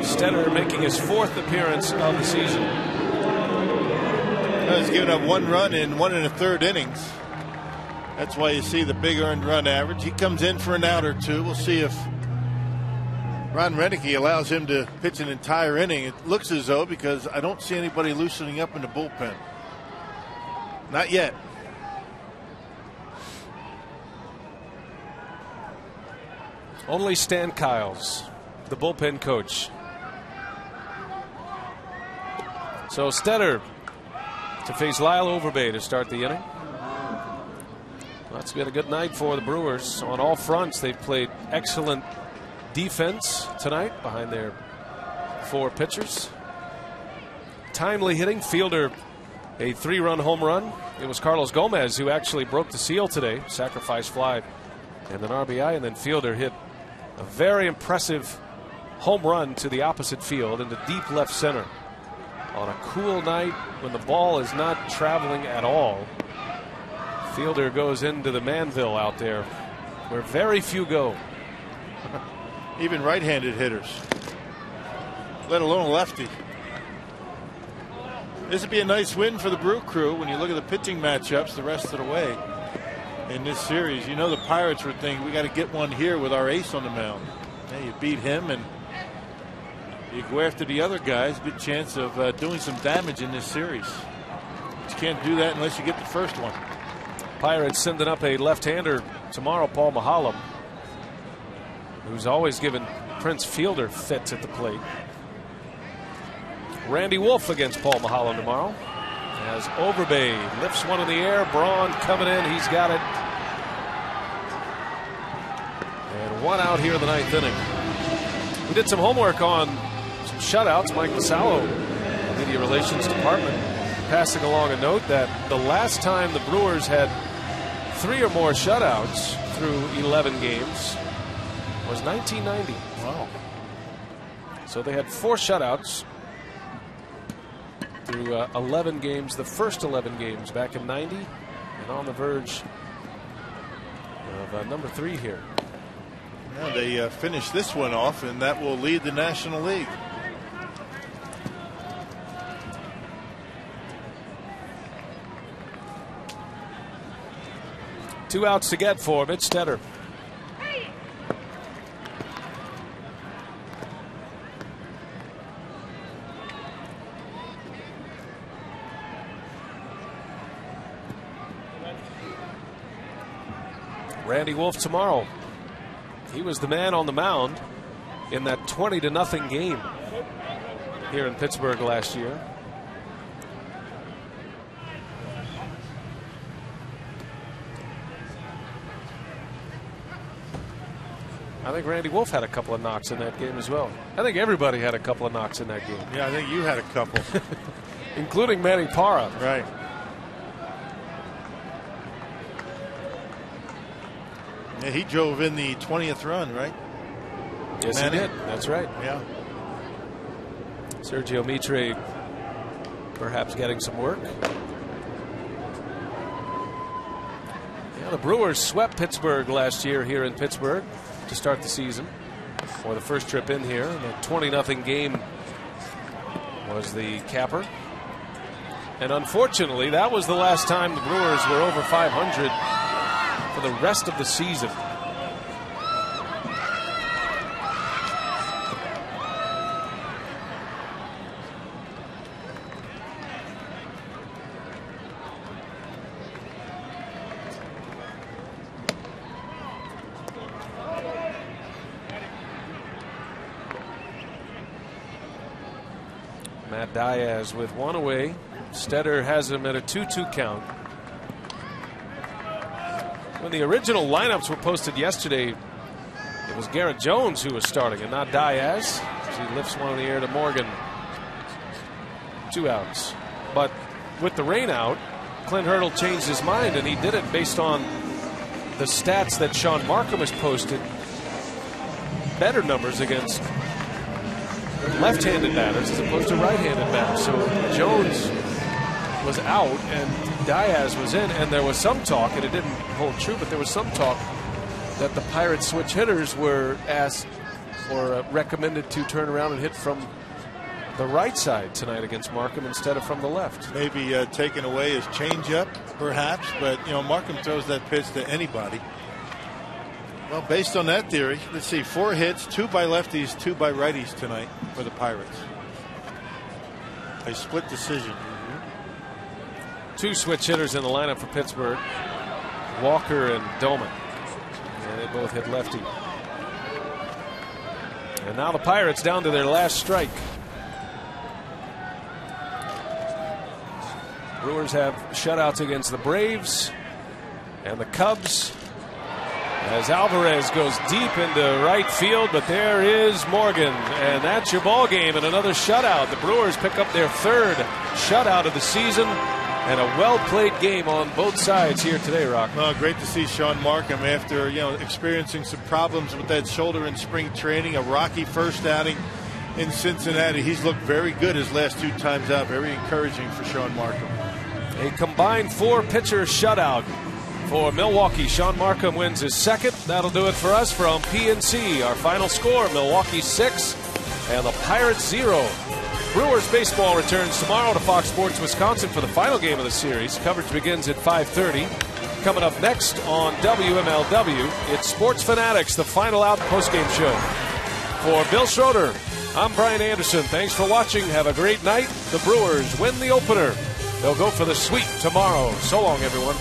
Stetter making his 4th appearance of the season. He's given up 1 run in 1 1/3 innings. That's why you see the big earned run average. He comes in for an out or two. We'll see if Ron Roenicke allows him to pitch an entire inning. It looks as though, because I don't see anybody loosening up in the bullpen. Not yet. Only Stan Kiles, the bullpen coach. So Stetter to face Lyle Overbay to start the inning. That's been a good night for the Brewers on all fronts. They've played excellent defense tonight behind their 4 pitchers. Timely hitting. Fielder, a 3-run home run. It was Carlos Gomez who actually broke the seal today. Sacrifice fly and an RBI. And then Fielder hit a very impressive home run to the opposite field into deep left center on a cool night when the ball is not traveling at all. Fielder goes into the Manville out there where very few go. Even right-handed hitters, let alone a lefty. This would be a nice win for the Brew Crew when you look at the pitching matchups the rest of the way in this series. You know the Pirates were thinking, we got to get one here with our ace on the mound. Yeah, you beat him and you go after the other guys. Good chance of doing some damage in this series. But you can't do that unless you get the first one. Pirates sending up a left-hander tomorrow, Paul Mahalam, who's always given Prince Fielder fits at the plate. Randy Wolf against Paul Mahalam tomorrow. As Overbay lifts one in the air. Braun coming in. He's got it. And 1 out here in the 9th inning. We did some homework on some shutouts. Mike Masallo, Media Relations Department, passing along a note that the last time the Brewers had 3 or more shutouts through 11 games was 1990. Wow. So they had 4 shutouts through 11 games, the first 11 games back in 90, and on the verge of number 3 here. Yeah, they finished this one off, and that will lead the National League. Two outs to get for Mitch Stetter. Randy Wolf tomorrow. He was the man on the mound in that 20-0 game here in Pittsburgh last year. I think Randy Wolf had a couple of knocks in that game as well. I think everybody had a couple of knocks in that game. Yeah, I think you had a couple. Including Manny Parra. Right. Yeah, he drove in the 20th run, right? Yes, Manny? He did. That's right. Yeah. Sergio Mitre perhaps getting some work. Yeah, the Brewers swept Pittsburgh last year here in Pittsburgh to start the season for the first trip in here. The 20-0 game was the capper. And unfortunately, that was the last time the Brewers were over 500 for the rest of the season. Matt Diaz with one away. Stetter has him at a 2-2 count. When the original lineups were posted yesterday, it was Garrett Jones who was starting and not Diaz. He lifts one in the air to Morgan. 2 outs. But with the rain out, Clint Hurdle changed his mind, and he did it based on the stats that Sean Markham has posted better numbers against left-handed batters as opposed to right-handed batters. So Jones was out and Diaz was in, and there was some talk, and it didn't hold true, but there was some talk that the Pirates switch hitters were asked or recommended to turn around and hit from the right side tonight against Markham instead of from the left. Maybe taken away his changeup, perhaps, but Markham throws that pitch to anybody. Well, based on that theory, let's see, 4 hits, 2 by lefties, 2 by righties tonight for the Pirates. A split decision. 2 switch hitters in the lineup for Pittsburgh, Walker and Doman, and they both hit lefty. And now the Pirates down to their last strike. Brewers have shutouts against the Braves and the Cubs as Alvarez goes deep into right field, but there is Morgan, and that's your ball game and another shutout. The Brewers pick up their 3rd shutout of the season, and a well-played game on both sides here today, Rock. Well, great to see Sean Markham after experiencing some problems with that shoulder in spring training, a rocky first outing in Cincinnati. He's looked very good his last 2 times out. Very encouraging for Sean Markham. A combined 4-pitcher shutout for Milwaukee. Sean Markham wins his 2nd. That'll do it for us from PNC. Our final score, Milwaukee 6 and the Pirates 0. Brewers baseball returns tomorrow to Fox Sports Wisconsin for the final game of the series. Coverage begins at 5:30. Coming up next on WMLW, it's Sports Fanatics, the final out postgame show. For Bill Schroeder, I'm Brian Anderson. Thanks for watching. Have a great night. The Brewers win the opener. They'll go for the sweep tomorrow. So long, everyone.